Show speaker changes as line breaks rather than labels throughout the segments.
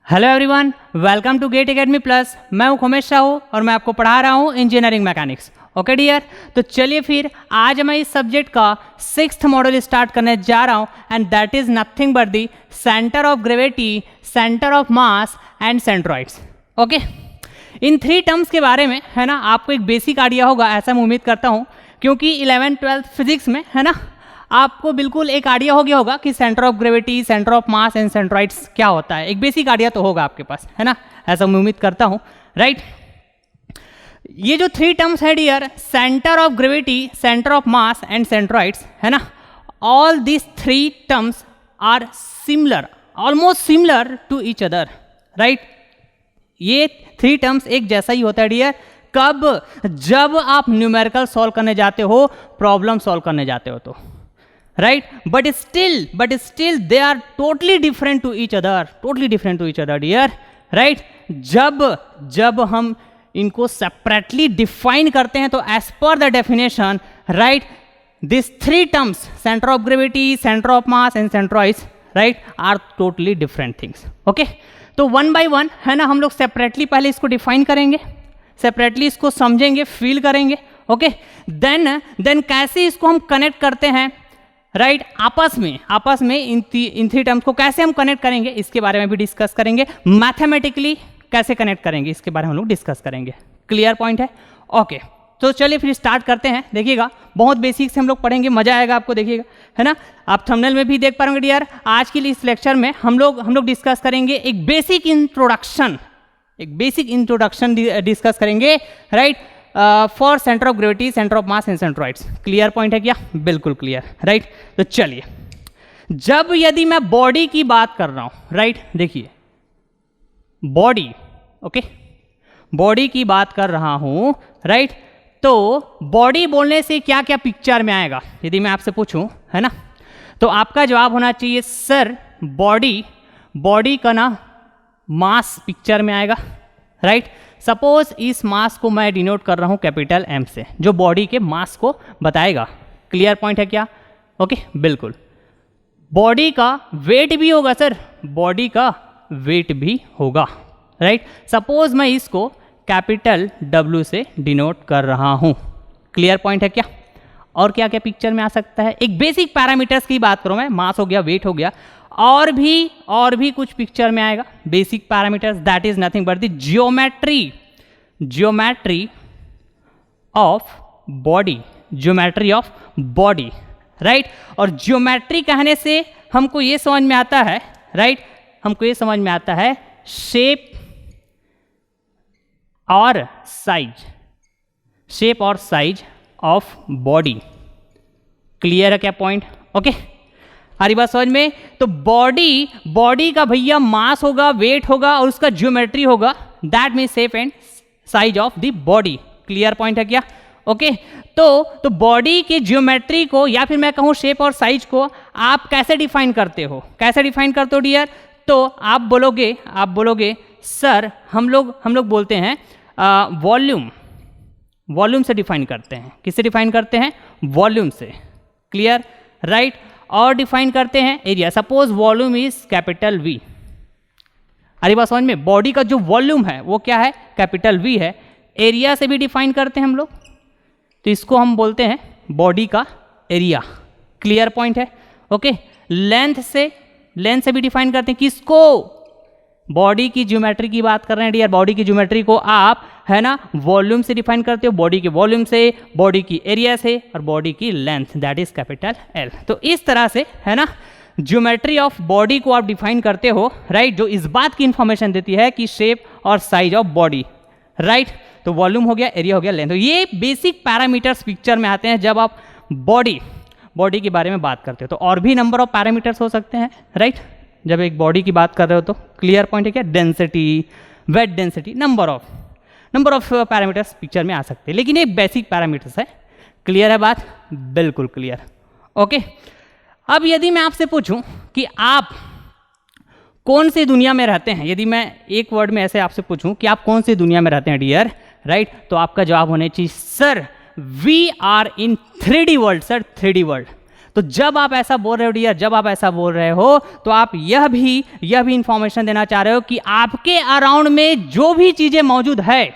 Hello everyone, welcome to GATE Academy plus. मैं हूं खोमेश साहू और मैं आपको पढ़ा रहा हूं इंजीनियरिंग मैकेनिक्स। ओके डियर, तो चलिए फिर आज मैं इस सब्जेक्ट का 6th मॉड्यूल स्टार्ट करने जा रहा हूं and that is nothing but the centre of gravity, centre of mass and centroids. Okay, in 3 terms के बारे में है ना आपको एक बेसिक आइडिया होगा, ऐसा मैं उम्मीद करता हूँ, क्योंकि 11th-12th फिजिक्स में है ना आपको बिल्कुल एक आइडिया हो गया होगा कि centre of gravity, centre of mass and centroids क्या होता है। एक बेसिक आइडिया तो होगा आपके पास, है ना, ऐसा मैं उम्मीद करता हूँ, राइट। ये जो 3 टर्म्स है dear, centre of gravity, centre of mass and centroids, है ना, all this 3 terms are similar, almost similar to each other, right. ये 3 टर्म्स एक जैसा ही होता है डियर। कब? जब आप न्यूमेरिकल सॉल्व करने जाते हो, प्रॉब्लम सॉल्व करने जाते हो तो, right, but still they are totally different to each other dear, right। जब हम इनको सेपरेटली डिफाइन करते हैं तो as per the definition, right, this 3 terms centre of gravity, centre of mass and centroids, right, are totally different things. Okay, तो 1 by 1 है ना हम लोग सेपरेटली पहले इसको डिफाइन करेंगे, सेपरेटली इसको समझेंगे, फील करेंगे। ओके, देन कैसे इसको हम कनेक्ट करते हैं, राइट, आपस में इन 3 टर्म्स को कैसे हम कनेक्ट करेंगे इसके बारे में भी डिस्कस करेंगे। मैथमेटिकली कैसे कनेक्ट करेंगे इसके बारे में हम लोग डिस्कस करेंगे। क्लियर पॉइंट है? ओके, तो चलिए फिर स्टार्ट करते हैं। देखिएगा, बहुत बेसिक से हम लोग पढ़ेंगे, मजा आएगा आपको, देखिएगा, है ना। आप थंबनेल में भी देख पाएंगे डियर। आज के लिए इस लेक्चर में हम लोग डिस्कस करेंगे एक बेसिक इंट्रोडक्शन डिस्कस करेंगे, right, for centre of gravity, centre of mass and centroids. Clear point है क्या? बिल्कुल क्लियर, राइट। तो चलिए, जब यदि मैं बॉडी की बात कर रहा हूं, राइट, देखिए बॉडी, ओके, बॉडी की बात कर रहा हूं, राइट, तो बॉडी बोलने से क्या क्या पिक्चर में आएगा यदि मैं आपसे पूछूं, है ना, तो आपका जवाब होना चाहिए सर बॉडी का ना मास पिक्चर में आएगा, राइट। सपोज इस मास को मैं डिनोट कर रहा हूं कैपिटल M से, जो बॉडी के मास को बताएगा। क्लियर पॉइंट है क्या? ओके, बिल्कुल। बॉडी का वेट भी होगा सर, बॉडी का वेट भी होगा, राइट। सपोज मैं इसको कैपिटल W से डिनोट कर रहा हूं। क्लियर पॉइंट है क्या? और क्या क्या पिक्चर में आ सकता है? एक बेसिक पैरामीटर्स की बात करूं मैं, मास हो गया, वेट हो गया, और भी कुछ पिक्चर में आएगा basic parameters, that is nothing but the geometry of body, right. और ज्योमेट्री कहने से हमको ये समझ में आता है, राइट, हमको ये समझ में आता है शेप और साइज ऑफ बॉडी। क्लियर है क्या पॉइंट? ओके, हरी बात समझ में। तो बॉडी का भैया मास होगा, वेट होगा और उसका ज्योमेट्री होगा, that mean shape and size of the body. Clear point है क्या? ओके, तो बॉडी के ज्योमेट्री को या फिर मैं कहूँ शेप और साइज को आप कैसे डिफाइन करते हो डियर? तो आप बोलोगे सर हम लोग बोलते हैं वॉल्यूम से डिफाइन करते हैं। किससे डिफाइन करते हैं? वॉल्यूम से। Clear, right. और डिफाइन करते हैं area. Suppose volume is capital V। अरे बात समझ में, बॉडी का जो वॉल्यूम है वो क्या है? कैपिटल V है। एरिया से भी डिफाइन करते हैं हम लोग, तो इसको हम बोलते हैं बॉडी का एरिया। क्लियर पॉइंट है? ओके, लेंथ से भी डिफाइन करते हैं। किसको? बॉडी की ज्योमेट्री की बात कर रहे हैं डियर। बॉडी की ज्योमेट्री को आप, है ना, वॉल्यूम से डिफाइन करते हो, बॉडी के वॉल्यूम से, बॉडी की एरिया से और बॉडी की length, that is capital L। तो इस तरह से, है ना, ज्योमेट्री ऑफ बॉडी को आप डिफाइन करते हो, राइट, जो इस बात की इंफॉर्मेशन देती है कि शेप और साइज ऑफ बॉडी, राइट। तो वॉल्यूम हो गया, एरिया हो गया, लेंथ। तो ये बेसिक पैरामीटर्स पिक्चर में आते हैं जब आप बॉडी के बारे में बात करते हो। तो और भी नंबर ऑफ पैरामीटर्स हो सकते हैं, राइट, जब एक बॉडी की बात कर रहे हो तो। क्लियर पॉइंट है क्या? Density, weight density, number of parameters picture में आ सकते हैं, लेकिन ये बेसिक पैरामीटर्स है। क्लियर है बात? बिल्कुल क्लियर। ओके, अब यदि मैं आपसे पूछूं कि आप कौन सी दुनिया में रहते हैं, यदि मैं एक वर्ड में ऐसे आपसे पूछूं कि आप कौन सी दुनिया में रहते हैं डियर, राइट, तो आपका जवाब होना चाहिए sir we are in 3D world. Sir 3D world. तो जब आप ऐसा बोल रहे हो डियर, जब आप ऐसा बोल रहे हो तो आप यह भी इंफॉर्मेशन देना चाह रहे हो कि आपके अराउंड में जो भी चीजें मौजूद है,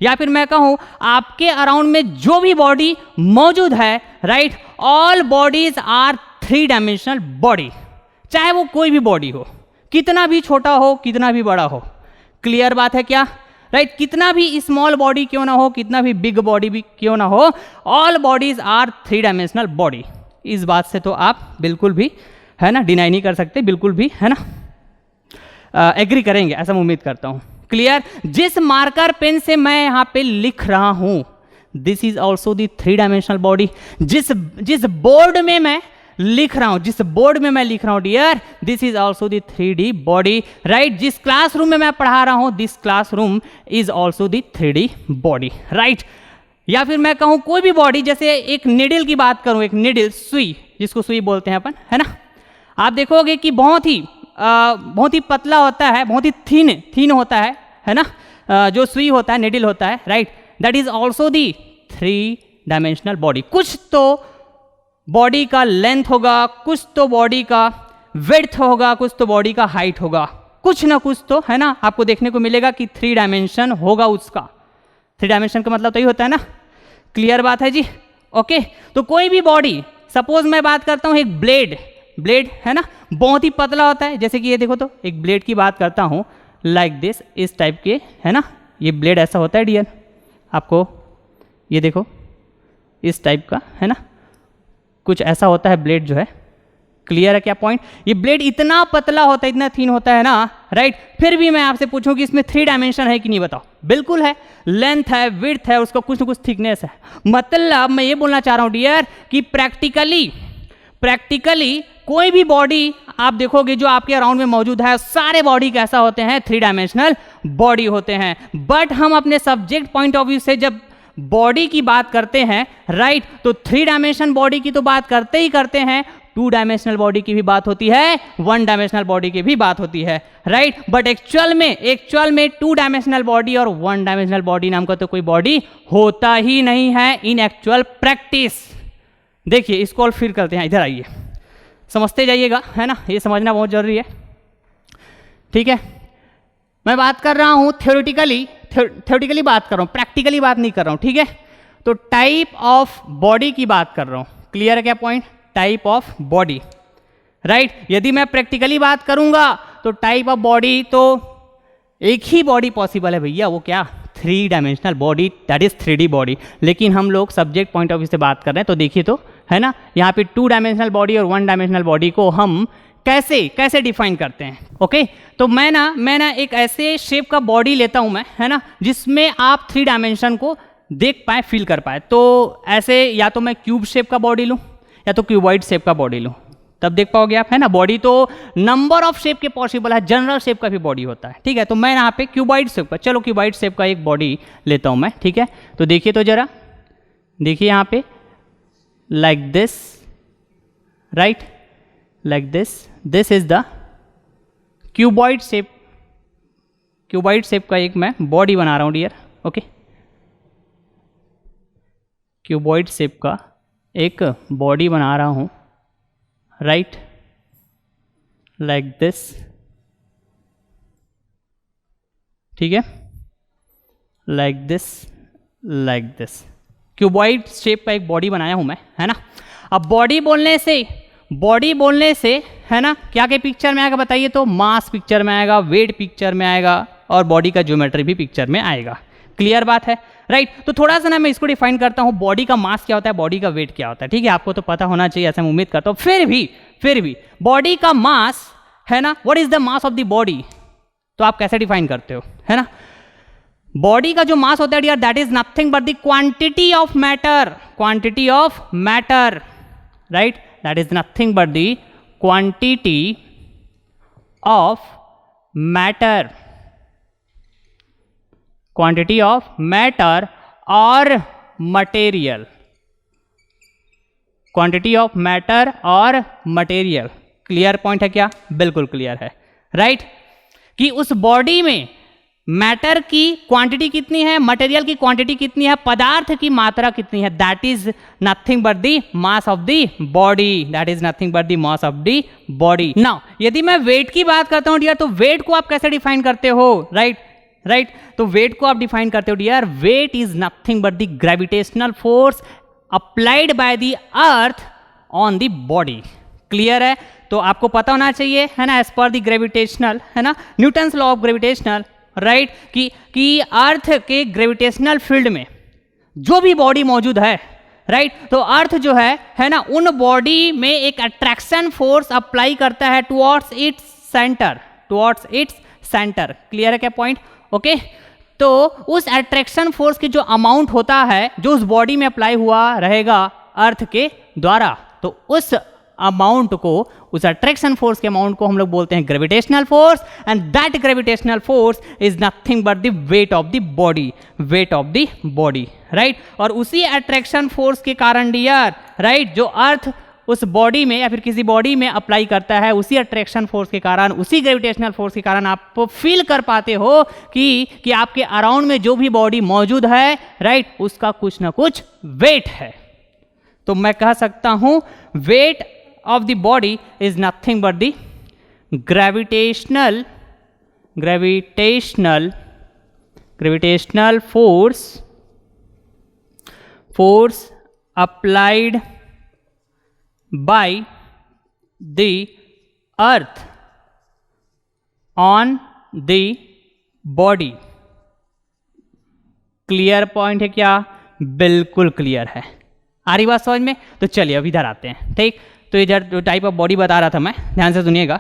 या फिर मैं कहूं आपके अराउंड में जो भी बॉडी मौजूद है, right, all bodies are 3 dimensional body, चाहे वो कोई भी बॉडी हो, कितना भी छोटा हो, कितना भी बड़ा हो। क्लियर बात है क्या, राइट, कितना भी स्मॉल बॉडी क्यों ना हो, कितना भी बिग बॉडी भी क्यों ना हो, all bodies are 3 dimensional body. इस बात से तो आप बिल्कुल भी, है ना, डिनाई नहीं कर सकते, बिल्कुल भी, है ना, एग्री करेंगे, ऐसा मैं उम्मीद करता हूं। क्लियर। जिस मार्कर पेन से मैं यहां पे लिख रहा हूं, this is also the 3 dimensional body. जिस बोर्ड में मैं लिख रहा हूं, जिस बोर्ड में मैं लिख रहा हूं dear, this is also the 3D body, right. जिस क्लासरूम में मैं पढ़ा रहा हूं, this classroom is also the 3D body, right. या फिर मैं कहूं कोई भी बॉडी, जैसे एक निडल की बात करूं, एक निडल, सुई, जिसको सुई बोलते हैं अपन, है ना, आप देखोगे कि बहुत ही पतला होता है, बहुत ही थीन होता है ना, जो सुई होता है, निडल होता है, right, that is also the 3 dimensional body. कुछ तो बॉडी का लेंथ होगा, कुछ तो बॉडी का विड्थ होगा, कुछ तो बॉडी का हाइट होगा, कुछ ना कुछ तो, है ना, आपको देखने को मिलेगा कि 3 डायमेंशन होगा उसका। 3 डायमेंशन का मतलब तो ये होता है ना। क्लियर बात है जी, ओके। तो कोई भी बॉडी, सपोज मैं बात करता हूँ एक ब्लेड, है ना, बहुत ही पतला होता है, जैसे कि ये देखो, तो एक ब्लेड की बात करता हूँ, लाइक दिस, इस टाइप के, है ना, ये ब्लेड ऐसा होता है डियर, आपको ये देखो, इस टाइप का, है ना, कुछ ऐसा होता है ब्लेड जो है। क्लियर है क्या पॉइंट। ये ब्लेड इतना पतला होता है, इतना थीन होता है ना, राइट। फिर भी मैं आपसे पूछूं कि इसमें 3 डायमेंशन है कि नहीं, बताओ। बिल्कुल है, लेंथ है, विड्थ है, उसका कुछ ना कुछ थिकनेस है। मतलब मैं ये बोलना चाह रहा हूं डियर कि प्रैक्टिकली कोई भी बॉडी आप देखोगे जो आपके अराउंड में मौजूद है, सारे बॉडी कैसा होते हैं, 3 डायमेंशनल बॉडी होते हैं। बट हम अपने सब्जेक्ट पॉइंट ऑफ व्यू से जब बॉडी की बात करते हैं, राइट, तो 3 डायमेंशन बॉडी की तो बात करते ही करते हैं, 2 डायमेंशनल बॉडी की भी बात होती है, 1 डायमेंशनल बॉडी की भी बात होती है, राइट। बट एक्चुअल में 2 डायमेंशनल बॉडी और 1 डायमेंशनल बॉडी नाम का तो कोई बॉडी होता ही नहीं है इन एक्चुअल प्रैक्टिस। देखिए इसको और फिर करते हैं, इधर आइए, समझते जाइएगा, है ना, ये समझना बहुत जरूरी है, ठीक है। मैं बात कर रहा हूं थ्योरेटिकली बात कर रहा हूं, प्रैक्टिकली बात नहीं कर रहा हूं, ठीक है। तो टाइप ऑफ बॉडी की बात कर रहा हूं। क्लियर है क्या point, type of body, right. यदि मैं प्रैक्टिकली बात करूंगा तो टाइप ऑफ बॉडी तो एक ही बॉडी पॉसिबल है भैया, वो क्या, 3 dimensional body, that is 3D body. लेकिन हम लोग सब्जेक्ट पॉइंट ऑफ व्यू से बात कर रहे हैं, तो देखिए तो, है ना, यहाँ पे 2 डायमेंशनल बॉडी और 1 डायमेंशनल बॉडी को हम कैसे डिफाइन करते हैं, ओके। तो मैं ना एक ऐसे शेप का बॉडी लेता हूं मैं, है ना, जिसमें आप 3 डायमेंशन को देख पाए, फील कर पाए। तो ऐसे या तो मैं क्यूब शेप का बॉडी लूं या तो क्यूबॉइड शेप का बॉडी लूं, तब देख पाओगे आप, है ना। बॉडी तो नंबर ऑफ शेप के पॉसिबल है, जनरल शेप का भी बॉडी होता है, ठीक है। तो मैं यहाँ पे क्यूबॉइड शेप का, चलो क्यूबॉइड शेप का एक बॉडी लेता हूं मैं, ठीक है। तो देखिए तो जरा, देखिए यहाँ पे like this, right, like this is the cuboid shape का एक मैं बॉडी बना रहा हूं डियर, ओके। क्यूबॉइड शेप का एक बॉडी बना रहा हूं, राइट, लाइक दिस, ठीक है, लाइक दिस क्यूबॉइड शेप का एक बॉडी बनाया हूं मैं, है ना। अब बॉडी बोलने से है ना, क्या क्या पिक्चर में आएगा बताइए तो, मास पिक्चर में आएगा, वेट पिक्चर में आएगा और बॉडी का ज्योमेट्री भी पिक्चर में आएगा। क्लियर बात है, राइट। तो थोड़ा सा ना मैं इसको डिफाइन करता हूं, बॉडी का मास क्या होता है, बॉडी का वेट क्या होता है, ठीक है। आपको तो पता होना चाहिए, ऐसा मैं उम्मीद करता हूं। फिर भी बॉडी का मास, है ना, what is the mass of the body, तो आप कैसे डिफाइन करते हो, है ना। बॉडी का जो मास होता है dear, that is nothing but the quantity of matter, right, that is nothing but the quantity of matter, quantity of matter और मटेरियल, क्वांटिटी ऑफ मैटर और मटेरियल। क्लियर पॉइंट है क्या, बिल्कुल क्लियर है, राइट। कि उस बॉडी में matter की क्वांटिटी कितनी है, मटेरियल की क्वांटिटी कितनी है, पदार्थ की मात्रा कितनी है, that is nothing but the mass of the body, that is nothing but the mass of the body. Now यदि मैं वेट की बात करता हूं डियर, तो वेट को आप कैसे डिफाइन करते हो, राइट, तो वेट को आप डिफाइन करते हो dear, weight is nothing but the gravitational force applied by the earth on the body. Clear है? तो आपको पता होना चाहिए, है ना, एज पर द ग्रेविटेशनल, है ना, Newton's law of gravitational, right, कि अर्थ के ग्रेविटेशनल फील्ड में जो भी बॉडी मौजूद है, राइट, तो अर्थ जो है ना, उन बॉडी में एक अट्रैक्शन फोर्स अप्लाई करता है टुवर्ड्स इट्स सेंटर। क्लियर है क्या पॉइंट? ओके, तो उस अट्रैक्शन फोर्स की जो अमाउंट होता है, जो उस बॉडी में अप्लाई हुआ रहेगा अर्थ के द्वारा, तो उस अमाउंट को, उस अट्रैक्शन फोर्स के अमाउंट को हम लोग बोलते हैं gravitational force, and that gravitational force is nothing but the wait of the body, right. और उसी अट्रैक्शन फोर्स के कारण डियर, राइट, जो अर्थ उस बॉडी में या फिर किसी बॉडी में अप्लाई करता है, उसी अट्रैक्शन फोर्स के कारण, उसी ग्रेविटेशनल फोर्स के कारण आप फील कर पाते हो कि आपके अराउंड में जो भी बॉडी मौजूद है, राइट, उसका कुछ ना कुछ वेट है। तो मैं कह सकता हूं wait of the body is nothing but the gravitational force applied by the earth on the body। Clear point है क्या? बिल्कुल क्लियर है। आ रही बात समझ में? तो चलिए अब इधर आते हैं, ठीक। तो ये जो टाइप ऑफ बॉडी बता रहा था मैं, ध्यान से सुनिएगा।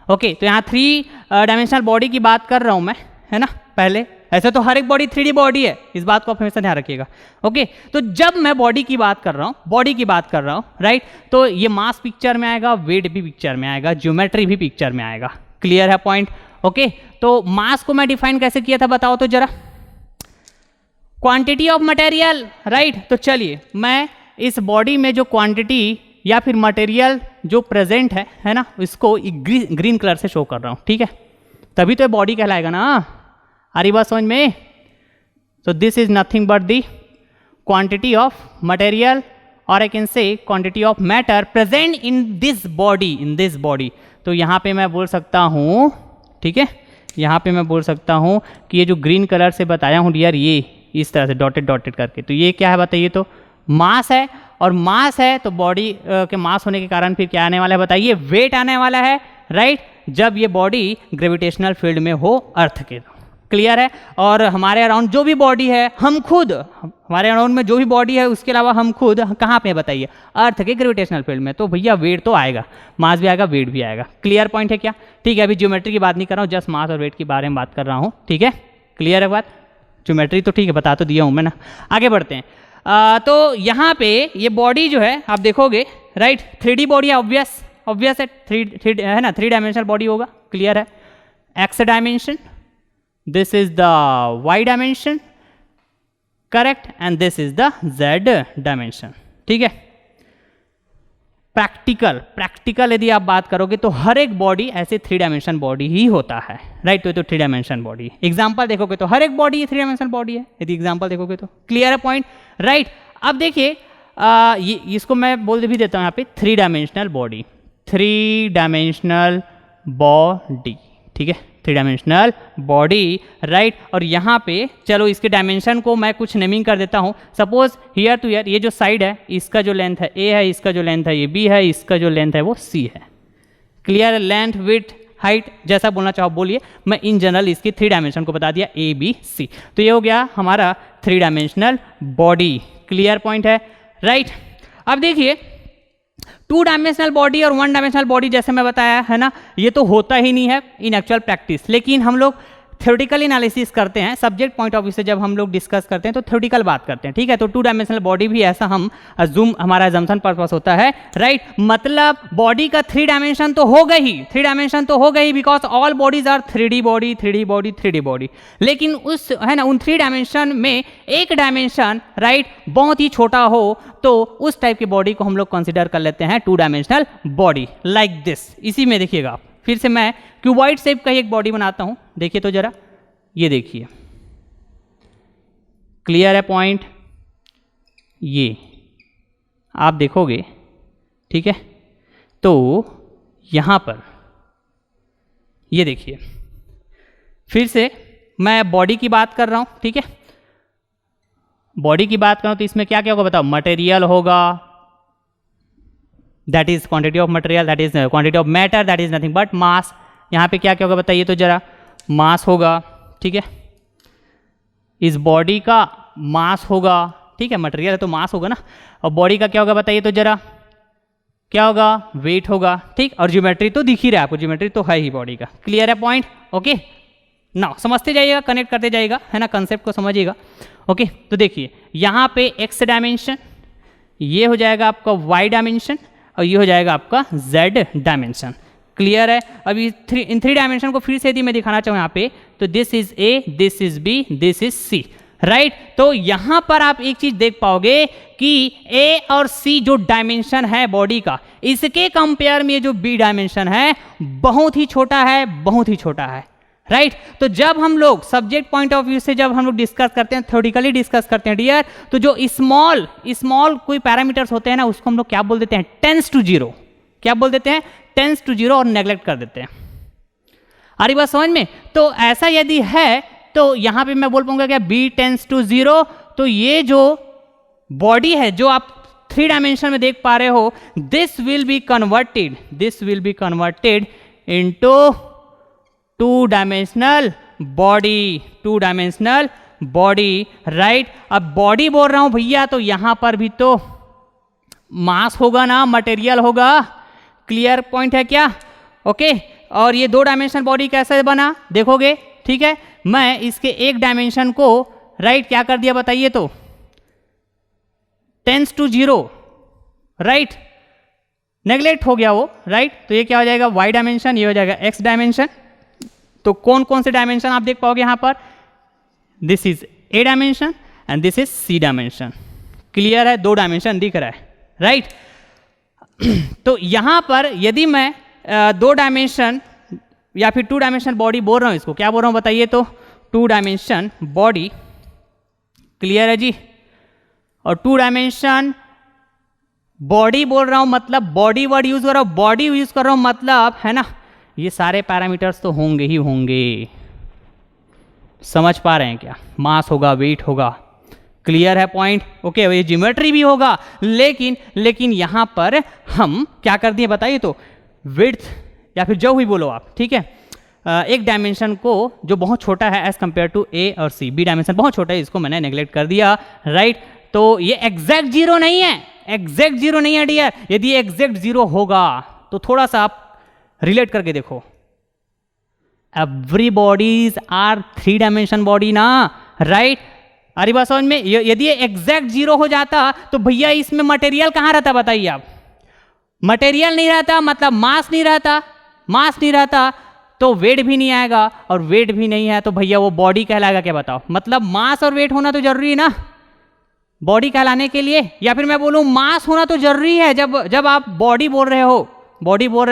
ओके, तो यहाँ 3 डायमेंशनल बॉडी की बात कर रहा हूँ मैं, है ना। पहले ऐसे तो हर एक बॉडी 3D बॉडी है, इस बात को आप हमेशा ध्यान रखिएगा। ओके, तो जब मैं बॉडी की बात कर रहा हूँ, राइट, तो ये मास पिक्चर में आएगा, वेट भी पिक्चर में आएगा, ज्योमेट्री भी पिक्चर में आएगा। क्लियर है पॉइंट? ओके, तो मास को मैं डिफाइन कैसे किया था बताओ तो जरा, क्वांटिटी ऑफ मटेरियल, राइट। तो चलिए मैं इस बॉडी में जो क्वांटिटी या फिर मटेरियल जो प्रेजेंट है ना, इसको ग्रीन कलर से शो कर रहा हूँ, ठीक है, तभी तो ये बॉडी कहलाएगा ना। आ रही बात समझ में? So this is nothing but the quantity of material, और I can say quantity of matter present in this body. तो यहाँ पे मैं बोल सकता हूँ, ठीक है, यहाँ पे मैं बोल सकता हूँ कि ये जो ग्रीन कलर से बताया हूँ डियर, ये इस तरह से डॉटेड करके, तो ये क्या है बताइए? तो मास है, और मास है तो बॉडी के मास होने के कारण फिर क्या आने वाला है बताइए? वेट आने वाला है, राइट, जब ये बॉडी ग्रेविटेशनल फील्ड में हो अर्थ के। क्लियर है? और हमारे अराउंड जो भी बॉडी है, हम खुद, हमारे अराउंड में जो भी बॉडी है, उसके अलावा हम खुद कहाँ पे बताइए? अर्थ के ग्रेविटेशनल फील्ड में। तो भैया वेट तो आएगा, मास भी आएगा, वेट भी आएगा। क्लियर पॉइंट है क्या? ठीक है, अभी ज्योमेट्री की बात नहीं कर रहा हूँ, जस्ट मास और वेट के बारे में बात कर रहा हूँ, ठीक है। क्लियर है बात? ज्योमेट्री तो ठीक है, बता तो दिया हूँ मैं ना। आगे बढ़ते हैं। तो यहाँ पे ये बॉडी जो है आप देखोगे, राइट, 3D बॉडी है, ऑब्वियस है, 3 है ना, 3 डायमेंशनल बॉडी होगा। क्लियर है? X dimension, this is the Y dimension, correct, and this is the Z dimension, ठीक है। प्रैक्टिकल यदि आप बात करोगे तो हर एक बॉडी ऐसे 3 डायमेंशन बॉडी ही होता है, राइट। तो 3 डायमेंशन बॉडी, एग्जांपल देखोगे तो हर एक बॉडी 3 डायमेंशन बॉडी है, यदि एग्जांपल देखोगे तो। क्लियर है पॉइंट? राइट। अब देखिए इसको मैं बोल भी देता हूँ यहाँ पे 3 डायमेंशनल बॉडी, 3 डायमेंशनल बॉडी, ठीक है, 3 डायमेंशनल बॉडी, राइट। और यहाँ पे चलो इसके डायमेंशन को मैं कुछ नेमिंग कर देता हूँ। सपोज हियर टू हियर, ये जो साइड है इसका जो लेंथ है ए है, इसका जो लेंथ है ये बी है, इसका जो लेंथ है वो सी है। क्लियर? लेंथ, विड्थ, हाइट, जैसा बोलना चाहो बोलिए, मैं इन जनरल इसकी 3 डायमेंशन को बता दिया, ए बी सी। तो ये हो गया हमारा 3 डायमेंशनल बॉडी। क्लियर पॉइंट है? राइट। अब देखिए 2 डायमेंशनल बॉडी और 1 डायमेंशनल बॉडी जैसे मैं बताया है ना, ये तो होता ही नहीं है इन एक्चुअल प्रैक्टिस, लेकिन हम लोग थ्योरेटिकल एनालिसिस करते हैं, सब्जेक्ट पॉइंट ऑफ व्यू से जब हम लोग डिस्कस करते हैं तो थ्योरेटिकल बात करते हैं, ठीक है। तो 2 डायमेंशनल बॉडी भी ऐसा हम अज्यूम, हमारा अजम्पशन पर्पस होता है, राइट। मतलब बॉडी का 3 डायमेंशन तो हो गई, 3 डायमेंशन तो हो गई, because all bodies are 3D body, 3D body, 3D body. लेकिन उस, है ना, उन 3 डायमेंशन में एक डायमेंशन, राइट, बहुत ही छोटा हो तो उस टाइप की बॉडी को हम लोग कंसिडर कर लेते हैं 2 डायमेंशनल बॉडी, लाइक दिस। इसी में देखिएगा आप, फिर से मैं क्यूबॉइड शेप का एक बॉडी बनाता हूँ, देखिए तो जरा, ये देखिए, क्लियर है पॉइंट? ये आप देखोगे, ठीक है, तो यहाँ पर ये देखिए, फिर से मैं बॉडी की बात कर रहा हूँ, ठीक है, बॉडी की बात करूँ तो इसमें क्या क्या होगा बताओ? मटेरियल होगा, that is quantity of material, that is quantity of matter, that is nothing but मास। यहाँ पे क्या क्या होगा बताइए तो जरा? मास होगा, ठीक है, इस बॉडी का मास होगा, ठीक है, मटेरियल है तो मास होगा ना, और बॉडी का क्या होगा बताइए तो जरा? क्या होगा? वेट होगा, ठीक, और ज्योमेट्री तो दिख ही रहा है आपको, ज्योमेट्री तो है ही बॉडी का। क्लियर है पॉइंट? ओके, ना समझते जाइएगा, कनेक्ट करते जाइएगा, है ना, कंसेप्ट को समझिएगा। ओके, तो देखिए यहाँ पे एक्स डायमेंशन, ये हो जाएगा आपका वाई डायमेंशन, और ये हो जाएगा आपका जेड डायमेंशन। क्लियर है? अभी इन थ्री डायमेंशन को फिर से यदि मैं दिखाना चाहूँ यहाँ पे, तो this is A, this is B, this is C, right. तो यहाँ पर आप एक चीज देख पाओगे कि ए और सी जो डायमेंशन है बॉडी का, इसके कंपेयर में जो बी डायमेंशन है बहुत ही छोटा है, बहुत ही छोटा है, राइट। तो जब हम लोग सब्जेक्ट पॉइंट ऑफ व्यू से जब हम लोग डिस्कस करते हैं, थ्योरेटिकली डिस्कस करते हैं डियर, तो जो स्मॉल स्मॉल कोई पैरामीटर्स होते हैं ना, उसको हम लोग क्या बोल देते हैं? Tends to zero. क्या बोल देते हैं? टेंस टू जीरो, और नेग्लेक्ट कर देते हैं। आ रही बात समझ में? तो ऐसा यदि है तो यहां पे मैं बोल पाऊंगा क्या? B tends to zero. तो ये जो बॉडी है जो आप थ्री डायमेंशन में देख पा रहे हो, this will be converted into two dimensional body, right. अब बॉडी बोल रहा हूं भैया, तो यहां पर भी तो मास होगा ना, मटेरियल होगा। क्लियर पॉइंट है क्या? ओके, और ये दो डायमेंशन बॉडी कैसे बना देखोगे, ठीक है। मैं इसके एक डायमेंशन को, राइट, क्या कर दिया बताइए तो? Tends to zero, right, neglect हो गया वो, राइट। तो ये क्या हो जाएगा? वाई डायमेंशन, ये हो जाएगा एक्स डायमेंशन। तो कौन कौन से डायमेंशन आप देख पाओगे यहां पर? This is A dimension and this is C dimension. Clear है? दो डायमेंशन दिख रहा है, राइट। तो यहां पर यदि मैं दो डायमेंशन या फिर टू डायमेंशन बॉडी बोल रहा हूं, इसको क्या बोल रहा हूं बताइए तो? To dimension body. क्लियर है जी? और टू डायमेंशन बॉडी बोल रहा हूं मतलब बॉडी वर्ड यूज कर रहा हूं, बॉडी यूज कर रहा हूं मतलब, है ना, ये सारे पैरामीटर्स तो होंगे ही होंगे। समझ पा रहे हैं क्या? मास होगा, वेट होगा। क्लियर है पॉइंट? ओके, ये ज्योमेट्री भी होगा, लेकिन यहां पर हम क्या कर दिए बताइए तो? विड्थ या फिर जो भी बोलो आप, ठीक है, एक डायमेंशन को जो बहुत छोटा है एज कंपेयर टू ए और सी, बी डायमेंशन बहुत छोटा है, इसको मैंने नेग्लेक्ट कर दिया, राइट। तो ये एग्जैक्ट जीरो नहीं है, एग्जैक्ट जीरो नहीं है डियर। यदि एग्जैक्ट जीरो होगा तो थोड़ा सा आप रिलेट करके देखो, every bodies are three dimension body ना, राइट। अरे बात समझ में? यदि ये एग्जैक्ट जीरो हो जाता तो भैया इसमें मटेरियल कहां रहता बताइए आप? मटेरियल नहीं रहता मतलब मास नहीं रहता, तो वेट भी नहीं आएगा, और वेट भी नहीं है तो भैया वो बॉडी कहलाएगा क्या बताओ? मतलब मास और वेट होना तो जरूरी है ना बॉडी कहलाने के लिए। या फिर मैं बोलूं मास होना तो जरूरी है, जब आप बॉडी बोल रहे हो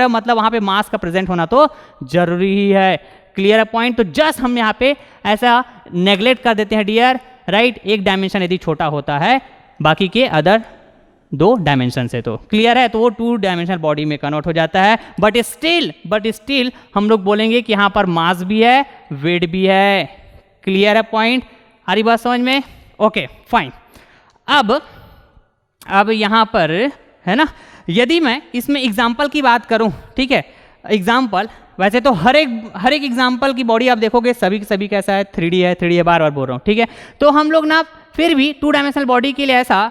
मतलब वहां पे मास का प्रेजेंट होना तो जरूरी ही है। क्लियर है पॉइंट? तो जस्ट हम यहाँ पे ऐसा नेग्लेक्ट कर देते हैं डियर, राइट। एक डायमेंशन यदि छोटा होता है बाकी के अदर दो डायमेंशन से, तो क्लियर है, तो वो टू डायमेंशनल बॉडी में कन्वर्ट हो जाता है। बट स्टिल हम लोग बोलेंगे कि यहाँ पर मास भी है, वेट भी है। क्लियर है पॉइंट? आ रही बात समझ में? Okay fine. अब यहाँ पर है ना, यदि मैं इसमें एग्जाम्पल की बात करूँ, ठीक है, एग्जाम्पल वैसे तो हर एक एग्जाम्पल की बॉडी आप देखोगे सभी कैसा है? 3D है, बार बार बोल रहा हूँ, ठीक है। तो हम लोग ना फिर भी टू डायमेंशनल बॉडी के लिए ऐसा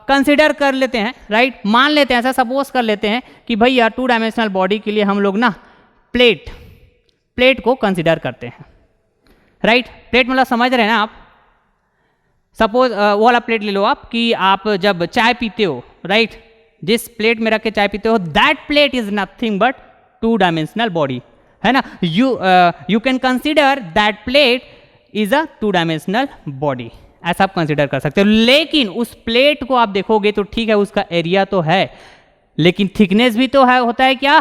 कंसिडर कर लेते हैं, राइट, मान लेते हैं, ऐसा सपोज कर लेते हैं कि भैया टू डायमेंशनल बॉडी के लिए हम लोग ना प्लेट को कंसिडर करते हैं, राइट। प्लेट मतलब समझ रहे हैं ना आप? सपोज वो वाला प्लेट ले लो आप कि आप जब चाय पीते हो, राइट, जिस प्लेट में रख के चाय पीते हो, that plate is nothing but two dimensional body, है ना। You can consider that plate is a two dimensional body, ऐसा आप कंसिडर कर सकते हो। लेकिन उस प्लेट को आप देखोगे तो ठीक है, उसका एरिया तो है, लेकिन थिकनेस भी तो है, होता है क्या?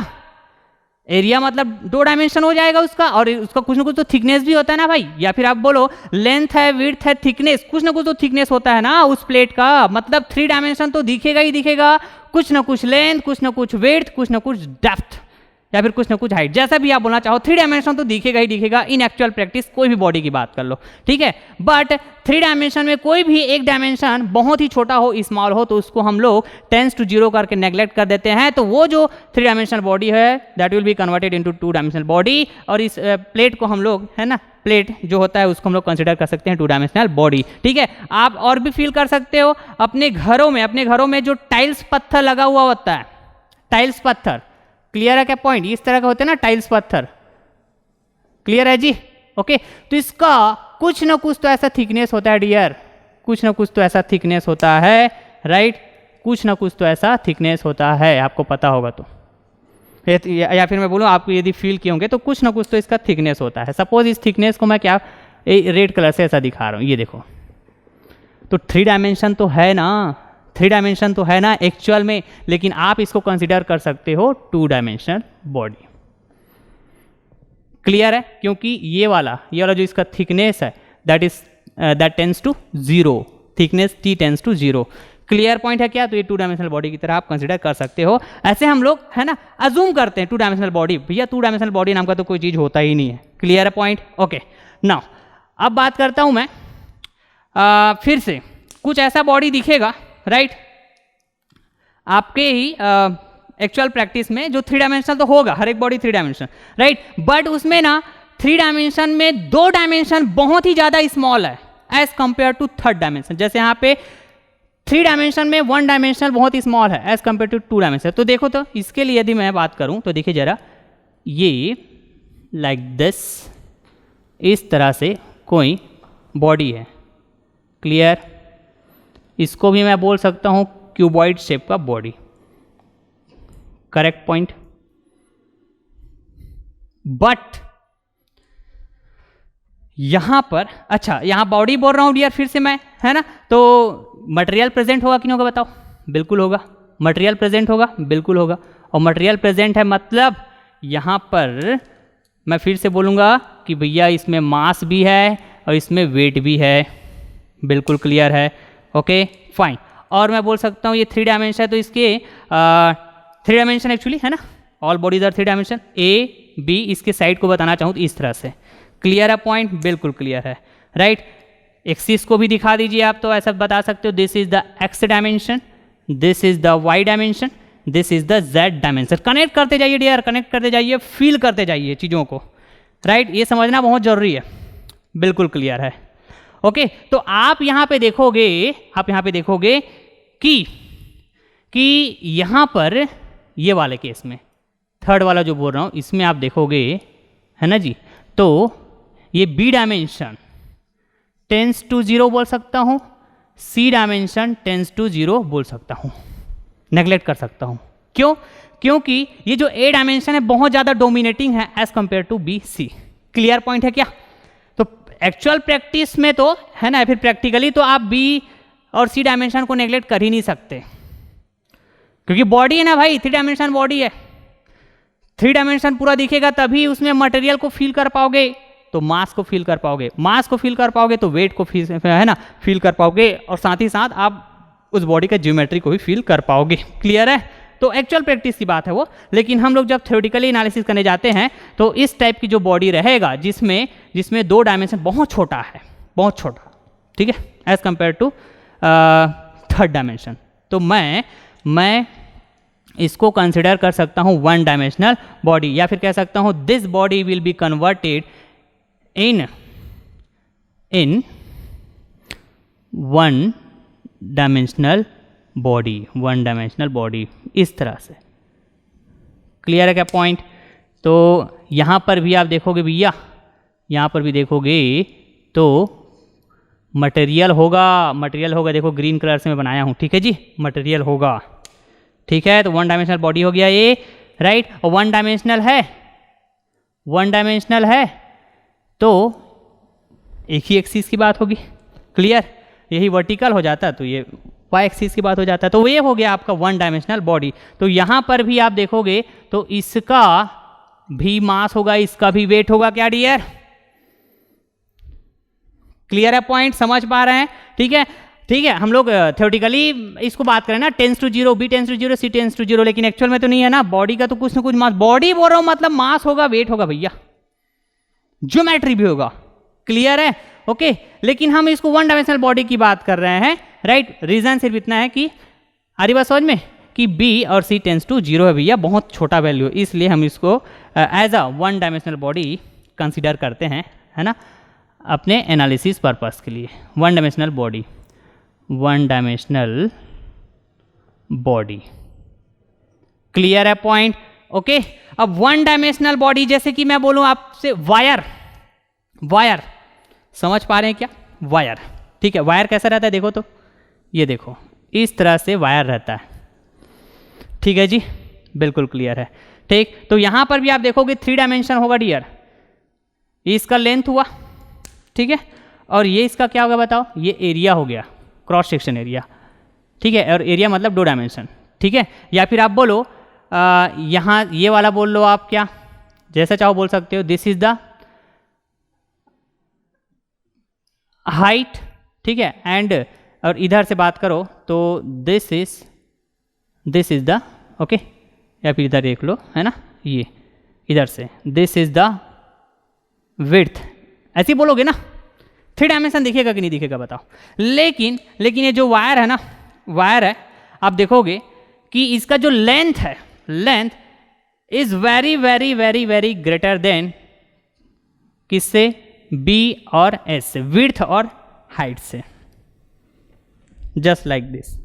एरिया मतलब 2 डायमेंशन हो जाएगा उसका, और उसका कुछ ना कुछ तो थिकनेस भी होता है ना भाई, या फिर आप बोलो लेंथ है, विड्थ है, थिकनेस, कुछ ना कुछ तो थिकनेस होता है ना उस प्लेट का, मतलब 3 डायमेंशन तो दिखेगा ही दिखेगा, कुछ ना कुछ लेंथ, कुछ ना कुछ विड्थ, कुछ ना कुछ डेप्थ, या फिर कुछ ना कुछ हाइट, जैसा भी आप बोलना चाहो, 3 डायमेंशन तो दिखेगा ही दिखेगा इन एक्चुअल प्रैक्टिस, कोई भी बॉडी की बात कर लो, ठीक है। बट 3 डायमेंशन में कोई भी एक डायमेंशन बहुत ही छोटा हो, स्मॉल हो, तो उसको हम लोग टेंस टू 0 करके नेग्लेक्ट कर देते हैं, तो वो जो 3 डायमेंशनल बॉडी है that will be converted into 2 dimensional body, और इस प्लेट को हम लोग, है ना, प्लेट जो होता है उसको हम लोग कंसिडर कर सकते हैं 2 डायमेंशनल बॉडी, ठीक है। आप और भी फील कर सकते हो अपने घरों में जो टाइल्स पत्थर लगा हुआ होता है, टाइल्स पत्थर, क्लियर है क्या पॉइंट, इस तरह के होते हैं ना टाइल्स पत्थर, क्लियर है जी, ओके। तो इसका कुछ ना कुछ तो ऐसा थिकनेस होता है डियर, कुछ ना कुछ तो ऐसा थिकनेस होता है, राइट, कुछ ना कुछ तो ऐसा थिकनेस होता है, आपको पता होगा तो, या फिर मैं बोलूँ आपको यदि फील किए होंगे तो कुछ ना कुछ तो इसका थिकनेस होता है। सपोज इस थिकनेस को मैं क्या रेड कलर से ऐसा दिखा रहा हूँ, ये देखो, तो 3 डायमेंशन तो है ना, 3 डायमेंशन तो है ना एक्चुअल में, लेकिन आप इसको कंसिडर कर सकते हो 2 डायमेंशनल बॉडी, क्लियर है, क्योंकि ये वाला जो इसका थिकनेस है that tends to 0, thickness T tends to 0, clear point है क्या, तो ये 2 डायमेंशनल बॉडी की तरह आप कंसिडर कर सकते हो। ऐसे हम लोग, है ना, अजूम करते हैं 2 डायमेंशनल बॉडी, भैया 2 डायमेंशनल बॉडी नाम का तो कोई चीज़ होता ही नहीं है, क्लियर है पॉइंट, ओके। नाउ अब बात करता हूँ मैं फिर से, कुछ ऐसा बॉडी दिखेगा, राइट, आपके ही एक्चुअल प्रैक्टिस में जो 3 डायमेंशन तो होगा, हर एक बॉडी 3 डायमेंशन, राइट, बट उसमें ना 3 डायमेंशन में 2 डायमेंशन बहुत ही ज़्यादा स्मॉल है as compare to 3rd dimension. जैसे यहाँ पे 3 डायमेंशन में 1 डायमेंशन बहुत ही स्मॉल है एज कंपेयर टू 2 डायमेंशन। तो देखो, तो इसके लिए यदि मैं बात करूँ तो देखिए ज़रा, ये लाइक दिस, इस तरह से कोई बॉडी है, क्लियर, इसको भी मैं बोल सकता हूँ क्यूबॉइड शेप का बॉडी, करेक्ट पॉइंट। बट यहां पर, अच्छा यहां बॉडी बोल रहा हूं डियर फिर से मैं, है ना, तो मटेरियल प्रेजेंट होगा कि नहीं होगा बताओ, बिल्कुल होगा, मटेरियल प्रेजेंट होगा, बिल्कुल होगा, और मटेरियल प्रेजेंट है मतलब यहां पर मैं फिर से बोलूंगा कि भैया इसमें मास भी है और इसमें वेट भी है, बिल्कुल क्लियर है, ओके फाइन। और मैं बोल सकता हूँ ये 3 डायमेंशन है, तो इसके 3 डायमेंशन एक्चुअली, है ना, all bodies are 3 dimension, A B, इसके साइड को बताना चाहूँ तो इस तरह से, क्लियर है पॉइंट, बिल्कुल क्लियर है, राइट। एक्सिस को भी दिखा दीजिए आप, तो ऐसा बता सकते हो this is the X dimension, this is the Y dimension, this is the Z dimension. Connect करते जाइए डियर, कनेक्ट करते जाइए, फील करते जाइए चीज़ों को, राइट, ये समझना बहुत जरूरी है, बिल्कुल क्लियर है, ओके। तो आप यहाँ पे देखोगे कि यहाँ पर ये वाले केस में 3rd वाला जो बोल रहा हूँ इसमें आप देखोगे, है ना जी, तो ये बी डायमेंशन टेंस टू 0 बोल सकता हूँ, सी डायमेंशन टेंस टू 0 बोल सकता हूँ, नेग्लेक्ट कर सकता हूँ, क्यों, क्योंकि ये जो ए डायमेंशन है बहुत ज़्यादा डोमिनेटिंग है as compare to B C, clear point है क्या। तो एक्चुअल प्रैक्टिस में तो, है ना, फिर प्रैक्टिकली तो आप बी और सी डायमेंशन को नेग्लेक्ट कर ही नहीं सकते, क्योंकि बॉडी है ना भाई, 3 डायमेंशन बॉडी है, 3 डायमेंशन पूरा दिखेगा तभी उसमें मटेरियल को फील कर पाओगे, तो मास को फील कर पाओगे, मास को फील कर पाओगे तो वेट को फील, है ना, फील कर पाओगे, और साथ ही साथ आप उस बॉडी का ज्योमेट्री को भी फील कर पाओगे, क्लियर है। तो एक्चुअल प्रैक्टिस की बात है वो, लेकिन हम लोग जब थ्योरेटिकली एनालिसिस करने जाते हैं तो इस टाइप की जो बॉडी रहेगा जिसमें 2 डायमेंशन बहुत छोटा है, बहुत छोटा, ठीक है, as compare to 3rd dimension, तो मैं इसको कंसिडर कर सकता हूँ 1 डायमेंशनल बॉडी, या फिर कह सकता हूँ this body will be converted in 1 dimensional body, 1 dimensional body, इस तरह से, क्लियर है क्या पॉइंट। तो यहाँ पर भी आप देखोगे भैया, यहाँ पर भी देखोगे तो मटेरियल होगा, देखो ग्रीन कलर से मैं बनाया हूँ, ठीक है जी, मटेरियल होगा, ठीक है। तो 1 डायमेंशनल बॉडी हो गया ये, राइट, और 1 डायमेंशनल है तो एक ही एक्सिस की बात होगी, क्लियर, यही वर्टिकल हो जाता तो ये वाई एक्सिस की बात हो जाता है, तो ये हो गया आपका 1 डायमेंशनल बॉडी। तो यहाँ पर भी आप देखोगे तो इसका भी मास होगा, इसका भी वेट होगा क्या डियर? क्लियर है पॉइंट, समझ पा रहे हैं? ठीक है, ठीक है, हम लोग थ्योरेटिकली इसको बात करें ना, tends to zero, B tends to zero, C tends to zero, लेकिन एक्चुअल में तो नहीं है ना, बॉडी का तो कुछ ना कुछ मास, बॉडी बोल रहा हूं मतलब मास होगा, वेट होगा भैया, ज्योमेट्री भी होगा। क्लियर है? ओके, लेकिन हम इसको वन डायमेंशनल बॉडी की बात कर रहे हैं, राइट? रीजन सिर्फ इतना है कि आ रही बात समझ में कि बी और सी टेंस टू जीरो है भैया, बहुत छोटा वैल्यू, इसलिए हम इसको as a one dimensional body consider करते हैं, है ना, अपने एनालिसिस पर्पस के लिए। One dimensional body, one dimensional body. Clear है पॉइंट? ओके, अब वन डायमेंशनल बॉडी, जैसे कि मैं बोलूं आपसे वायर, वायर समझ पा रहे हैं क्या? वायर, ठीक है, वायर कैसा रहता है देखो तो, ये देखो इस तरह से वायर रहता है, ठीक है जी, बिल्कुल क्लियर है। ठीक, तो यहां पर भी आप देखोगे 3 डायमेंशन होगा डियर, इसका लेंथ हुआ, ठीक है, और ये इसका क्या होगा बताओ? ये एरिया हो गया, क्रॉस सेक्शन एरिया, ठीक है, और एरिया मतलब 2 डायमेंशन, ठीक है। या फिर आप बोलो यहाँ ये वाला बोल लो आप, क्या जैसा चाहो बोल सकते हो, दिस इज द हाइट, ठीक है, एंड और इधर से बात करो तो दिस इज द, ओके, या फिर इधर देख लो, है ना, ये इधर से दिस इज द विड्थ, ऐसे ही बोलोगे ना। 3 डायमेंशन दिखेगा कि नहीं दिखेगा बताओ? लेकिन ये जो वायर है ना, वायर है, आप देखोगे कि इसका जो लेंथ है, length is very very very very greater than किससे? बी और एस से, विड्थ और हाइट से, जस्ट लाइक दिस,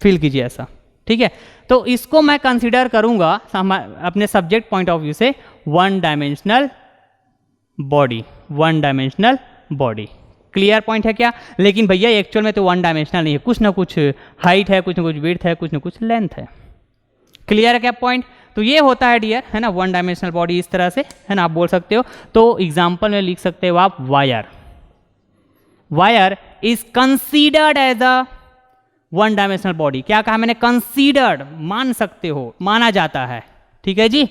फील कीजिए ऐसा, ठीक है। तो इसको मैं कंसीडर करूंगा अपने सब्जेक्ट पॉइंट ऑफ व्यू से one dimensional body, one dimensional body. Clear point है क्या? लेकिन भैया एक्चुअल में तो वन डायमेंशनल नहीं है, कुछ ना कुछ हाइट है, कुछ ना कुछ विड्थ है, कुछ ना कुछ लेंथ है। क्लियर है क्या पॉइंट? तो ये होता है डियर, है ना, वन डायमेंशनल बॉडी इस तरह से, है ना, आप बोल सकते हो। तो एग्जाम्पल में लिख सकते हो आप wire, wire is considered as a one dimensional body. क्या कहा मैंने? कंसीडर्ड, मान सकते हो, माना जाता है, ठीक है जी।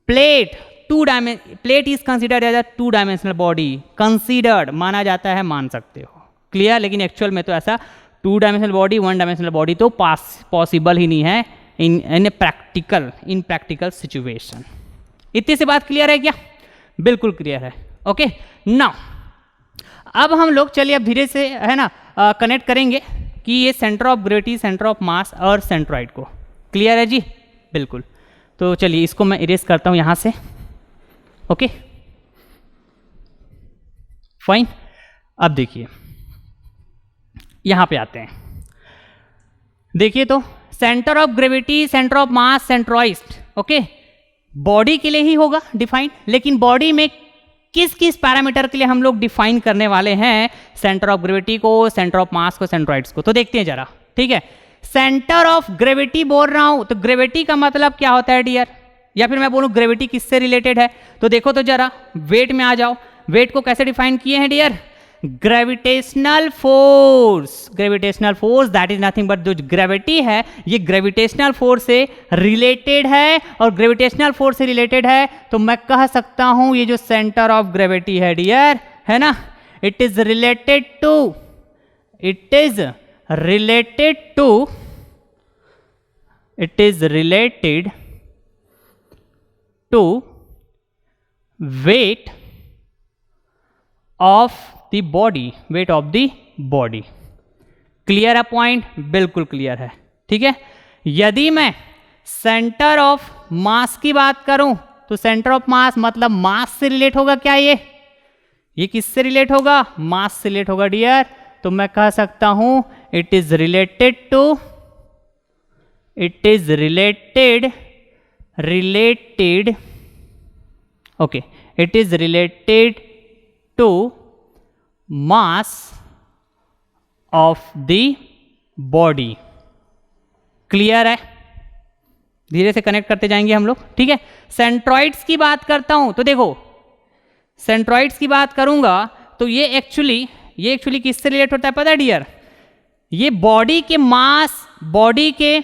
Plate, plate is considered as a 2 dimensional body, considered माना जाता है, मान सकते हो। क्लियर? लेकिन एक्चुअल में तो ऐसा 2 डायमेंशनल बॉडी, 1 डायमेंशनल बॉडी तो पॉसिबल ही नहीं है इन प्रैक्टिकल सिचुएशन। इतनी सी बात क्लियर है क्या? बिल्कुल क्लियर है। ओके, नाउ अब हम लोग चलिए अब धीरे से, है ना, कनेक्ट करेंगे कि ये centre of gravity, centre of mass और सेंट्रॉइड को। क्लियर है जी? बिल्कुल। तो चलिए इसको मैं इरेज करता हूं यहां से। Okay fine. अब देखिए यहां पे आते हैं, देखिए तो centre of gravity, centre of mass, centroid, okay, body के लिए ही होगा डिफाइन, लेकिन बॉडी में किस किस पैरामीटर के लिए हम लोग डिफाइन करने वाले हैं सेंटर ऑफ ग्रेविटी को, सेंटर ऑफ मास को, सेंट्रॉइड्स को, तो देखते हैं जरा। ठीक है, सेंटर ऑफ ग्रेविटी बोल रहा हूं तो ग्रेविटी का मतलब क्या होता है डियर, या फिर मैं बोलूं ग्रेविटी किससे रिलेटेड है, तो देखो तो जरा वेट में आ जाओ। वेट को कैसे डिफाइन किए हैं dear? Gravitational force, gravitational force that is nothing but जो ग्रेविटी है ये ग्रेविटेशनल फोर्स से रिलेटेड है, और ग्रेविटेशनल फोर्स से रिलेटेड है तो मैं कह सकता हूं ये जो सेंटर ऑफ ग्रेविटी है डियर, है ना, it is related to weight of the body, weight of the body। Clear है पॉइंट? बिल्कुल क्लियर है। ठीक है, यदि मैं सेंटर ऑफ मास की बात करूं तो सेंटर ऑफ मास मतलब मास से रिलेट होगा क्या? ये किससे रिलेट होगा? मास से रिलेट होगा डियर, तो मैं कह सकता हूं it is related okay, it is related to mass of the body. Clear है? धीरे से कनेक्ट करते जाएंगे हम लोग। ठीक है, सेंट्रॉइड्स की बात करता हूं तो देखो, सेंट्रॉइड्स की बात करूंगा तो ये एक्चुअली किससे रिलेट होता है पता है डियर? ये बॉडी के मास, बॉडी के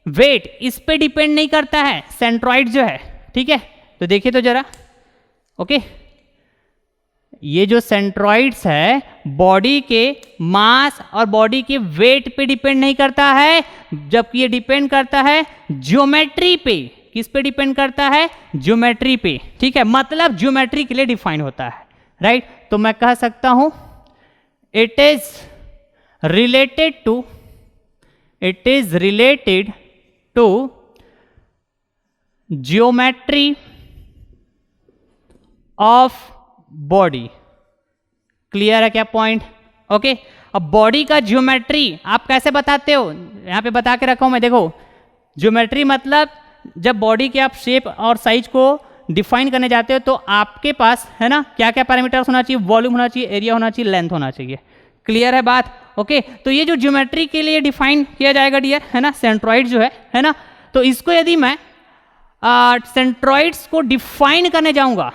वेट, इस पे डिपेंड नहीं करता है सेंट्रॉइड जो है। ठीक है, तो देखिए तो जरा, ओके, ये जो सेंट्रॉइड्स है बॉडी के मास और बॉडी के वेट पे डिपेंड नहीं करता है, जबकि ये डिपेंड करता है ज्योमेट्री पे। किस पे डिपेंड करता है? ज्योमेट्री पे, ठीक है, मतलब ज्योमेट्री के लिए डिफाइन होता है, राइट। तो मैं कह सकता हूं it is related to geometry of body. Clear है क्या पॉइंट? ओके, अब बॉडी का ज्योमेट्री आप कैसे बताते हो? यहां पे बता के रखा हूं मैं, देखो, ज्योमेट्री मतलब जब बॉडी के आप शेप और साइज को डिफाइन करने जाते हो तो आपके पास है ना क्या क्या पैरामीटर्स होना चाहिए? वॉल्यूम होना चाहिए, एरिया होना चाहिए, लेंथ होना चाहिए। क्लियर है बात? ओके, तो ये जो ज्योमेट्री के लिए डिफाइन किया जाएगा डियर, है ना, सेंट्रॉइड जो है ना, तो इसको यदि मैं सेंट्रॉइड्स को डिफाइन करने जाऊंगा,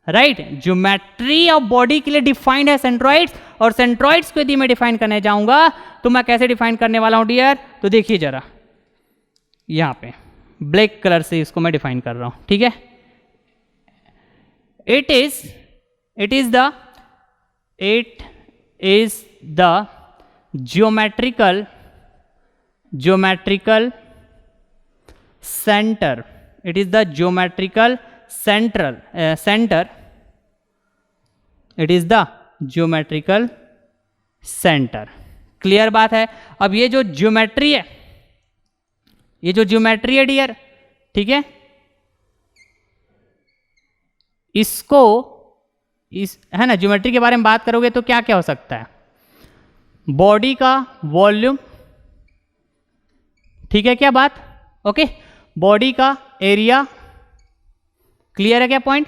राइट, ज्योमेट्री ऑफ बॉडी के लिए डिफाइंड है सेंट्रॉइड्स, और सेंट्रॉइड्स को यदि मैं डिफाइन करने जाऊंगा तो मैं कैसे डिफाइन करने वाला हूं डियर? तो देखिए जरा, यहां पे ब्लैक कलर से इसको मैं डिफाइन कर रहा हूं, ठीक है। It is the geometrical centre. It is the geometrical center. It is the geometrical center. Clear बात है? अब ये जो ज्योमेट्री है, डियर, ठीक है, इसको है ना, ज्योमेट्री के बारे में बात करोगे तो क्या क्या हो सकता है? बॉडी का वॉल्यूम, ठीक है क्या बात? ओके, बॉडी का एरिया, क्लियर है क्या पॉइंट?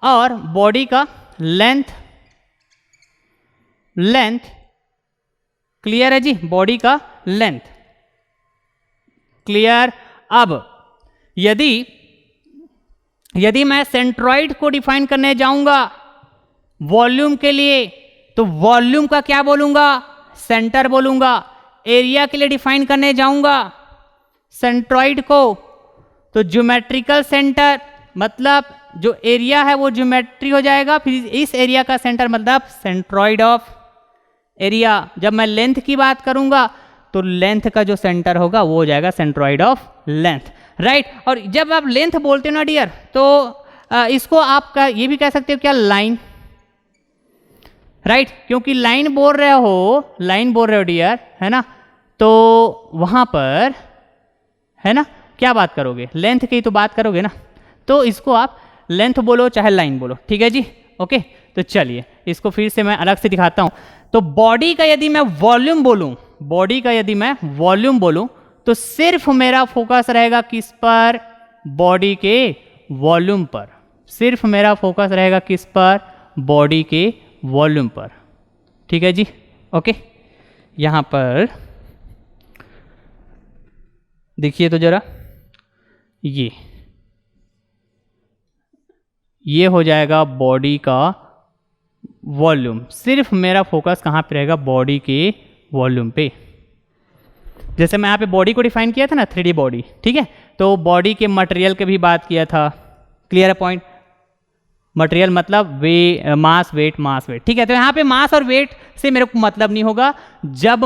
और बॉडी का लेंथ, क्लियर है जी, बॉडी का लेंथ, क्लियर। अब यदि मैं सेंट्रॉइड को डिफाइन करने जाऊंगा वॉल्यूम के लिए, तो वॉल्यूम का क्या बोलूंगा? सेंटर बोलूंगा। एरिया के लिए डिफाइन करने जाऊंगा सेंट्रॉइड को, तो ज्योमेट्रिकल सेंटर, मतलब जो एरिया है वो ज्योमेट्री हो जाएगा, फिर इस एरिया का सेंटर मतलब सेंट्रॉइड ऑफ एरिया। जब मैं लेंथ की बात करूंगा तो लेंथ का जो सेंटर होगा वो हो जाएगा सेंट्रॉइड ऑफ लेंथ, राइट। और जब आप लेंथ बोलते हो ना डियर, तो इसको आप ये भी कह सकते हो क्या? लाइन, राइट, क्योंकि लाइन बोल रहे हो डियर, है ना, तो वहां पर है ना क्या बात करोगे? लेंथ की तो बात करोगे ना, तो इसको आप लेंथ बोलो चाहे लाइन बोलो, ठीक है जी। ओके, तो चलिए इसको फिर से मैं अलग से दिखाता हूं। तो बॉडी का यदि मैं वॉल्यूम बोलूं तो सिर्फ मेरा फोकस रहेगा किस पर? बॉडी के वॉल्यूम पर। सिर्फ मेरा फोकस रहेगा किस पर? बॉडी के वॉल्यूम पर, ठीक है जी। ओके, यहां पर देखिए तो जरा, ये हो जाएगा बॉडी का वॉल्यूम। सिर्फ मेरा फोकस कहाँ पे रहेगा? बॉडी के वॉल्यूम पे। जैसे मैं यहाँ पे बॉडी को डिफाइन किया था ना, 3D बॉडी, ठीक है, तो बॉडी के मटेरियल के भी बात किया था। क्लियर है पॉइंट? मटेरियल मतलब मास वेट, ठीक है। तो यहाँ पे मास और वेट से मेरे को मतलब नहीं होगा जब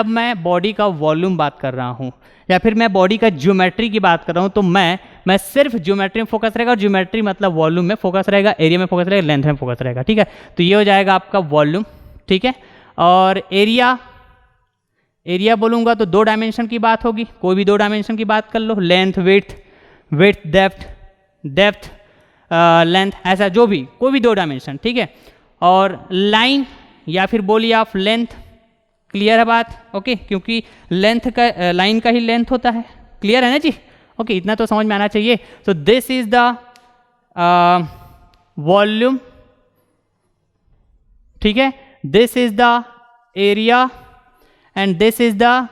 मैं बॉडी का वॉल्यूम बात कर रहा हूँ, या फिर मैं बॉडी का ज्योमेट्री की बात कर रहा हूँ, तो मैं सिर्फ ज्योमेट्री में फोकस रहेगा। ज्योमेट्री मतलब वॉल्यूम में फोकस रहेगा, एरिया में फोकस रहेगा, लेंथ में फोकस रहेगा, ठीक है। तो ये हो जाएगा आपका वॉल्यूम, ठीक है। और एरिया बोलूँगा तो 2 डायमेंशन की बात होगी, कोई भी 2 डायमेंशन की बात कर लो, लेंथ विड्थ डेप्थ लेंथ, ऐसा जो भी, कोई भी 2 डायमेंशन, ठीक है। और लाइन या फिर बोलिए आप लेंथ, क्लियर है बात? ओके, क्योंकि लेंथ का लाइन का ही लेंथ होता है। क्लियर है ना जी? ओके, इतना तो समझ में आना चाहिए। तो दिस इज द वॉल्यूम, ठीक है, this is the area and this is the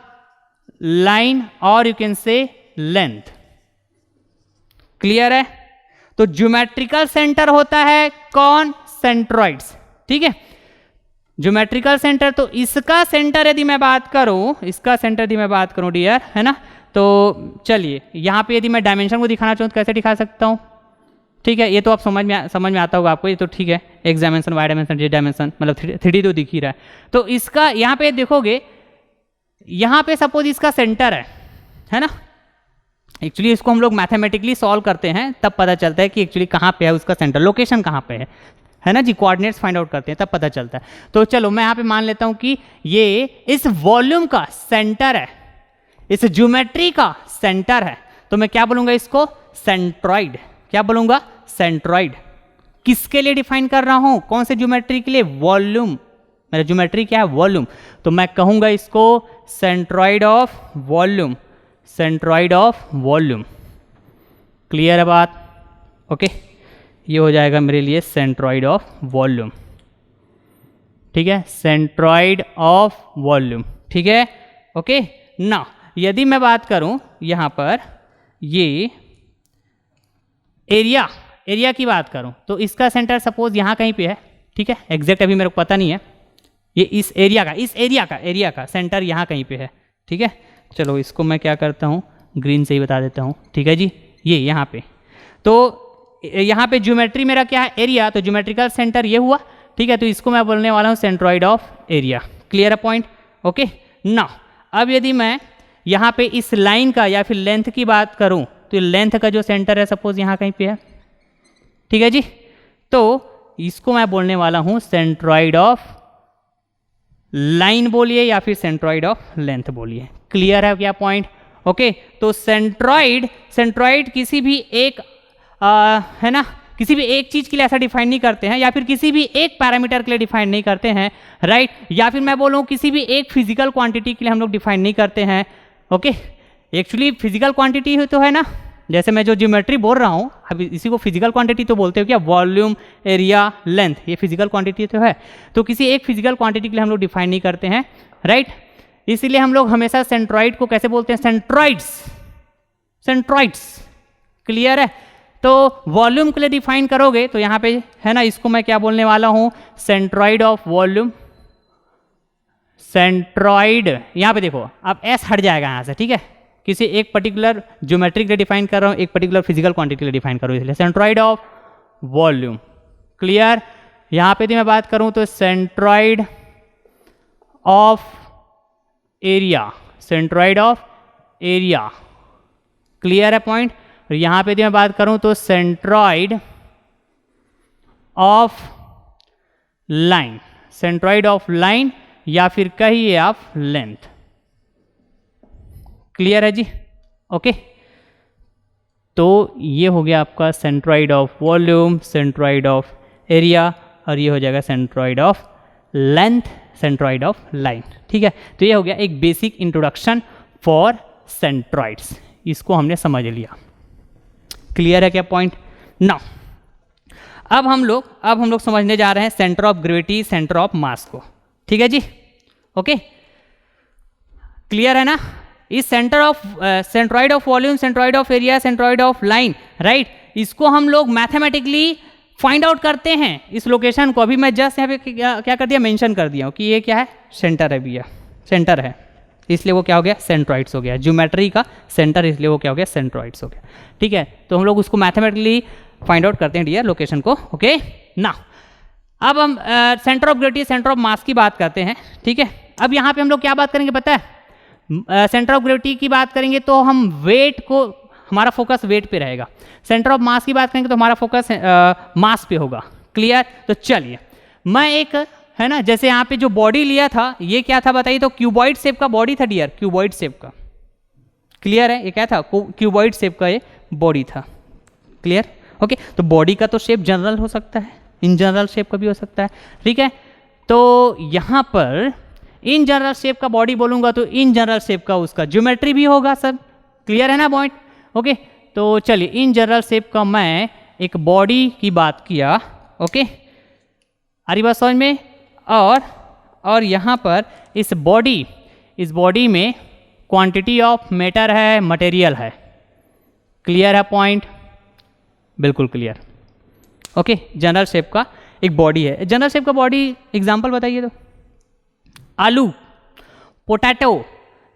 line, और you can say length. Clear है? तो ज्योमेट्रिकल सेंटर होता है कौन? सेंट्रॉइड्स, ठीक है। ज्योमेट्रिकल सेंटर, तो इसका सेंटर यदि मैं बात करूं डियर, है ना, तो चलिए यहाँ पे यदि मैं डायमेंशन को दिखाना चाहूँ तो कैसे दिखा सकता हूँ? ठीक है, ये तो आप समझ में आता होगा आपको, ये तो ठीक है, X dimension, Y dimension, Z dimension, मतलब 3D तो दिख ही रहा है। तो इसका यहाँ पे देखोगे, यहाँ पे सपोज इसका सेंटर है ना। एक्चुअली इसको हम लोग मैथमेटिकली सॉल्व करते हैं, तब पता चलता है कि एक्चुअली कहाँ पे है उसका सेंटर, लोकेशन कहाँ पे है ना जी, कोऑर्डिनेट्स फाइंड आउट करते हैं तब पता चलता है। तो चलो मैं यहाँ पे मान लेता हूँ कि ये इस वॉल्यूम का सेंटर है, इस ज्योमेट्री का सेंटर है, तो मैं क्या बोलूँगा इसको, सेंट्रॉइड। क्या बोलूँगा, सेंट्रॉइड। किसके लिए डिफाइन कर रहा हूँ, कौन से ज्योमेट्री के लिए, वॉल्यूम। मेरा ज्योमेट्री क्या है, वॉल्यूम, तो मैं कहूँगा इसको centroid of volume, centroid of volume. Clear है बात, ओके। ये हो जाएगा मेरे लिए सेंट्रॉइड ऑफ वॉल्यूम, ठीक है, सेंट्रॉइड ऑफ वॉल्यूम, ठीक है, ओके ना। यदि मैं बात करूं यहाँ पर ये एरिया की बात करूं, तो इसका सेंटर सपोज यहाँ कहीं पे है, ठीक है, एग्जैक्ट अभी मेरे को पता नहीं है, ये इस एरिया का सेंटर यहाँ कहीं पे है, ठीक है। चलो इसको मैं क्या करता हूँ, ग्रीन से ही बता देता हूँ, ठीक है जी, ये यहाँ पे, तो यहाँ पे ज्योमेट्री मेरा क्या है, एरिया, तो ज्योमेट्रिकल सेंटर ये हुआ, ठीक है। तो इसको मैं बोलने वाला हूँ सेंट्रॉइड ऑफ एरिया। क्लियर है पॉइंट, ओके ना। अब यदि मैं यहाँ पे इस लाइन का या फिर लेंथ की बात करूँ, तो लेंथ का जो सेंटर है सपोज यहाँ कहीं पे है, ठीक है जी, तो इसको मैं बोलने वाला हूँ सेंट्रॉइड ऑफ लाइन बोलिए या फिर सेंट्रॉइड ऑफ लेंथ बोलिए। क्लियर है क्या पॉइंट, ओके। तो सेंट्रॉइड किसी भी एक है ना, किसी भी एक चीज के लिए ऐसा डिफाइन नहीं करते हैं, या फिर किसी भी एक पैरामीटर के लिए डिफाइन नहीं करते हैं, राइट। या फिर मैं बोलूँ किसी भी एक फिजिकल क्वांटिटी के लिए हम लोग डिफाइन नहीं करते हैं, ओके। एक्चुअली फिजिकल क्वांटिटी तो है ना, जैसे मैं जो ज्योमेट्री बोल रहा हूँ, अभी इसी को फिजिकल क्वांटिटी तो बोलते हो क्या, वॉल्यूम, एरिया, लेंथ, ये फिजिकल क्वांटिटी तो है। तो किसी एक फिजिकल क्वांटिटी के लिए हम लोग डिफाइन नहीं करते हैं, राइट। इसीलिए हम लोग हमेशा सेंट्रॉइड को कैसे बोलते हैं, सेंट्रॉइड्स। क्लियर है। तो वॉल्यूम के लिए डिफाइन करोगे तो यहाँ पे है ना, इसको मैं क्या बोलने वाला हूँ, सेंट्रॉइड ऑफ वॉल्यूम, सेंट्रॉइड। यहाँ पे देखो अब एस हट जाएगा यहाँ से, ठीक है, किसी एक पर्टिकुलर ज्योमेट्री के लिए डिफाइन कर रहा हूँ, एक पर्टिकुलर फिजिकल क्वांटिटी के लिए डिफाइन कर रहा हूँ, इसलिए सेंट्रॉइड ऑफ वॉल्यूम। क्लियर। यहाँ पे यदि मैं बात करूँ तो centroid of area, centroid of area. Clear है पॉइंट। और यहाँ पे यदि मैं बात करूँ तो centroid of line, centroid of line या फिर कहिए आप लेंथ। क्लियर है जी, ओके। तो ये हो गया आपका centroid of volume, centroid of area, और ये हो जाएगा centroid of length, centroid of line. ठीक है, तो ये हो गया एक बेसिक इंट्रोडक्शन फॉर सेंट्रॉइड्स, इसको हमने समझ लिया। क्लियर है क्या पॉइंट। नाउ अब हम लोग समझने जा रहे हैं centre of gravity, centre of मास को। ठीक है जी, ओके। क्लियर है ना। इस centroid of volume, centroid of area, centroid of line, right, इसको हम लोग मैथमेटिकली फाइंड आउट करते हैं। इस लोकेशन को अभी मैं जस्ट यहाँ पे क्या कर दिया, मेंशन कर दिया कि ये क्या है, सेंटर है भैया, सेंटर है, इसलिए वो क्या हो गया, सेंट्रॉइड्स हो गया। ज्योमेट्री का सेंटर, इसलिए वो क्या हो गया, सेंट्रॉइड्स हो गया। ठीक है, तो हम लोग उसको मैथमेटिकली फाइंड आउट करते हैं डियर, लोकेशन को। ओके ना, अब हम centre of gravity, centre of mass की बात करते हैं। ठीक है, अब यहाँ पे हम लोग क्या बात करेंगे पता है, सेंटर ऑफ ग्रेविटी की बात करेंगे तो हम वेट को, हमारा फोकस वेट पे रहेगा। सेंटर ऑफ मास की बात करेंगे तो हमारा फोकस मास पे होगा। क्लियर। तो चलिए मैं एक है ना, जैसे यहाँ पे जो बॉडी लिया था, ये क्या था बताइए, तो क्यूबॉइड शेप का बॉडी था डियर, क्यूबॉइड शेप का। क्लियर है, ये क्या था, क्यूबॉइड शेप का ये बॉडी था। Clear, okay. तो बॉडी का तो शेप जनरल हो सकता है, इन जनरल शेप का भी हो सकता है। ठीक है, तो यहाँ पर इन जनरल शेप का बॉडी बोलूंगा तो इन जनरल शेप का उसका ज्योमेट्री भी होगा सब। क्लियर है ना पॉइंट, ओके। तो चलिए इन जनरल शेप का मैं एक बॉडी की बात किया, ओके, आ रही बात समझ में। और यहाँ पर इस बॉडी में क्वांटिटी ऑफ मैटर है, मटेरियल है। क्लियर है पॉइंट, बिल्कुल क्लियर, ओके। जनरल शेप का एक बॉडी है। जनरल शेप का बॉडी एग्जांपल बताइए तो, आलू, पोटैटो।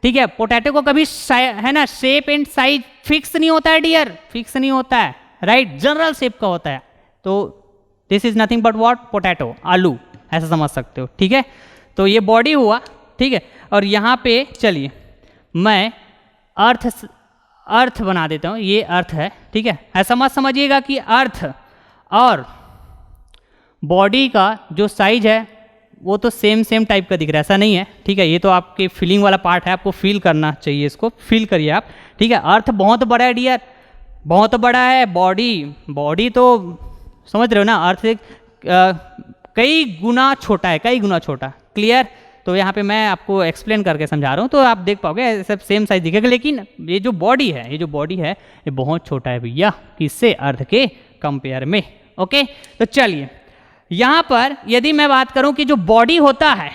ठीक है, पोटैटो को कभी है ना शेप एंड साइज फिक्स नहीं होता है डियर, फिक्स नहीं होता है। राइट, जनरल शेप का होता है। तो this is nothing but what, potato, आलू, ऐसा समझ सकते हो, ठीक है। तो ये बॉडी हुआ, ठीक है। और यहाँ पे चलिए मैं अर्थ बना देता हूँ, ये अर्थ है, ठीक है। ऐसा मत समझिएगा कि अर्थ और बॉडी का जो साइज है वो तो सेम टाइप का दिख रहा है, ऐसा नहीं है, ठीक है। ये तो आपके फीलिंग वाला पार्ट है, आपको फील करना चाहिए, इसको फील करिए आप, ठीक है। अर्थ बहुत बड़ा है डियर, बहुत बड़ा है। बॉडी तो समझ रहे हो ना, अर्थ से कई गुना छोटा है, कई गुना छोटा, क्लियर। तो यहाँ पे मैं आपको एक्सप्लेन करके समझा रहा हूँ, तो आप देख पाओगे सब सेम साइज दिखेगा। लेकिन ये जो बॉडी है, ये बहुत छोटा है भैया, किससे, अर्थ के कंपेयर में, ओके। तो चलिए यहाँ पर यदि मैं बात करूँ कि जो बॉडी होता है,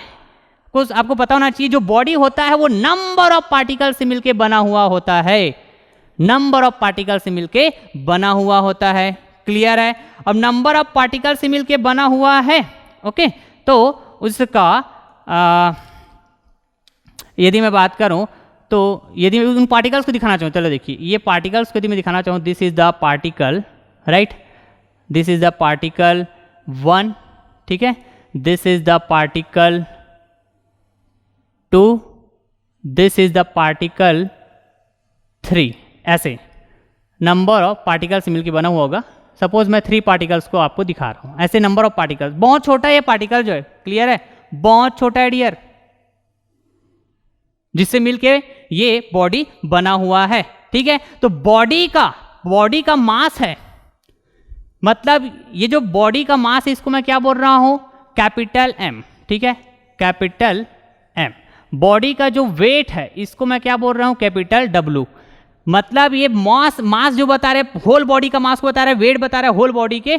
कुछ आपको पता होना चाहिए, जो बॉडी होता है वो नंबर ऑफ पार्टिकल से मिलके बना हुआ होता है, नंबर ऑफ पार्टिकल से मिलके बना हुआ होता है, क्लियर है। अब नंबर ऑफ पार्टिकल से मिलके बना हुआ है, ओके। तो उसका यदि मैं बात करूं, तो यदि मैं उन पार्टिकल्स को दिखाना चाहूँ, चलो देखिए, ये पार्टिकल्स को यदि मैं दिखाना चाहूँ, this is the particle, right, this is the particle 1, ठीक है, this is the particle 2, this is the particle 3, ऐसे नंबर ऑफ पार्टिकल से मिलकर बना हुआ होगा। सपोज मैं 3 पार्टिकल्स को आपको दिखा रहा हूँ, ऐसे नंबर ऑफ पार्टिकल्स, बहुत छोटा है ये पार्टिकल जो है, क्लियर है, बहुत छोटा है डियर, जिससे मिलके ये बॉडी बना हुआ है, ठीक है। तो बॉडी का मास है, मतलब ये जो बॉडी का मास है इसको मैं क्या बोल रहा हूं, कैपिटल M, ठीक है, कैपिटल M। बॉडी का जो वेट है इसको मैं क्या बोल रहा हूं, कैपिटल W। मतलब ये मास जो बता रहे, होल बॉडी का मास को बता रहा है, वेट बता रहा है, होल बॉडी के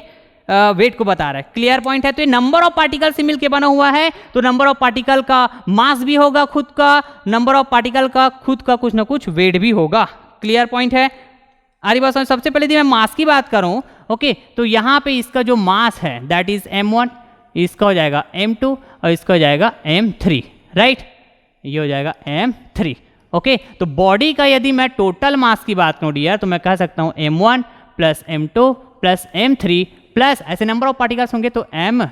वेट को बता रहा है, क्लियर पॉइंट है। तो ये नंबर ऑफ पार्टिकल से मिलकर बना हुआ है, तो नंबर ऑफ पार्टिकल का मास भी होगा खुद का, नंबर ऑफ पार्टिकल का खुद का कुछ ना कुछ वेट भी होगा, क्लियर पॉइंट है। आरी बात समझ। सबसे पहले यदि मैं मास की बात करूं, ओके, तो यहाँ पे इसका जो मास है दैट इज M1, इसका हो जाएगा M2 और इसका हो जाएगा M3, राइट, ये हो जाएगा M3, ओके। तो बॉडी का यदि मैं टोटल मास की बात करूं डियर, तो मैं कह सकता हूं M1 plus M2 plus M3 plus ऐसे नंबर ऑफ पार्टिकल्स होंगे तो Mn।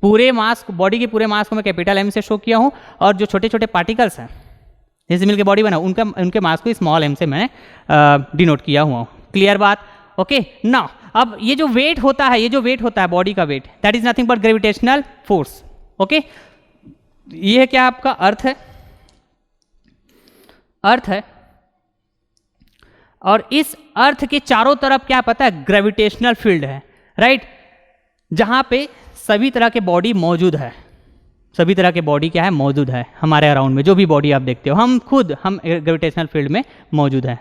पूरे मास, बॉडी के पूरे मास को मैं कैपिटल M से शो किया हूं, और जो छोटे छोटे पार्टिकल्स हैं जैसे मिलके बॉडी बना, उनके मास को स्मॉल m से मैं डिनोट किया हुआ हूँ, क्लियर बात, ओके। नाउ अब ये जो वेट होता है बॉडी का weight, that is nothing but gravitational force, okay. ये है क्या, आपका अर्थ है, और इस अर्थ के चारों तरफ क्या पता है, ग्रेविटेशनल फील्ड है, राइट, जहां पे सभी तरह के बॉडी मौजूद है, सभी तरह के बॉडी क्या है, मौजूद है हमारे अराउंड में, जो भी बॉडी आप देखते हो, हम ग्रेविटेशनल फील्ड में मौजूद है,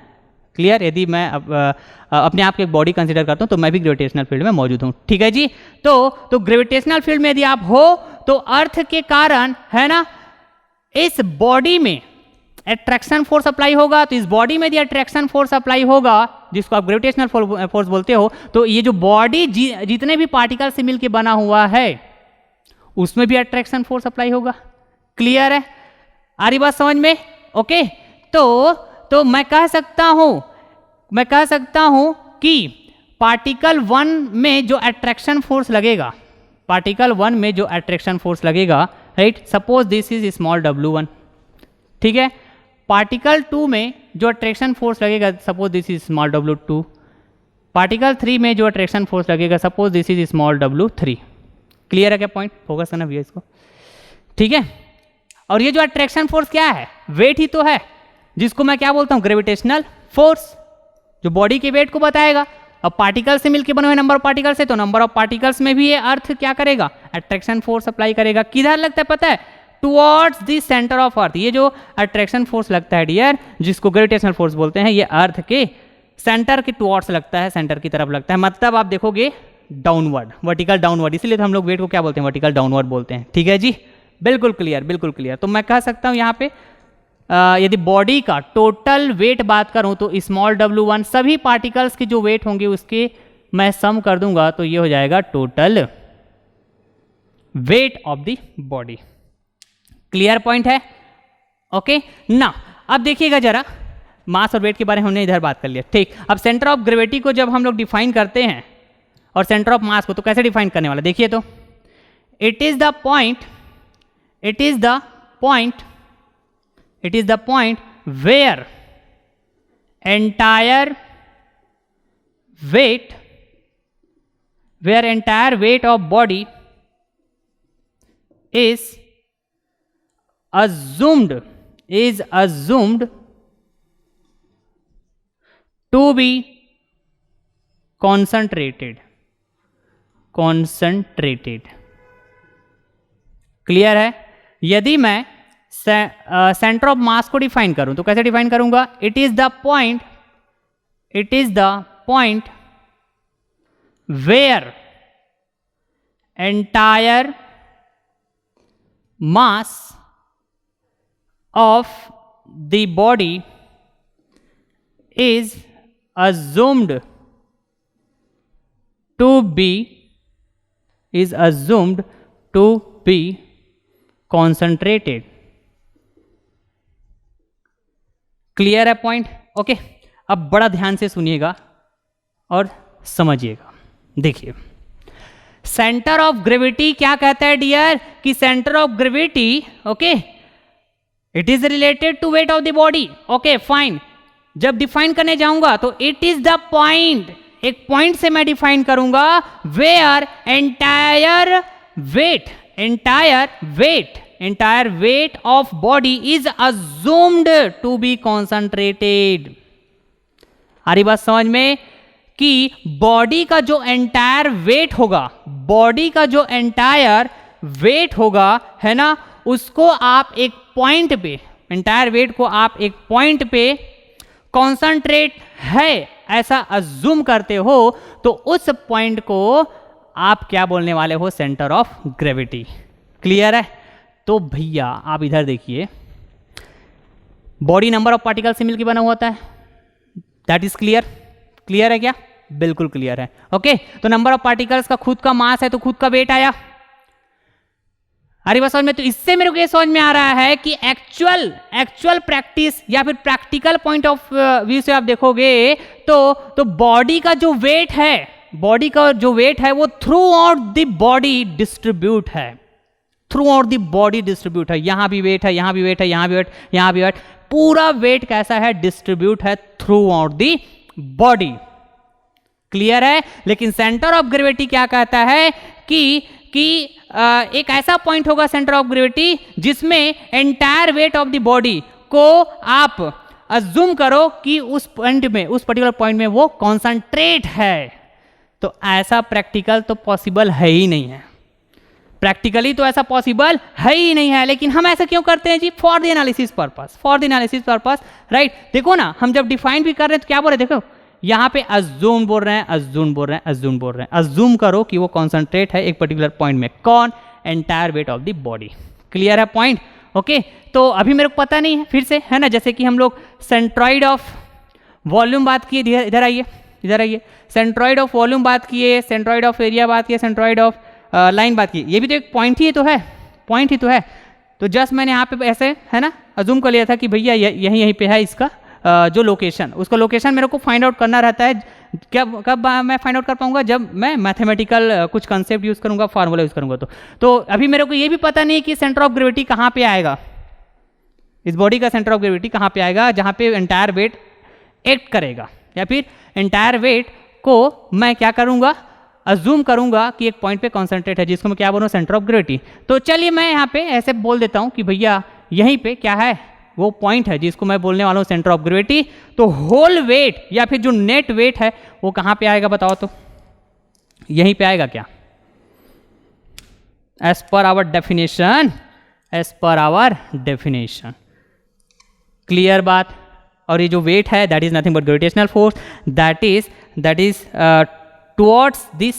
क्लियर। यदि मैं अपने आप को एक बॉडी कंसीडर करता हूं तो मैं भी ग्रेविटेशनल फील्ड में मौजूद हूं, ठीक है जी। तो ग्रेविटेशनल फील्ड में यदि आप हो तो अर्थ के कारण है ना, इस बॉडी में अट्रैक्शन फोर्स अप्लाई होगा, तो इस बॉडी में यदि अट्रैक्शन फोर्स अप्लाई होगा, जिसको आप ग्रेविटेशनल फोर्स बोलते हो, तो ये जो बॉडी जितने भी पार्टिकल से मिलकर बना हुआ है उसमें भी अट्रैक्शन फोर्स अप्लाई होगा, क्लियर है, आ रही बात समझ में, ओके। तो मैं कह सकता हूं कि पार्टिकल 1 में जो अट्रैक्शन फोर्स लगेगा, right, suppose this is small w1, ठीक है। पार्टिकल 2 में जो अट्रैक्शन फोर्स लगेगा, suppose this is small w2। Particle 3 में जो अट्रैक्शन फोर्स लगेगा, suppose this is small w3, clear है क्या पॉइंट, फोकस करना भैया इसको, ठीक है। और ये जो अट्रैक्शन फोर्स क्या है, वेट ही तो है, जिसको मैं क्या बोलता हूं, ग्रेविटेशनल फोर्स, जो बॉडी के वेट को बताएगा। अब पार्टिकल से मिलकर बने हुए नंबर ऑफ पार्टिकल से, तो नंबर ऑफ पार्टिकल्स में भी ये अर्थ क्या करेगा, अट्रैक्शन फोर्स अप्लाई करेगा। किधर लगता है पता है, टुवर्ड्स द सेंटर ऑफ अर्थ। ये जो अट्रैक्शन फोर्स लगता है डियर, जिसको ग्रेविटेशनल फोर्स बोलते हैं, ये अर्थ के सेंटर के टुवर्ड्स लगता है, सेंटर की तरफ लगता है। मतलब आप देखोगे डाउनवर्ड, वर्टिकल डाउनवर्ड, इसीलिए तो हम लोग वेट को क्या बोलते हैं, वर्टिकल डाउनवर्ड बोलते हैं, ठीक है जी, बिल्कुल क्लियर। तो मैं कह सकता हूं यहाँ पे यदि बॉडी का टोटल वेट बात करूं तो स्मॉल w1 सभी पार्टिकल्स के जो वेट होंगे उसके मैं सम कर दूंगा, तो ये हो जाएगा total weight of the body, clear point है, ओके ना। अब देखिएगा जरा, मास और वेट के बारे में हमने इधर बात कर लिया, ठीक। अब सेंटर ऑफ ग्रेविटी को जब हम लोग डिफाइन करते हैं और सेंटर ऑफ मास को, तो कैसे डिफाइन करने वाला, देखिए तो it is the point where entire weight of body is assumed to be concentrated. Clear है? यदि मैं सेंटर ऑफ मास को डिफाइन करूं तो कैसे डिफाइन करूंगा, it is the point where entire mass of the body is assumed to be concentrated. Clear है point? Okay, अब बड़ा ध्यान से सुनिएगा और समझिएगा। देखिए सेंटर ऑफ ग्रेविटी क्या कहता है डियर, कि centre of gravity, okay, it is related to weight of the body. Okay fine, जब डिफाइन करने जाऊंगा तो इट इज द पॉइंट, एक पॉइंट से मैं डिफाइन करूंगा where entire weight of body is assumed to be concentrated. आ रही बात समझ में, कि बॉडी का जो एंटायर वेट होगा, है ना, उसको आप एक पॉइंट पे, एंटायर वेट को आप एक पॉइंट पे कॉन्सेंट्रेट है ऐसा अज्यूम करते हो, तो उस पॉइंट को आप क्या बोलने वाले हो, सेंटर ऑफ ग्रेविटी। क्लियर है? तो भैया आप इधर देखिए, बॉडी नंबर ऑफ पार्टिकल से मिलकर बना हुआ होता है, दैट इज क्लियर है क्या? बिल्कुल क्लियर है। ओके, तो नंबर ऑफ पार्टिकल्स का खुद का मास है तो खुद का वेट आया। अरे बस समझ में, तो इससे मेरे को ये समझ में आ रहा है कि एक्चुअल प्रैक्टिस या फिर प्रैक्टिकल पॉइंट ऑफ व्यू से आप देखोगे तो बॉडी का जो वेट है वो through out the body distribute है। यहां भी वेट है, यहां भी वेट है, यहां भी वेट, पूरा वेट कैसा है, डिस्ट्रीब्यूट है through out the body. Clear है? लेकिन सेंटर ऑफ ग्रेविटी क्या कहता है कि एक ऐसा पॉइंट होगा सेंटर ऑफ ग्रेविटी जिसमें entire weight of the body को आप अज्यूम करो कि उस पर्टिकुलर पॉइंट में वो कॉन्सेंट्रेट है। तो ऐसा प्रैक्टिकल तो पॉसिबल है ही नहीं है, प्रैक्टिकली तो ऐसा पॉसिबल है ही नहीं है। लेकिन हम ऐसा क्यों करते हैं जी? For the analysis purpose, right. देखो ना, हम जब डिफाइन भी कर रहे हैं तो क्या बोल रहे हैं, देखो यहां पे अज्यूम बोल रहे हैं, अज्यूम करो कि वो कॉन्सेंट्रेट है एक पर्टिकुलर पॉइंट में। कौन? Entire weight of the body. Clear है पॉइंट? ओके, तो अभी मेरे को पता नहीं है, फिर से है ना, जैसे कि हम लोग सेंट्रॉइड ऑफ वॉल्यूम बात किए, इधर आइए, सेंट्रॉइड ऑफ वॉल्यूम बात किए, सेंट्रॉइड ऑफ एरिया बात किए, सेंट्रॉइड ऑफ लाइन बात की, ये भी तो एक पॉइंट ही तो है। तो जस्ट मैंने यहाँ पे ऐसे, है ना, अज्यूम कर लिया था कि भैया यहीं पे है इसका जो लोकेशन, उसका लोकेशन मेरे को फाइंड आउट करना रहता है। कब मैं फाइंड आउट कर पाऊंगा? जब मैं मैथमेटिकल कुछ कंसेप्ट यूज करूंगा, फार्मूला यूज करूंगा। तो अभी मेरे को ये भी पता नहीं कि सेंटर ऑफ ग्रेविटी कहाँ पे आएगा, इस बॉडी का सेंटर ऑफ ग्रेविटी कहाँ पे आएगा जहाँ पे एंटायर वेट एक्ट करेगा, या फिर एंटायर वेट को मैं क्या करूंगा, अज्यूम करूंगा कि एक पॉइंट पे कॉन्सेंट्रेट है, जिसको मैं क्या बोलूँ, सेंटर ऑफ ग्रेविटी। तो चलिए मैं यहाँ पे ऐसे बोल देता हूँ कि भैया यहीं पे क्या है, वो पॉइंट है जिसको मैं बोलने वाला हूँ सेंटर ऑफ ग्रेविटी। तो होल वेट या फिर जो नेट वेट है वो कहाँ पे आएगा बताओ तो? यहीं पे आएगा क्या? As per hour definition. Clear बात? और ये जो वेट है that is nothing but gravitational force, that is towards this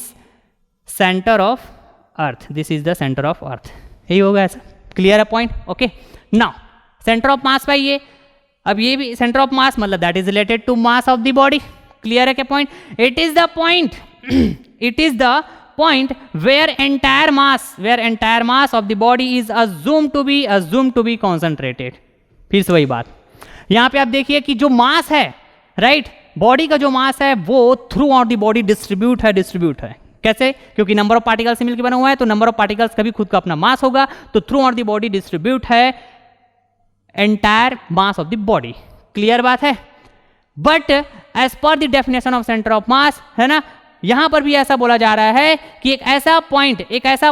centre of earth, this is the centre of earth. यही होगा ऐसा। क्लियर है point? Okay, now centre of mass पाइए। अब ये भी सेंटर ऑफ मास मतलब that is related to mass of the body. Clear है क्या point? It is the point where entire mass of the body is assume to be concentrated. फिर से वही बात, यहाँ पे आप देखिए कि जो मास है, राइट, बॉडी का जो मास है वो through out the body distribute है। कैसे? क्योंकि नंबर ऑफ पार्टिकल्स से मिलकर बना हुआ है, तो नंबर ऑफ पार्टिकल्स का भी खुद का अपना मास होगा, तो throughout the body distribute है entire mass of the body. Clear बात है? But as per the definition of centre of mass, है ना, यहां पर भी ऐसा बोला जा रहा है कि एक ऐसा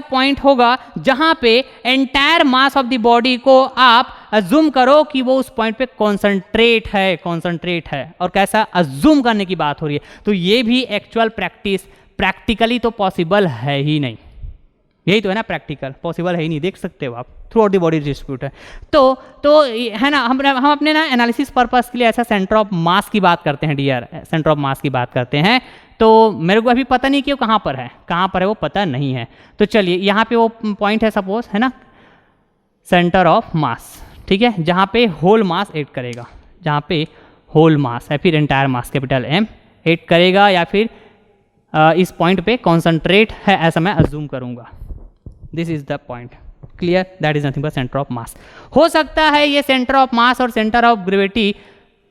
पॉइंट होगा जहां पे entire mass of the body को आप अज्यूम करो कि वो उस पॉइंट पे कॉन्सेंट्रेट है। और कैसा अज्यूम करने की बात हो रही है, तो ये भी एक्चुअल प्रैक्टिकली तो पॉसिबल है ही नहीं। यही तो है ना, प्रैक्टिकल पॉसिबल है ही नहीं, देख सकते हो आप, through out the body distribute है। तो है ना, हम अपने ना एनालिसिस पर्पस के लिए ऐसा सेंटर ऑफ मास की बात करते हैं डियर, सेंटर ऑफ मास की बात करते हैं। तो मेरे को अभी पता नहीं कि वो कहाँ पर है वो पता नहीं है। तो चलिए यहाँ पे वो पॉइंट है सपोज, है ना, सेंटर ऑफ मास, ठीक है, जहाँ पे होल मास ऐड करेगा, जहाँ पे होल मास है, फिर entire mass capital M add करेगा, या फिर इस पॉइंट पे कॉन्सेंट्रेट है ऐसा मैं अज्यूम करूँगा। This is the point. Clear? That is nothing but centre of मास। हो सकता है ये सेंटर ऑफ मास और सेंटर ऑफ ग्रेविटी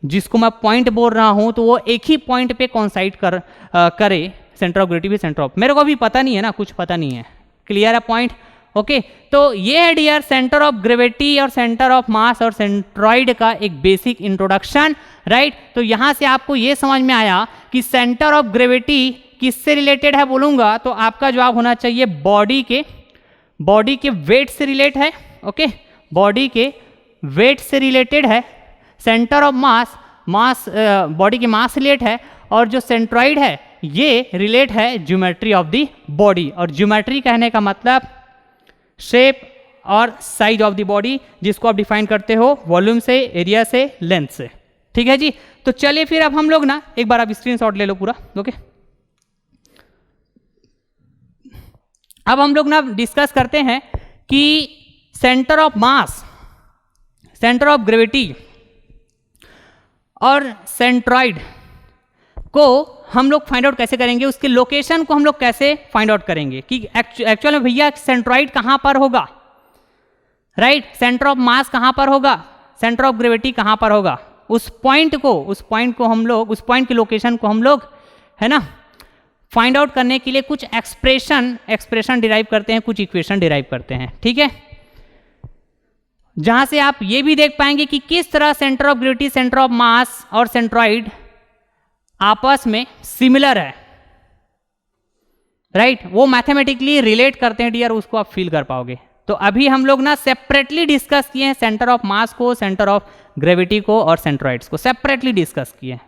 जिसको मैं पॉइंट बोल रहा हूं तो वो एक ही पॉइंट पे कॉन्साइड करे, सेंटर ऑफ ग्रेविटी भी सेंटर ऑफ, मेरे को अभी पता नहीं है ना, कुछ पता नहीं है। क्लियर है पॉइंट? ओके, तो ये है डियर सेंटर ऑफ ग्रेविटी और सेंटर ऑफ मास और सेंट्रॉइड का एक बेसिक इंट्रोडक्शन, राइट। तो यहां से आपको ये समझ में आया कि सेंटर ऑफ ग्रेविटी किससे रिलेटेड है बोलूंगा तो आपका जवाब होना चाहिए बॉडी के वेट से रिलेट है। ओके, बॉडी के वेट से रिलेटेड है। सेंटर ऑफ मास बॉडी के मास से रिलेट है, और जो सेंट्रॉइड है ये रिलेट है ज्योमेट्री ऑफ द बॉडी। और ज्योमेट्री कहने का मतलब शेप और साइज ऑफ द बॉडी, जिसको आप डिफाइन करते हो वॉल्यूम से, एरिया से, लेंथ से। ठीक है जी। तो चलिए फिर अब हम लोग ना एक बार आप स्क्रीनशॉट ले लो पूरा। ओके, अब हम लोग ना डिस्कस करते हैं कि centre of mass, centre of gravity और सेंट्रॉइड को हम लोग फाइंड आउट कैसे करेंगे, उसके लोकेशन को हम लोग कैसे फाइंड आउट करेंगे कि एक्चुअल में भैया सेंट्रॉइड कहां पर होगा, राइट, सेंटर ऑफ मास कहां पर होगा, सेंटर ऑफ ग्रेविटी कहां पर होगा, उस पॉइंट को हम लोग, उस पॉइंट की लोकेशन को हम लोग, है ना, फाइंड आउट करने के लिए कुछ एक्सप्रेशन डिराइव करते हैं, कुछ इक्वेशन डिराइव करते हैं। ठीक है, जहां से आप ये भी देख पाएंगे कि किस तरह centre of gravity, centre of mass और सेंट्रॉइड आपस में सिमिलर है, राइट, वो मैथमेटिकली रिलेट करते हैं डियर, उसको आप फील कर पाओगे। तो अभी हम लोग ना सेपरेटली डिस्कस किए हैं सेंटर ऑफ मास को, सेंटर ऑफ ग्रेविटी को और सेंट्रॉइड्स को सेपरेटली डिस्कस किए हैं।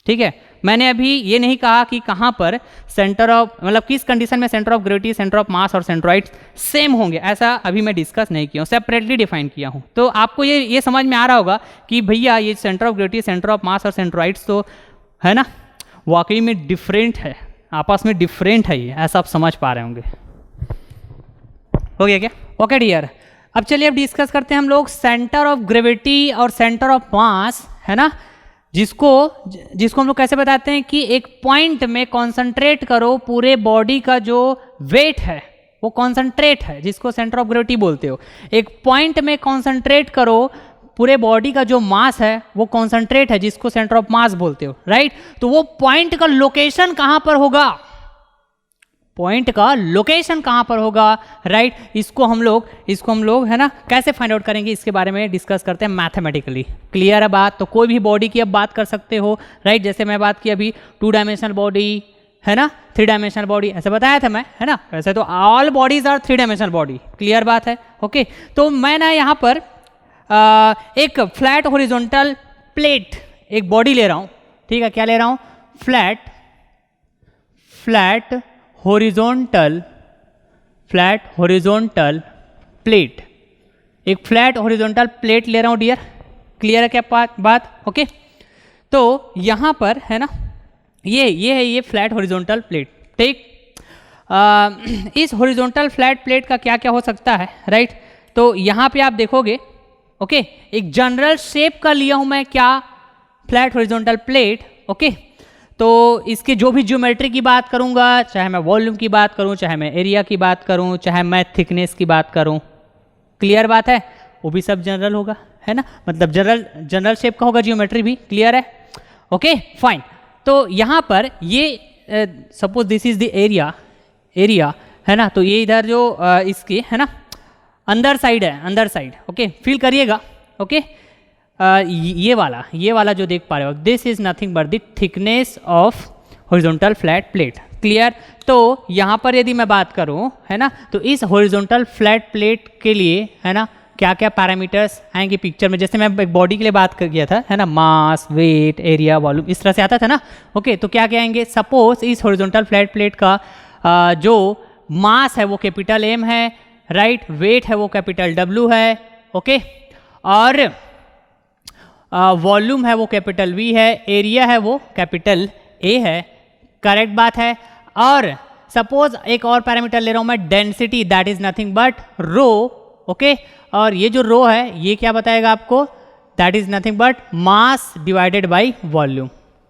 ठीक है, मैंने अभी ये नहीं कहा कि कहां पर सेंटर ऑफ, मतलब किस कंडीशन में centre of gravity, centre of mass और सेंट्रॉइड्स सेम होंगे, ऐसा अभी मैं डिस्कस नहीं किया हूं, सेपरेटली डिफाइन किया हूं। तो आपको ये समझ में आ रहा होगा कि भैया ये centre of gravity, centre of mass और सेंट्रॉइड्स तो है ना वाकई में डिफरेंट है, आपस में डिफरेंट है, ये ऐसा आप समझ पा रहे होंगे। हो गया क्या? ओके डियर, अब चलिए अब डिस्कस करते हैं हम लोग सेंटर ऑफ ग्रेविटी और सेंटर ऑफ मास, है ना, जिसको हम लोग कैसे बताते हैं कि एक पॉइंट में कॉन्सेंट्रेट करो, पूरे बॉडी का जो वेट है वो कॉन्सेंट्रेट है, जिसको सेंटर ऑफ ग्रेविटी बोलते हो। एक पॉइंट में कॉन्सेंट्रेट करो, पूरे बॉडी का जो मास है वो कॉन्सेंट्रेट है, जिसको सेंटर ऑफ मास बोलते हो, राइट। तो वो पॉइंट का लोकेशन कहां पर होगा, पॉइंट का लोकेशन कहां पर होगा, राइट, इसको हम लोग है ना कैसे फाइंड आउट करेंगे, इसके बारे में डिस्कस करते हैं मैथमेटिकली। क्लियर है बात? तो कोई भी बॉडी की अब बात कर सकते हो, राइट, जैसे मैं बात की अभी 2 डायमेंशनल बॉडी, है ना, 3 डायमेंशनल बॉडी, ऐसे बताया था मैं, है ना। वैसे तो all bodies are 3 dimensional body. Clear बात है? ओके, तो मैं ना यहाँ पर एक फ्लैट हॉरिजॉन्टल प्लेट, एक बॉडी ले रहा हूँ। ठीक है, क्या ले रहा हूँ? फ्लैट हॉरिजॉन्टल प्लेट, एक फ्लैट हॉरिजॉन्टल प्लेट ले रहा हूँ डियर। क्लियर है क्या बात? ओके, तो यहाँ पर है ना ये है ये फ्लैट हॉरिजॉन्टल प्लेट। ठीक, इस हॉरिजॉन्टल फ्लैट प्लेट का क्या क्या हो सकता है, राइट। तो यहाँ पे आप देखोगे, ओके, एक जनरल शेप का लिया हूँ मैं, क्या, फ्लैट हॉरिजॉन्टल प्लेट। ओके, तो इसके जो भी ज्योमेट्री की बात करूंगा, चाहे मैं वॉल्यूम की बात करूं, चाहे मैं एरिया की बात करूं, चाहे मैं थिकनेस की बात करूं। क्लियर बात है? वो भी सब जनरल होगा, है ना, मतलब जनरल शेप का होगा, जियोमेट्री भी क्लियर है। Okay fine. तो यहाँ पर ये suppose this is the area है ना, तो ये इधर जो इसकी है ना अंदर साइड है, अंदर साइड। ओके फील करिएगा। ओके ये वाला जो देख पा रहे हो, this is nothing but the thickness of horizontal flat plate. Clear. तो यहाँ पर यदि मैं बात करूँ है ना, तो इस हॉरिजॉन्टल फ्लैट प्लेट के लिए है ना क्या क्या पैरामीटर्स आएंगे पिक्चर में, जैसे मैं एक बॉडी के लिए बात कर किया था है ना, मास, वेट, एरिया, वॉल्यूम, इस तरह से आता था ना। ओके तो क्या क्या आएंगे, सपोज इस हॉरिजॉन्टल फ्लैट प्लेट का जो मास है वो कैपिटल M है, राइट, वेट है वो कैपिटल W है, ओके, और वॉल्यूम है वो कैपिटल V है, एरिया है वो कैपिटल A है, करेक्ट बात है। और सपोज एक और पैरामीटर ले रहा हूं मैं, density, that is nothing but rho, okay, और ये जो रो है ये क्या बताएगा आपको, that is nothing but mass divided by volume.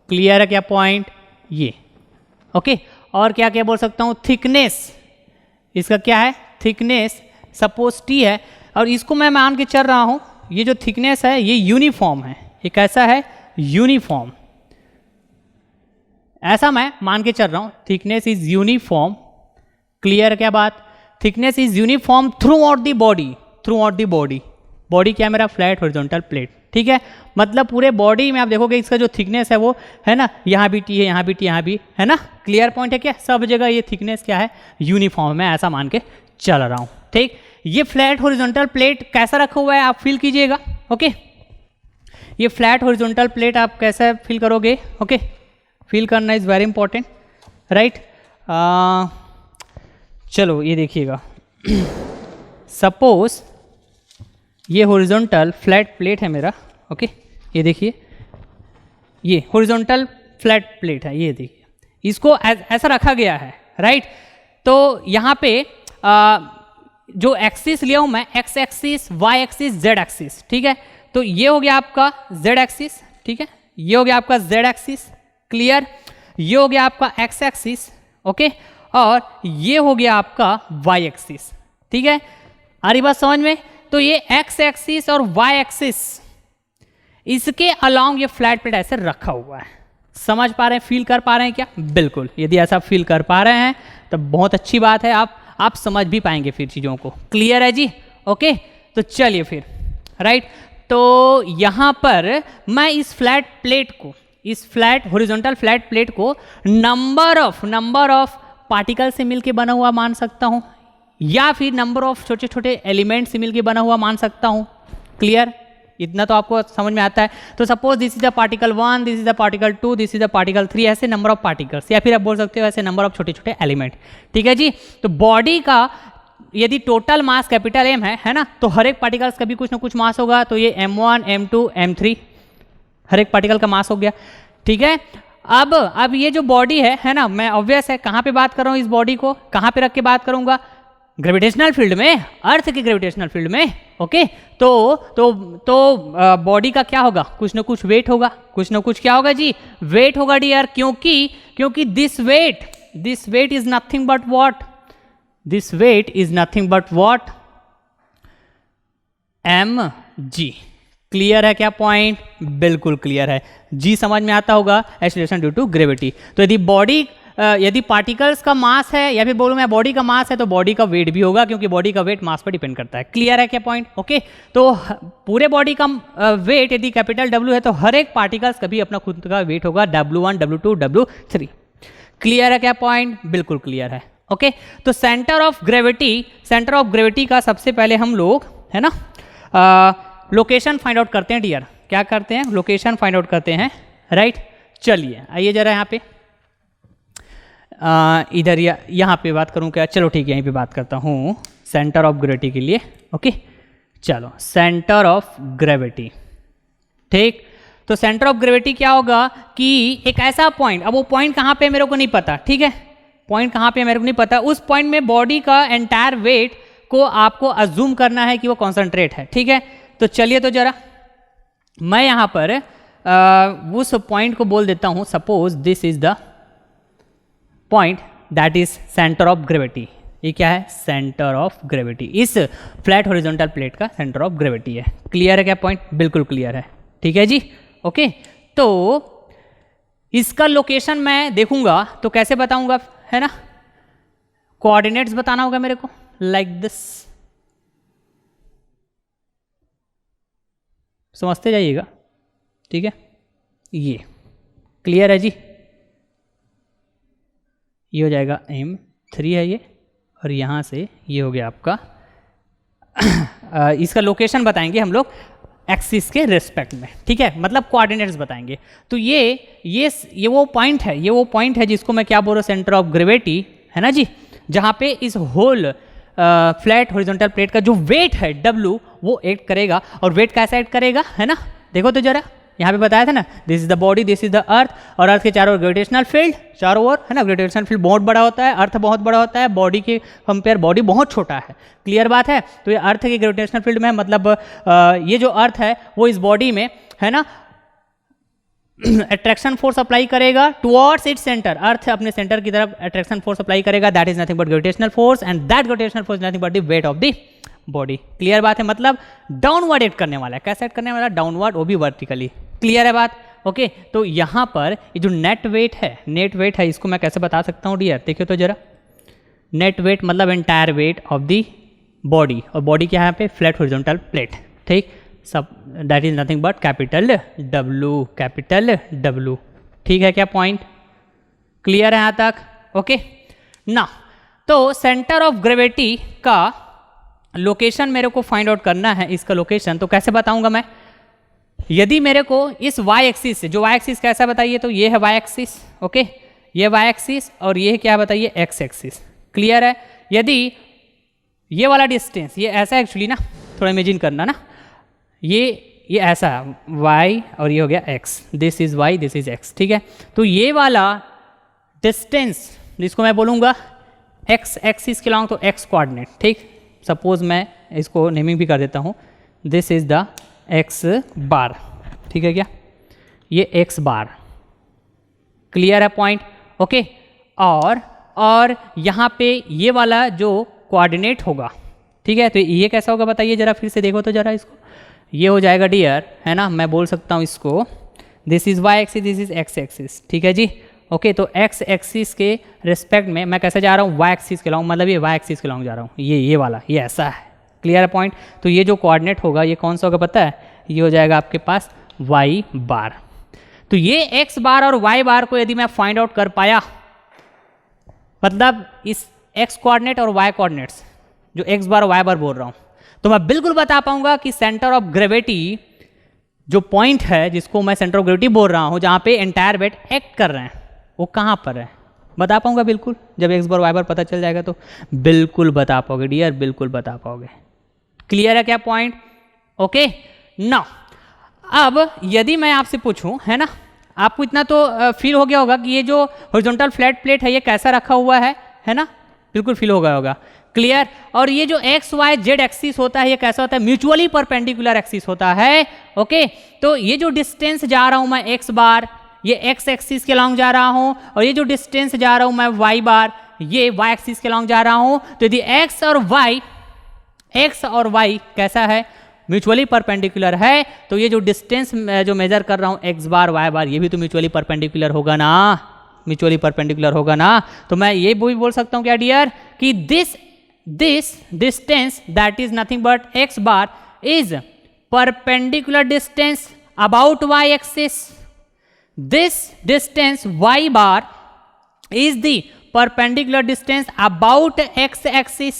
Clear है क्या पॉइंट ये, ओके। और क्या क्या बोल सकता हूँ, थिकनेस, इसका क्या है, थिकनेस सपोज T है, और इसको मैं मान के चल रहा हूँ, ये जो थिकनेस है ये यूनिफॉर्म है, ये कैसा है, यूनिफॉर्म, ऐसा मैं मान के चल रहा हूँ, थिकनेस इज यूनिफॉर्म। क्लियर क्या बात, thickness is uniform through out the body, through out the body, body क्या मेरा फ्लैट हॉरिजॉन्टल प्लेट, ठीक है, मतलब पूरे बॉडी में आप देखोगे इसका जो थिकनेस है वो है ना, यहाँ भी T है, यहाँ भी T, यहाँ भी है ना। क्लियर पॉइंट है क्या, सब जगह ये थिकनेस क्या है, यूनिफॉर्म है, ऐसा मान के चल रहा हूँ, ठीक। ये फ्लैट हॉरिजॉन्टल प्लेट कैसा रखा हुआ है आप फील कीजिएगा, ओके, ये फ्लैट हॉरिजॉन्टल प्लेट आप कैसे फील करोगे, ओके, फील करना इज वेरी इंपॉर्टेंट, राइट। चलो ये देखिएगा, सपोज ये हॉरिजॉन्टल फ्लैट प्लेट है मेरा, ओके, ये देखिए ये हॉरिजॉन्टल फ्लैट प्लेट है, ये देखिए इसको ऐसा रखा गया है, राइट। तो यहाँ पे जो एक्सिस लिया हूँ मैं, X axis, Y axis, Z axis, ठीक है, तो ये हो गया आपका जेड एक्सिस, ठीक है, ये हो गया आपका जेड एक्सिस, क्लियर, ये हो गया आपका एक्स एक्सिस, ओके, और ये हो गया आपका वाई एक्सिस, ठीक है, आ रही बात समझ में। तो ये एक्स एक्सिस और वाई एक्सिस, इसके अलोंग ये फ्लैट प्लेट ऐसे रखा हुआ है, समझ पा रहे हैं, फील कर पा रहे हैं क्या, बिल्कुल, यदि ऐसा फील कर पा रहे हैं तो बहुत अच्छी बात है, आप समझ भी पाएंगे फिर चीज़ों को। क्लियर है जी, ओके। तो चलिए फिर, राइट, तो यहाँ पर मैं इस फ्लैट प्लेट को, इस फ्लैट हॉरिजॉन्टल फ्लैट प्लेट को नंबर ऑफ पार्टिकल से मिलके बना हुआ मान सकता हूँ, या फिर नंबर ऑफ छोटे छोटे एलिमेंट से मिलके बना हुआ मान सकता हूँ। क्लियर, इतना तो आपको समझ में आता है। तो suppose this is the particle 1, this is the particle 2, this is the particle 3, ऐसे नंबर ऑफ पार्टिकल्स, या फिर आप बोल सकते हो ऐसे नंबर ऑफ छोटे छोटे एलिमेंट, ठीक है जी। तो बॉडी का यदि टोटल मास कैपिटल M है ना, तो हर एक पार्टिकल्स का भी कुछ ना कुछ मास होगा, तो ये M1, M2, M3 हर एक पार्टिकल का मास हो गया, ठीक है। अब ये जो बॉडी है ना, मैं ऑब्वियस है कहाँ पे बात कर रहा हूँ, इस बॉडी को कहाँ पे रख के बात करूंगा, ग्रेविटेशनल फील्ड में, अर्थ के ग्रेविटेशनल फील्ड में, ओके। तो बॉडी का क्या होगा, कुछ ना कुछ वेट होगा, कुछ ना कुछ क्या होगा जी, वेट होगा डियर, क्योंकि this weight is nothing but what, this weight is nothing but what, mg। Clear है क्या पॉइंट, बिल्कुल क्लियर है जी, समझ में आता होगा, एक्सेलरेशन ड्यू टू ग्रेविटी। तो यदि पार्टिकल्स का मास है, या फिर बोलूँ मैं बॉडी का मास है, तो बॉडी का वेट भी होगा, क्योंकि बॉडी का वेट मास पर डिपेंड करता है। क्लियर है क्या पॉइंट, ओके। तो पूरे बॉडी का वेट यदि कैपिटल W है, तो हर एक पार्टिकल्स का भी अपना खुद का वेट होगा, W1, W2, W3। क्लियर है क्या पॉइंट, बिल्कुल क्लियर है, ओके। तो सेंटर ऑफ ग्रेविटी का सबसे पहले हम लोग है ना लोकेशन फाइंड आउट करते हैं डियर, क्या करते हैं, लोकेशन फाइंड आउट करते हैं, राइट। चलिए आइए जरा यहाँ पे इधर यहाँ पे बात करूँ क्या, चलो ठीक है, यहीं पे बात करता हूँ सेंटर ऑफ ग्रेविटी के लिए, ओके। चलो सेंटर ऑफ ग्रेविटी, ठीक। तो सेंटर ऑफ ग्रेविटी क्या होगा कि एक ऐसा पॉइंट, अब वो पॉइंट कहाँ पे मेरे को नहीं पता, ठीक है, पॉइंट कहाँ पे मेरे को नहीं पता, उस पॉइंट में बॉडी का एंटायर वेट को आपको अज्यूम करना है कि वो कॉन्सेंट्रेट है, ठीक है। तो चलिए तो जरा मैं यहाँ पर उस पॉइंट को बोल देता हूँ, suppose this is the point that is centre of gravity, ये क्या है, सेंटर ऑफ ग्रेविटी, इस फ्लैट हॉरिजॉन्टल प्लेट का सेंटर ऑफ ग्रेविटी है। क्लियर है क्या पॉइंट? बिल्कुल क्लियर है, ठीक है जी। ओके, तो इसका लोकेशन मैं देखूंगा तो कैसे बताऊंगा, है ना, कोऑर्डिनेट्स बताना होगा मेरे को, लाइक दिस, समझते जाइएगा, ठीक है। ये क्लियर है जी, ये हो जाएगा M3 है ये, और यहाँ से ये हो गया आपका इसका लोकेशन बताएंगे हम लोग एक्सिस के रिस्पेक्ट में, ठीक है, मतलब कोऑर्डिनेट्स बताएंगे। तो ये वो पॉइंट है, ये वो पॉइंट है जिसको मैं क्या बोल रहा हूँ, सेंटर ऑफ ग्रेविटी, है ना जी, जहाँ पे इस होल फ्लैट हॉरिजॉन्टल प्लेट का जो वेट है W वो एक्ट करेगा। और वेट कैसा एक्ट करेगा, है ना, देखो तो जरा, यहाँ पे बताया था ना, this is the body, this is the earth, और अर्थ के चारों ओर ग्रेविटेशनल फील्ड, चारों ओर, है ना, ग्रेविटेशनल फील्ड बहुत बड़ा होता है, अर्थ बहुत बड़ा होता है, बॉडी के कंपेयर बॉडी बहुत छोटा है। क्लियर बात है। तो ये अर्थ के ग्रेविटेशनल फील्ड में, मतलब ये जो अर्थ है वो इस बॉडी में, है ना, अट्रैक्शन फोर्स अप्लाई करेगा टुवर्ड्स इट्स सेंटर, अर्थ अपने सेंटर की तरफ अट्रैक्शन फोर्स अप्लाई करेगा, that is nothing but gravitational force, and that gravitational force nothing but the wait of the body. Clear बात है, मतलब डाउनवर्ड एक्ट करने वाला है, कैसे एक्ट करने वाला है, डाउनवर्ड, वो भी वर्टिकली। क्लियर है बात? ओके, तो यहाँ पर ये जो नेट वेट है, इसको मैं कैसे बता सकता हूँ डियर, देखिए तो जरा, नेट वेट मतलब entire weight of the body, और बॉडी क्या है यहाँ पे, फ्लैट हॉरिजॉन्टल प्लेट, ठीक, सब that is nothing but capital W, ठीक है क्या पॉइंट? क्लियर है यहाँ तक? ओके ना, तो सेंटर ऑफ ग्रेविटी का लोकेशन मेरे को फाइंड आउट करना है, इसका लोकेशन, तो कैसे बताऊंगा मैं, यदि मेरे को इस y एक्सिस से, जो y एक्सिस कैसा बताइए, तो ये है y एक्सिस, ओके, ये y एक्सिस, और ये क्या बताइए, x एक्सिस। क्लियर है? यदि ये वाला डिस्टेंस, ये ऐसा एक्चुअली ना, थोड़ा इमेजिन करना ना, ये ऐसा y और ये हो गया x, this is y, this is x, ठीक है। तो ये वाला डिस्टेंस जिसको मैं बोलूँगा x एक्सिस के लॉन्ग, तो x कोऑर्डिनेट, ठीक, सपोज मैं इसको नेमिंग भी कर देता हूँ, दिस इज द x बार, ठीक है क्या, ये x बार। क्लियर है पॉइंट? ओके, और यहाँ पे ये वाला जो कोऑर्डिनेट होगा, ठीक है, तो ये कैसा होगा बताइए जरा, फिर से देखो तो जरा इसको, ये हो जाएगा डियर, है ना, मैं बोल सकता हूँ इसको, this is y axis, this is x axis, ठीक है जी। ओके, तो x एक्सिस के रिस्पेक्ट में मैं कैसे जा रहा हूँ, y एक्सिस के लॉन्ग, मतलब ये y एक्सिस के लॉन्ग जा रहा हूँ, ये वाला, ये ऐसा है। क्लियर है पॉइंट? तो ये जो कोऑर्डिनेट होगा, ये कौन सा होगा पता है, ये हो जाएगा आपके पास y बार। तो ये x बार और y बार को यदि मैं फाइंड आउट कर पाया, मतलब इस x कोऑर्डिनेट और y कोऑर्डिनेट्स, जो x बार और y बार बोल रहा हूँ, तो मैं बिल्कुल बता पाऊंगा कि सेंटर ऑफ ग्रेविटी जो पॉइंट है, जिसको मैं सेंटर ऑफ ग्रेविटी बोल रहा हूँ, जहाँ पे एंटायर वेट एक्ट कर रहे हैं, वो कहाँ पर है, बता पाऊंगा बिल्कुल। जब x बार y बार पता चल जाएगा तो बिल्कुल बता पाओगे डियर, बिल्कुल बता पाओगे। क्लियर है क्या पॉइंट? ओके ना, अब यदि मैं आपसे पूछूं, है ना, आपको इतना तो फील हो गया होगा कि ये जो हॉरिजॉन्टल फ्लैट प्लेट है, ये कैसा रखा हुआ है ना, बिल्कुल फील हो गया होगा। क्लियर? और ये जो एक्स वाई जेड एक्सिस होता है, ये कैसा होता है, म्यूचुअली परपेंडिकुलर एक्सिस होता है। ओके, तो ये जो डिस्टेंस जा रहा हूं मैं एक्स बार, ये एक्स एक्सिस के लॉन्ग जा रहा हूं, और ये जो डिस्टेंस जा रहा हूं मैं वाई बार, ये वाई एक्सिस के लॉन्ग जा रहा हूं। तो यदि एक्स और वाई कैसा है, म्यूचुअली परपेंडिकुलर है, तो ये जो डिस्टेंस जो मेजर कर रहा हूं एक्स बार वाई बार, ये भी तो म्यूचुअली परपेंडिकुलर होगा ना, म्यूचुअली परपेंडिकुलर होगा ना। तो मैं ये भी बोल सकता हूं क्या डियर, कि this distance that is nothing but X bar is perpendicular distance about Y axis, this distance y bar is the perpendicular distance about x axis।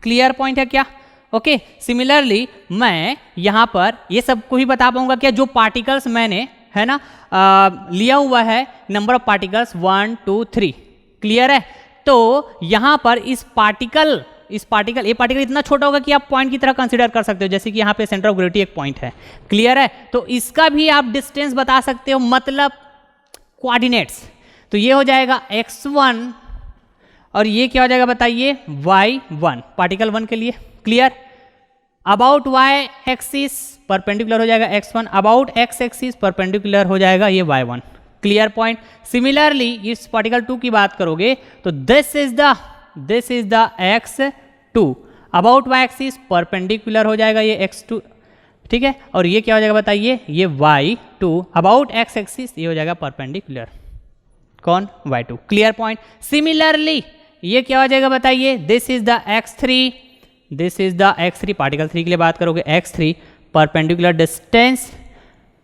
Clear point है क्या? ओके, सिमिलरली मैं यहां पर ये सब को भी बता पाऊंगा क्या, जो पार्टिकल्स मैंने, है ना, लिया हुआ है, नंबर ऑफ पार्टिकल्स 1 2 3। क्लियर है? तो यहां पर इस पार्टिकल ये पार्टिकल इतना छोटा होगा कि आप पॉइंट की तरह कंसीडर कर सकते हो, जैसे कि यहाँ पे सेंटर ऑफ ग्रेविटी एक पॉइंट है। क्लियर है? तो इसका भी आप डिस्टेंस बता सकते हो, मतलब कोऑर्डिनेट्स। तो ये हो जाएगा x1 और ये क्या हो जाएगा बताइए, y1, पार्टिकल 1 के लिए। Clear? About y axis perpendicular हो जाएगा x1, about x axis perpendicular हो जाएगा ये y1। Clear point? सिमिलरली इस पार्टिकल 2 की बात करोगे तो this is the this is the x2, about y axis perpendicular हो जाएगा ये x2, ठीक है, और ये क्या हो जाएगा बताइए, ये y2, अबाउट x एक्सिस ये हो जाएगा परपेंडिकुलर, कौन, y2, क्लियर पॉइंट। सिमिलरली ये क्या हो जाएगा बताइए, this is the x3, this is the x3, particle 3 के लिए बात करोगे x3 परपेंडिकुलर डिस्टेंस,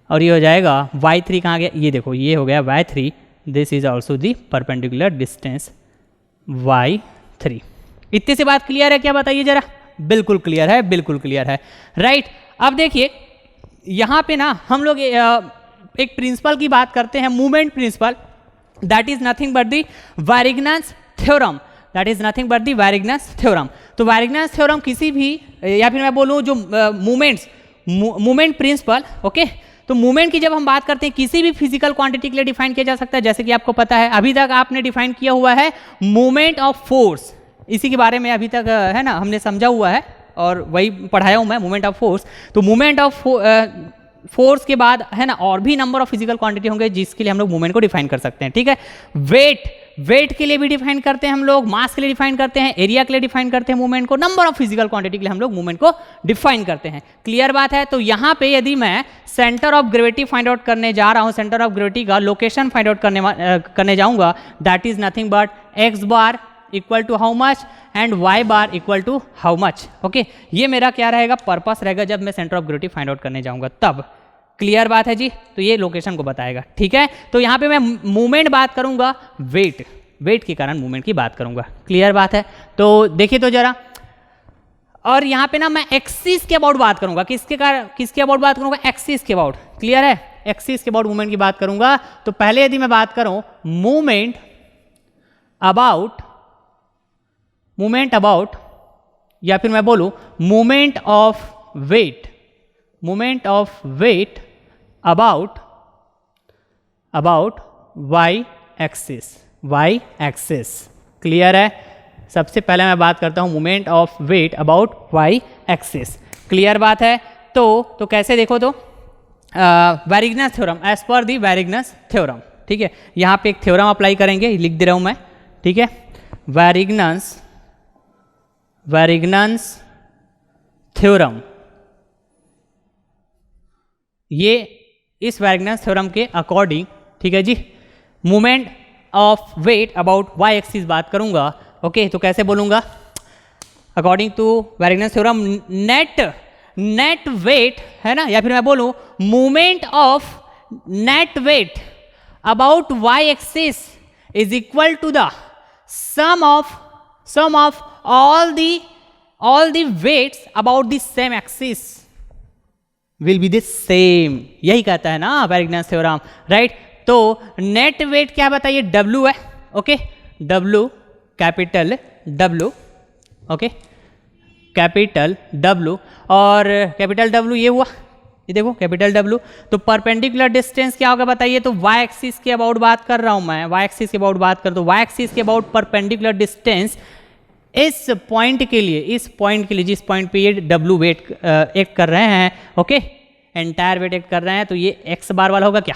और ये हो जाएगा y3 कहाँ गया, ये देखो ये हो गया y3, this is also the perpendicular distance y3। इतने से बात क्लियर है क्या बताइए जरा, बिल्कुल क्लियर है, बिल्कुल क्लियर है, राइट। अब देखिए यहाँ पे ना हम लोग एक प्रिंसिपल की बात करते हैं, movement principle, that is nothing but the Varignon's theorem, that is nothing but the Varignon's theorem. तो वायरिगनस थ्योरम किसी भी, या फिर मैं बोलूँ जो मूवमेंट प्रिंसिपल, ओके, तो मूवमेंट की जब हम बात करते हैं किसी भी फिजिकल क्वांटिटी के लिए डिफाइन किया जा सकता है, जैसे कि आपको पता है अभी तक आपने डिफाइन किया हुआ है मूवमेंट ऑफ फोर्स, इसी के बारे में अभी तक है ना हमने समझा हुआ है और वही पढ़ाया हूँ मैं, मूवमेंट ऑफ फोर्स। तो मूवमेंट ऑफ फोर्स के बाद है ना और भी नंबर ऑफ फिजिकल क्वांटिटी होंगे जिसके लिए हम लोग मूवमेंट को डिफाइन कर सकते हैं, ठीक है। वेट के लिए भी डिफाइन करते हैं हम लोग, मास के लिए डिफाइन करते हैं, एरिया के लिए डिफाइन करते हैं मूवमेंट को, नंबर ऑफ फिजिकल क्वांटिटी के लिए हम लोग मूवमेंट को डिफाइन करते हैं, क्लियर बात है। तो यहाँ पे यदि मैं centre of gravity find out करने जा रहा हूँ, सेंटर ऑफ ग्रेविटी का लोकेशन फाइंड आउट करने जाऊंगा, that is nothing but X bar equal to how much and Y bar equal to how much, okay. ये मेरा क्या रहेगा, पर्पस रहेगा जब मैं centre of gravity find out करने जाऊंगा तब, क्लियर बात है जी। तो ये लोकेशन को बताएगा, ठीक है। तो यहाँ पे मैं मूवमेंट बात करूंगा, वेट के कारण मूवमेंट की बात करूंगा, क्लियर बात है। तो देखिए तो जरा, और यहाँ पे ना मैं एक्सिस के अबाउट बात करूंगा, किसके अबाउट बात करूंगा, एक्सिस के अबाउट, क्लियर है, एक्सिस के अबाउट मूवमेंट की बात करूंगा। तो पहले यदि मैं बात करूं मूवमेंट अबाउट या फिर मैं बोलूं movement of weight about Y axis, clear है। सबसे पहले मैं बात करता हूं movement of weight about Y axis, clear बात है। तो कैसे देखो तो वायरिगनस थ्योरम, एज पर दी वायरिगनस थ्योरम, ठीक है। यहाँ पे एक थ्योरम अप्लाई करेंगे, लिख दे रहा हूं मैं, ठीक है। वायरिगनस थ्योरम, ये इस वायरिगनस थ्योरम के अकॉर्डिंग, ठीक है जी, movement of weight about Y axis बात करूंगा, ओके। तो कैसे बोलूंगा, according to Varignon's theorem net weight है ना, या फिर मैं बोलूं movement of net weight about Y axis is equal to the sum of all the weights about the same axis will be the same, यही कहता है ना वायरिगनस थ्योरम, राइट। तो नेट वेट क्या बताइए, W है, okay, W, capital W, okay, capital W, और capital W ये हुआ, ये देखो कैपिटल W। तो परपेंडिकुलर डिस्टेंस क्या होगा बताइए, तो y एक्सिस के अबाउट बात कर रहा हूं मैं, y एक्सिस के अबाउट बात कर, तो y एक्सिस के अबाउट परपेंडिकुलर डिस्टेंस इस पॉइंट के लिए जिस पॉइंट पे ये W वेट एक्ट कर रहे हैं, ओके, एंटायर वेट एक्ट कर रहे हैं, तो ये x बार वाला होगा क्या,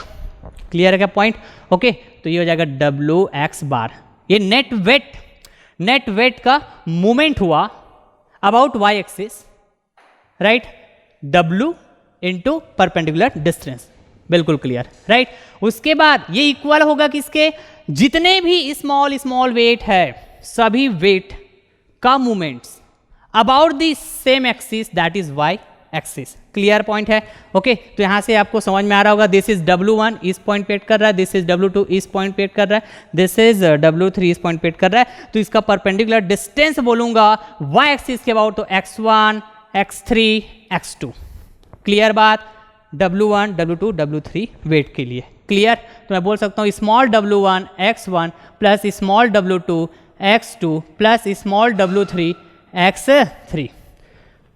क्लियर है क्या पॉइंट, ओके। तो ये हो जाएगा W x बार, ये नेट वेट का मूवमेंट हुआ about y axis, right, W into perpendicular distance, बिल्कुल क्लियर, राइट। उसके बाद ये इक्वल होगा किसके, जितने भी स्मॉल वेट है सभी वेट का movements about the same axis, that is Y axis, clear point है, ओके। तो यहां से आपको समझ में आ रहा होगा, दिस इज W1 इस पॉइंट पे कर रहा है, दिस इज W2 इस पॉइंट पे कर रहा है, दिस इज W3 इस पॉइंट पे कर रहा है। तो इसका परपेंडिकुलर डिस्टेंस बोलूंगा y एक्सिस के अबाउट, तो x1 x3 x2, क्लियर बात, W1 W2 W3 वेट के लिए, क्लियर। तो मैं बोल सकता हूँ small W1 x1 plus small W2 x2 plus small W3 x3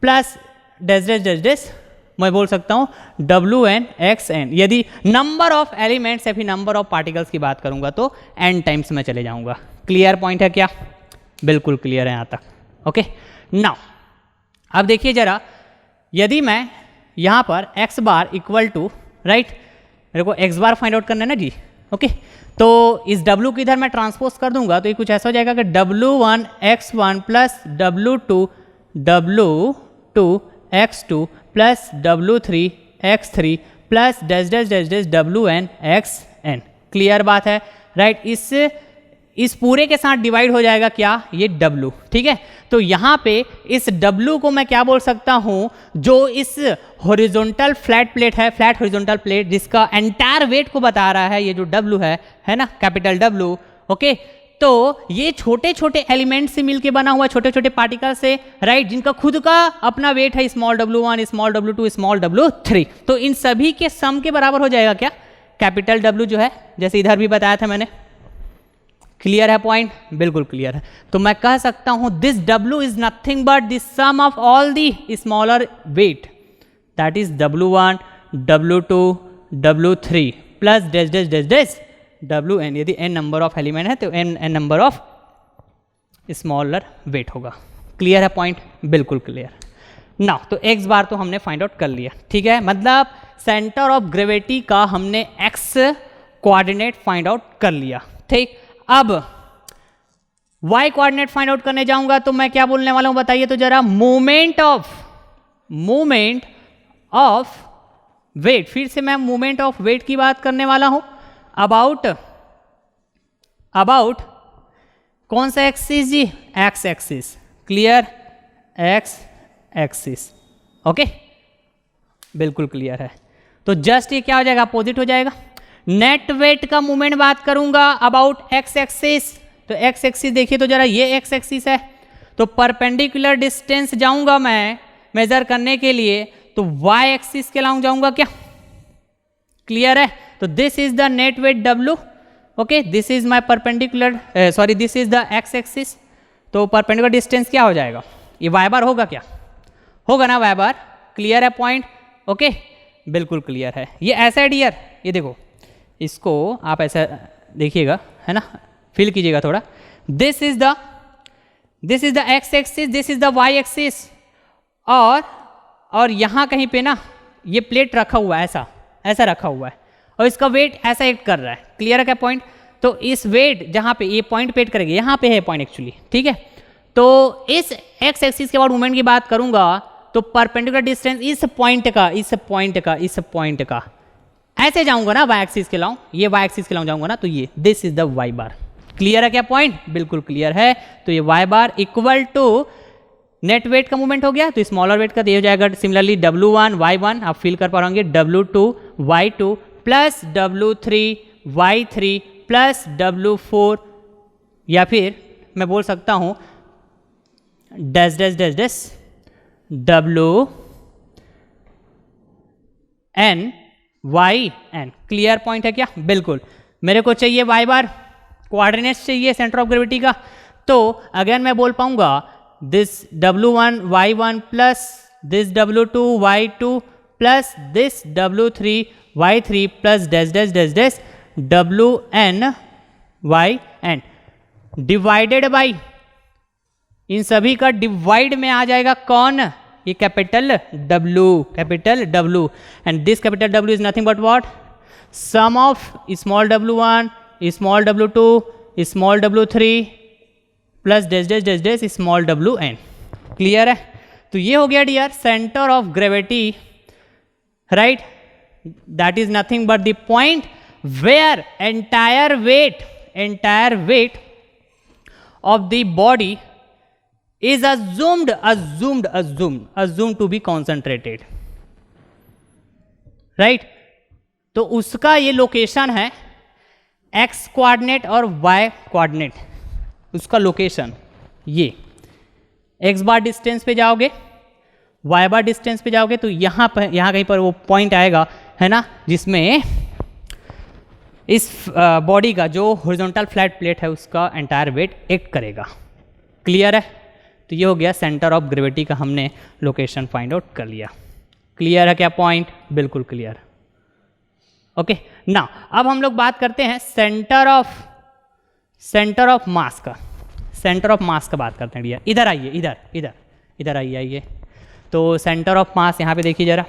plus dash मैं बोल सकता हूँ Wn xn, यदि नंबर ऑफ एलिमेंट्स या फिर नंबर ऑफ पार्टिकल्स की बात करूंगा तो n टाइम्स में चले जाऊंगा, क्लियर पॉइंट है क्या, बिल्कुल क्लियर है यहाँ तक, ओके। नाउ अब देखिए जरा, यदि मैं यहाँ पर x bar equal to, right, मेरे को x बार फाइंड आउट करना है ना जी, ओके तो इस W को इधर मैं ट्रांसपोज कर दूंगा तो ये कुछ ऐसा हो जाएगा कि W1 x1 plus W2 x2 plus W3 x3 plus dash dash dash dash WN xn। Clear बात है, राइट। इस पूरे के साथ डिवाइड हो जाएगा क्या, ये W, ठीक है। तो यहाँ पे इस W को मैं क्या बोल सकता हूँ, जो इस हॉरिजॉन्टल फ्लैट प्लेट है, फ्लैट हॉरिजॉन्टल प्लेट जिसका एंटायर वेट को बता रहा है, ये जो W है ना, कैपिटल W, ओके। तो ये छोटे छोटे एलिमेंट से मिलके बना हुआ, छोटे छोटे पार्टिकल से, राइट, जिनका खुद का अपना वेट है, small W1, small W2, small W3। तो इन सभी के सम के बराबर हो जाएगा क्या, कैपिटल W जो है, जैसे इधर भी बताया था मैंने। क्लियर है पॉइंट, बिल्कुल क्लियर है। तो मैं कह सकता हूं this W is nothing but the sum of all the smaller weight, that is W1, W2, W3 plus dash dash dash dash WN। यदि n नंबर ऑफ एलिमेंट है तो n number of smaller weight होगा। Clear है point, बिल्कुल clear. Now तो x bar तो हमने find out कर लिया, ठीक है, मतलब सेंटर ऑफ ग्रेविटी का हमने x कोऑर्डिनेट फाइंड आउट कर लिया, ठीक। अब y कोऑर्डिनेट फाइंड आउट करने जाऊंगा तो मैं क्या बोलने वाला हूं बताइए तो जरा, मोमेंट ऑफ वेट। फिर से मैं मोमेंट ऑफ वेट की बात करने वाला हूं, अबाउट कौन सा एक्सिस जी, X axis. Clear, X axis, okay, बिल्कुल क्लियर है। तो जस्ट ये क्या हो जाएगा, अपोजिट हो जाएगा। नेट वेट का मूवमेंट बात करूंगा अबाउट एक्स एक्सिस, तो एक्स एक्सिस देखिए तो जरा, ये एक्स एक्सिस है, तो परपेंडिकुलर डिस्टेंस जाऊंगा मैं मेजर करने के लिए तो वाई एक्सिस के लाऊं जाऊंगा क्या। क्लियर है, तो this is the net weight W, okay, this is my perpendicular, sorry this is the X axis. तो परपेंडिकुलर डिस्टेंस क्या हो जाएगा, ये वाई बार होगा क्या, होगा ना वाई बार। क्लियर है पॉइंट, ओके, बिल्कुल क्लियर है। ये ऐसा है डियर, ये देखो, इसको आप ऐसा देखिएगा, है ना, फील कीजिएगा थोड़ा। This is the X axis, this is the Y axis, और यहाँ कहीं पे ना ये प्लेट रखा हुआ है, ऐसा रखा हुआ है, और इसका वेट ऐसा एक्ट कर रहा है। क्लियर है क्या पॉइंट। तो इस वेट जहाँ पे ये पॉइंट पे एक्ट करेगी, यहाँ पे है पॉइंट एक्चुअली, ठीक है। तो इस एक्स एक्सिस के बाद मूवमेंट की बात करूंगा तो परपेंडिकुलर डिस्टेंस इस पॉइंट का ऐसे जाऊंगा ना, वाई एक्सिस के लाऊं, ये वाई एक्सिस के लाऊं जाऊंगा ना, तो ये this is the Y bar. Clear है क्या पॉइंट, बिल्कुल क्लियर है। तो ये Y bar equal to net weight का मूवमेंट हो गया, तो स्मॉलर वेट का तो ये हो जाएगा सिमिलरली W1 Y1, आप फील कर पा रहे होंगे, W2 Y2 plus W3 Y3 plus W4, या फिर मैं बोल सकता हूं dash dash dash dash WN YN। Clear point है क्या, बिल्कुल। मेरे को चाहिए वाई बार, कोऑर्डिनेट्स चाहिए सेंटर ऑफ ग्रेविटी का, तो अगेन मैं बोल पाऊंगा this W1 Y1 plus this W2 Y2 plus this W3 Y3 plus dash dash dash dash WN YN divided by, इन सभी का डिवाइड में आ जाएगा कौन, ये capital W, and this capital W is nothing but what, some of small W1, small W2, small W3 plus dash dash dash dash small WN। Clear है। तो ये हो गया dear centre of gravity, right, that is nothing but the point where entire weight of the body is assumed to be concentrated, right। तो उसका ये location है x coordinate और y कोऑर्डिनेट, उसका लोकेशन ये x बार डिस्टेंस पे जाओगे, y बार distance पे जाओगे, तो यहाँ कहीं पर वो पॉइंट आएगा, है ना, जिसमें इस बॉडी का जो हॉरिजॉन्टल फ्लैट प्लेट है उसका एंटायर वेट एक्ट करेगा। क्लियर है। तो ये हो गया सेंटर ऑफ ग्रेविटी का हमने लोकेशन फाइंड आउट कर लिया। क्लियर है क्या पॉइंट, बिल्कुल क्लियर। ओके, ना अब हम लोग बात करते हैं सेंटर ऑफ मास का। सेंटर ऑफ मास का बात करते हैं डियर। इधर आइए, इधर आइए। तो सेंटर ऑफ मास यहाँ पे देखिए जरा,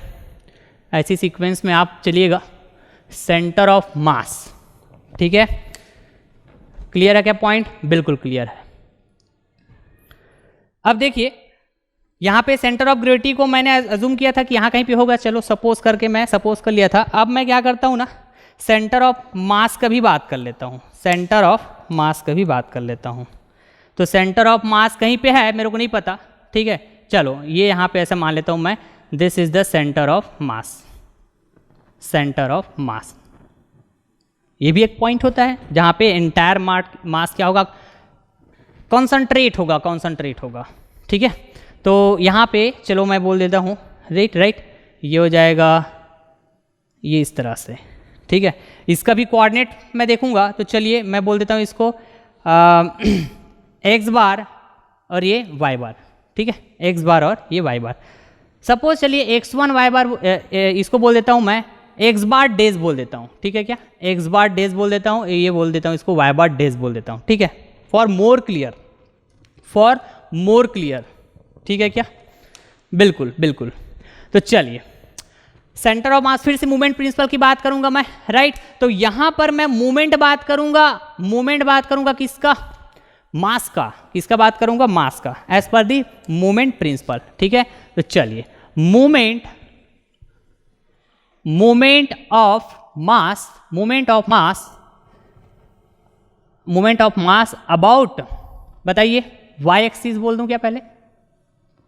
ऐसी सीक्वेंस में आप चलिएगा। सेंटर ऑफ मास, ठीक है, क्लियर है क्या पॉइंट? बिल्कुल क्लियर है। अब देखिए यहाँ पे सेंटर ऑफ ग्रेविटी को मैंने अज्यूम किया था कि यहाँ कहीं पे होगा, चलो सपोज करके मैं सपोज कर लिया था। अब मैं क्या करता हूँ ना, सेंटर ऑफ मास का भी बात कर लेता हूँ, सेंटर ऑफ मास का भी बात कर लेता हूँ। तो सेंटर ऑफ मास कहीं पे है, मेरे को नहीं पता, ठीक है, चलो ये यहाँ पे ऐसा मान लेता हूँ मैं, this is the centre of mass, centre of मास। ये भी एक पॉइंट होता है जहाँ पे एंटायर मास क्या होगा, कॉन्सनट्रेट होगा, कॉन्सनट्रेट होगा, ठीक है। तो यहाँ पे चलो मैं बोल देता हूँ राइट, ये हो जाएगा ये इस तरह से, ठीक है। इसका भी कोऑर्डिनेट मैं देखूंगा, तो चलिए मैं बोल देता हूँ इसको एक्स बार और ये वाई बार, ठीक है, एक्स बार और ये वाई बार। सपोज चलिए एक्स वन वाई बार, इसको बोल देता हूँ मैं एक्स बार डेज बोल देता हूँ, ठीक है क्या, एक्स बार डेज बोल देता हूँ, ये बोल देता हूँ इसको वाई बार डेज बोल देता हूँ, ठीक है, for more clear, for more clear, ठीक है क्या, बिल्कुल बिल्कुल। तो चलिए सेंटर ऑफ मास, फिर से मूवमेंट प्रिंसिपल की बात करूंगा मैं, राइट। तो यहां पर मैं मूवमेंट बात करूंगा किसका, मास का, किसका बात करूंगा, मास का, एज पर दी मूवमेंट प्रिंसिपल, ठीक है। तो चलिए मूवमेंट ऑफ मास अबाउट, बताइए वाई एक्सिस बोल दूं क्या पहले,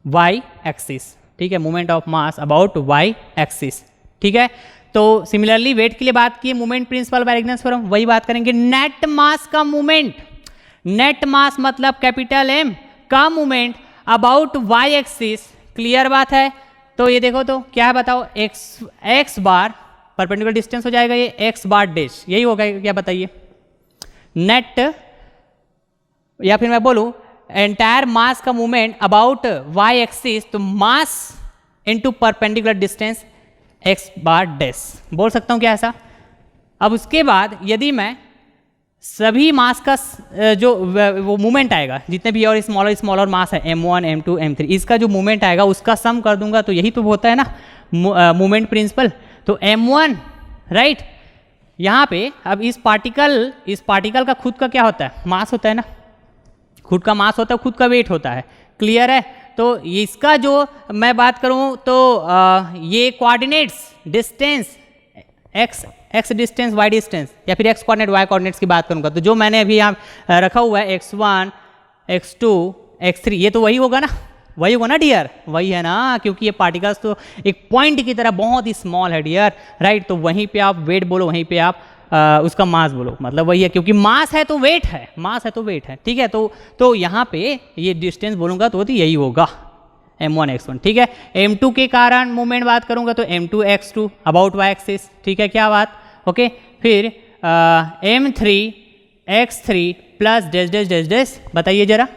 वाई एक्सिस, ठीक है, movement of mass about Y axis, ठीक है। तो सिमिलरली वेट के लिए बात की, movement principle by resonance theorem, वही बात करेंगे, नेट मास का मूवमेंट, नेट मास मतलब कैपिटल एम का movement about Y axis, clear बात है। तो ये देखो तो क्या है बताओ, एक्स बार परपेंडिकुलर डिस्टेंस हो जाएगा, ये एक्स बार डैश, यही होगा क्या बताइए, नेट, या फिर मैं बोलूं एंटायर मास का मूवमेंट अबाउट वाई एक्सिस, तो mass into perpendicular distance X bar dash, बोल सकता हूं क्या ऐसा। अब उसके बाद यदि मैं सभी मास का जो वो मूवमेंट आएगा, जितने भी और स्मॉलर मास है m1 m2 m3, इसका जो मूवमेंट आएगा उसका सम कर दूंगा, तो यही तो होता है ना मूवमेंट प्रिंसिपल। तो m1 राइट, यहाँ पे अब इस पार्टिकल का खुद का क्या होता है, मास होता है ना, खुद का मास होता है, खुद का वेट होता है, क्लियर है। तो इसका जो मैं बात करूं तो ये coordinates distance X distance Y distance, या फिर एक्स कोऑर्डिनेट वाई कोऑर्डिनेट्स की बात करूंगा, तो जो मैंने अभी यहाँ रखा हुआ है x1 x2 x3, ये तो वही होगा ना डियर, वही है ना, क्योंकि ये पार्टिकल्स तो एक पॉइंट की तरह बहुत ही स्मॉल है डियर, राइट। तो वहीं पे आप वेट बोलो, वहीं पे आप उसका मास बोलो, मतलब वही है, क्योंकि मास है तो वेट है, मास है तो वेट है, ठीक है। तो यहाँ पे ये डिस्टेंस बोलूंगा तो यही होगा m1 x1, ठीक है। m2 के कारण मूवमेंट बात करूंगा तो m2 x2 about y axis, ठीक है क्या बात, ओके। फिर m3 x3 plus dash dash dash dash, बताइए जरा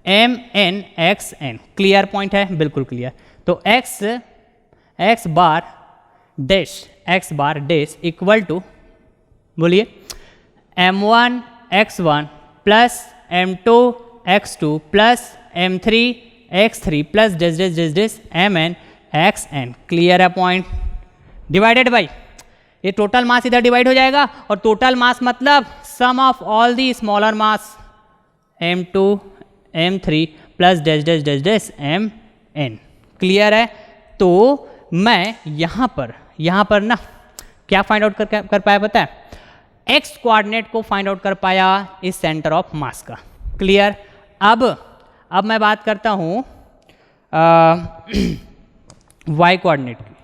mn xn, क्लियर पॉइंट है, बिल्कुल क्लियर। तो x bar dash equal to, बोलिए m1 x1 plus m2 x2 plus m3 x3 plus dash dash dash dash mn xn, clear है point. Divided by, ये total mass इधर divide हो जाएगा, और टोटल मास मतलब sum of all the smaller mass m2 m3 plus dash dash dash dash mn, clear है। तो मैं यहाँ पर ना क्या फाइंड आउट कर पाया पता है, एक्स कोऑर्डिनेट को फाइंड आउट कर पाया इस सेंटर ऑफ मास का, क्लियर। अब मैं बात करता हूँ वाई कोऑर्डिनेट की।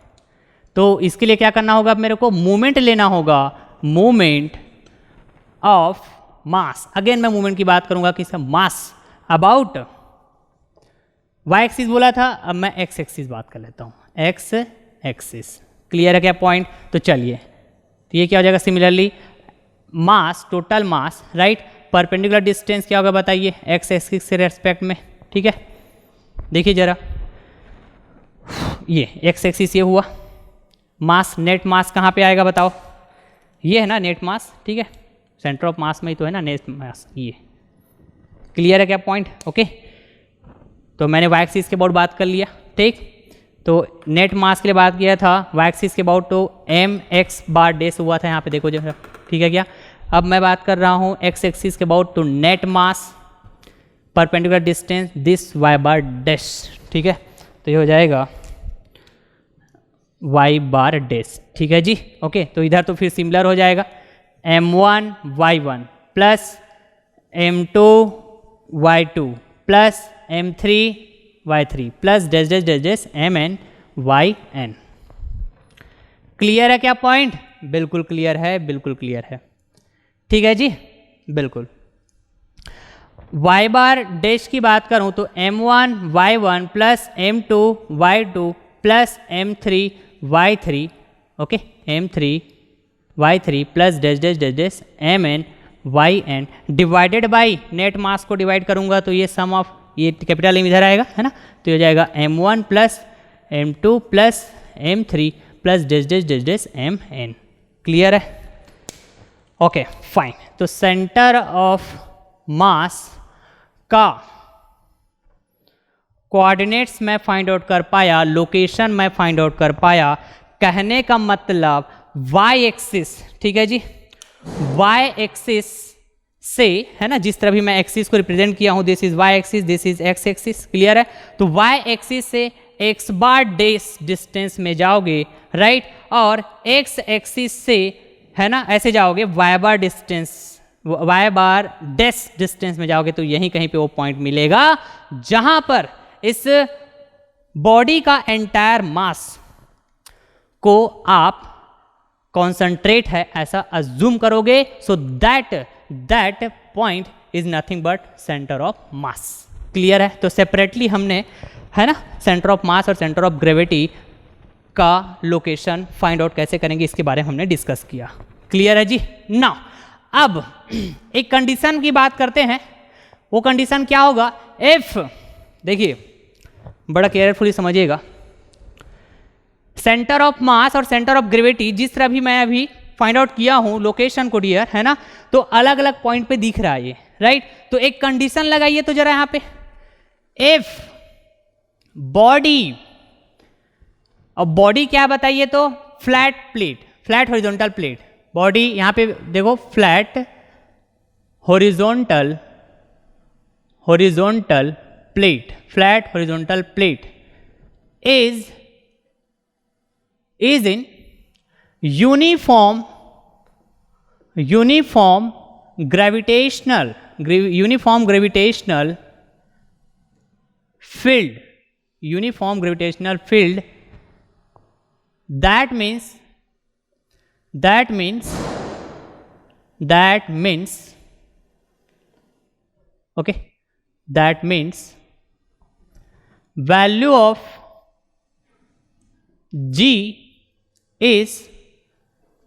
तो इसके लिए क्या करना होगा, मेरे को मूवमेंट लेना होगा, मूवमेंट ऑफ मास, अगेन मैं मूवमेंट की बात करूंगा किसका, मास अबाउट वाई एक्सिस बोला था, अब मैं एक्स एक्सिस बात कर लेता हूँ, एक्स एक्सिस, क्लियर है क्या पॉइंट। तो चलिए तो ये क्या हो जाएगा, similarly mass, total mass, right, perpendicular distance क्या होगा बताइए, एक्स एक्सिस के रेस्पेक्ट में, ठीक है। देखिए जरा, ये एक्स एक्सिस ये हुआ, मास, नेट मास कहाँ पे आएगा बताओ, ये है ना नेट मास, ठीक है, सेंटर ऑफ मास में ही तो है ना नेट मास, ये क्लियर है क्या पॉइंट, ओके। तो मैंने वाई एक्सिस के अबाउट बात कर लिया, ठीक। तो नेट मास के लिए बात किया था, वाई एक्सिस के अबाउट तो एम एक्स बार डैश हुआ था, यहाँ पे देखो जो, ठीक है क्या, अब मैं बात कर रहा हूँ एक्स एक्सिस के अबाउट, तो net mass perpendicular distance this Y bar dash, ठीक है, तो ये हो जाएगा वाई बार डैश, ठीक है जी। ओके, तो इधर तो फिर सिमिलर हो जाएगा, m1 y1 plus m2 y2 plus m3 y3 plus dash dash dash dash mn yn। Clear है क्या पॉइंट? बिल्कुल क्लियर है, बिल्कुल क्लियर है, ठीक है जी, बिल्कुल। y बार डैश की बात करूं तो m1 y1 plus m2 y2 plus m3 y3, okay, m3 y3 plus dash dash dash dash mn yn divided by net mass को डिवाइड करूंगा तो ये सम ऑफ, ये कैपिटल एम इधर आएगा, है ना, तो ये हो जाएगा m1 plus m2 plus m3 plus dash dash dash dash mn। Clear है? Okay fine. तो सेंटर ऑफ मास का कोऑर्डिनेट्स मैं फाइंड आउट कर पाया, लोकेशन मैं फाइंड आउट कर पाया, कहने का मतलब वाई एक्सिस, ठीक है जी, वाई एक्सिस से, है ना, जिस तरह भी मैं एक्सिस को रिप्रेजेंट किया हूं, this is Y axis, this is X axis, clear है? तो वाई एक्सिस से एक्स बार डैश डिस्टेंस में जाओगे, राइट, और एक्स एक्सिस से, है ना, ऐसे जाओगे वाई बार distance, Y bar dash distance में जाओगे तो यहीं कहीं पे वो पॉइंट मिलेगा जहां पर इस बॉडी का एंटायर मास को आप कॉन्सेंट्रेट है ऐसा अज्यूम करोगे, so that point is nothing but centre of mass. Clear है? तो सेपरेटली हमने, है ना, सेंटर ऑफ मास और सेंटर ऑफ ग्रेविटी का लोकेशन फाइंड आउट कैसे करेंगे इसके बारे में हमने डिस्कस किया। क्लियर है जी? नाउ अब एक कंडीशन की बात करते हैं, वो कंडीशन क्या होगा? इफ, देखिए बड़ा केयरफुली समझिएगा, सेंटर ऑफ मास और सेंटर ऑफ ग्रेविटी जिस तरह भी मैं अभी फाइंड आउट किया हूं लोकेशन को डियर, है ना, तो अलग अलग पॉइंट पे दिख रहा है ये, राइट। तो एक कंडीशन लगाइए तो जरा यहां पे, इफ बॉडी, और बॉडी क्या बताइए तो flat plate, flat horizontal plate, body यहां पे देखो flat horizontal plate, flat horizontal plate is in uniform gravitational field, that means okay, that means value of G is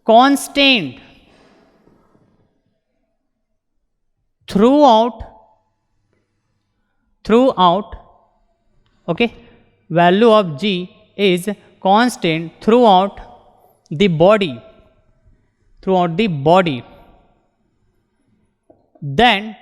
constant throughout, okay, value of G is constant throughout the body, then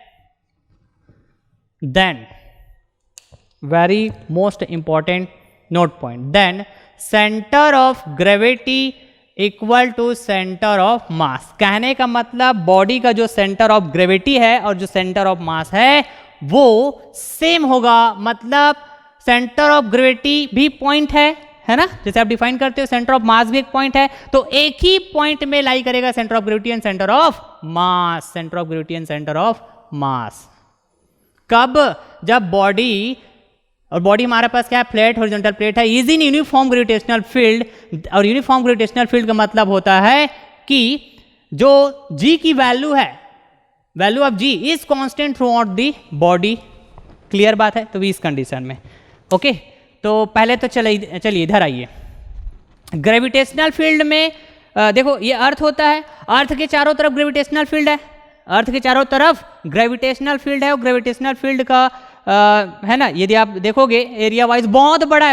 very most important note point, then center of gravity equal to centre of mass. कहने का मतलब body का जो centre of gravity है और जो centre of mass है वो सेम होगा, मतलब सेंटर ऑफ ग्रेविटी भी पॉइंट है ना, जैसे आप डिफाइन करते हो सेंटर ऑफ मास भी एक पॉइंट है, तो एक ही पॉइंट में लाई करेगा centre of gravity and centre of mass, centre of gravity and centre of मास। कब? जब बॉडी, और बॉडी हमारे पास क्या है, फ्लैट हॉरिजॉन्टल प्लेट है, is in uniform gravitational field, और यूनिफॉर्म ग्रेविटेशनल फील्ड का मतलब होता है कि जो जी की वैल्यू है, value of G is constant throughout the body. Clear बात है? तो भी इस कंडीशन में, ओके। तो पहले तो चलिए इधर आइए, ग्रेविटेशनल फील्ड में देखो ये अर्थ होता है, अर्थ के चारों तरफ ग्रेविटेशनल फील्ड है, अर्थ के चारों तरफ ग्रेविटेशनल फील्ड है, और ग्रेविटेशनल फील्ड का है ना, यदि आप देखोगे एरिया वाइज बहुत बड़ा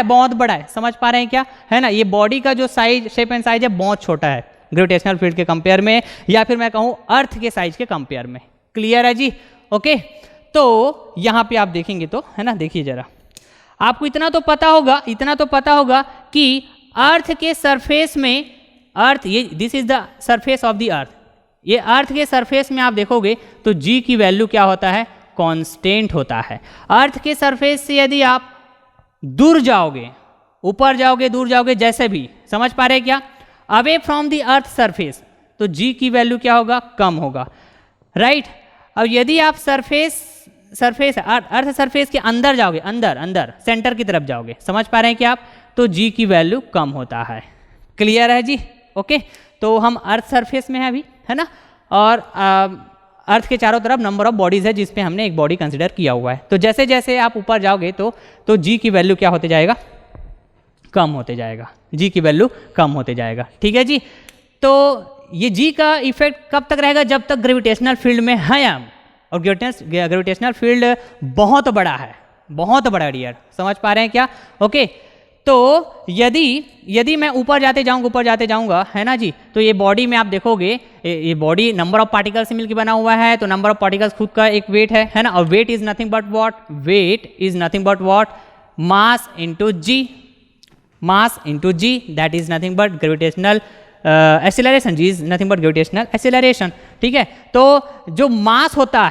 है, समझ पा रहे हैं क्या, है ना। ये बॉडी का जो साइज, शेप एंड साइज है बहुत छोटा है ग्रेविटेशनल फील्ड के कंपेयर में, या फिर मैं कहूँ अर्थ के साइज के कंपेयर में। क्लियर है जी? ओके। तो यहाँ पे आप देखेंगे तो, है ना, देखिए जरा, आपको इतना तो पता होगा कि अर्थ के सरफेस में, अर्थ ये, this is the surface of the earth, ये अर्थ के सरफेस में आप देखोगे तो जी की वैल्यू क्या होता है, कांस्टेंट होता है। अर्थ के सरफेस से यदि आप दूर जाओगे, ऊपर जाओगे, दूर जाओगे, जैसे भी समझ पा रहे हैं क्या, away from the earth surface, तो जी की वैल्यू क्या होगा, कम होगा, राइट। अब यदि आप अर्थ सरफेस के अंदर जाओगे, अंदर सेंटर की तरफ जाओगे, समझ पा रहे हैं क्या आप, तो जी की वैल्यू कम होता है। क्लियर है जी, ओके। तो हम अर्थ सरफेस में है अभी, है ना, और अर्थ के चारों तरफ नंबर ऑफ बॉडीज है जिसपे हमने एक बॉडी कंसिडर किया हुआ है। तो जैसे जैसे आप ऊपर जाओगे तो जी की वैल्यू क्या होते जाएगा, कम होते जाएगा, जी की वैल्यू कम होते जाएगा, ठीक है जी। तो ये जी का इफेक्ट कब तक रहेगा, जब तक ग्रेविटेशनल फील्ड में है हम, और ग्रेविटेशनल फील्ड बहुत बड़ा है डियर, समझ पा रहे हैं क्या, ओके। तो यदि मैं ऊपर जाते जाऊंगा, है ना जी, तो ये बॉडी में आप देखोगे, ये बॉडी नंबर ऑफ पार्टिकल से मिलकर बना हुआ है, तो नंबर ऑफ पार्टिकल्स खुद का एक वेट है ना, और weight is nothing but what, mass into G, that is nothing but gravitational acceleration, G is nothing but gravitational acceleration, ठीक है। तो जो मास होता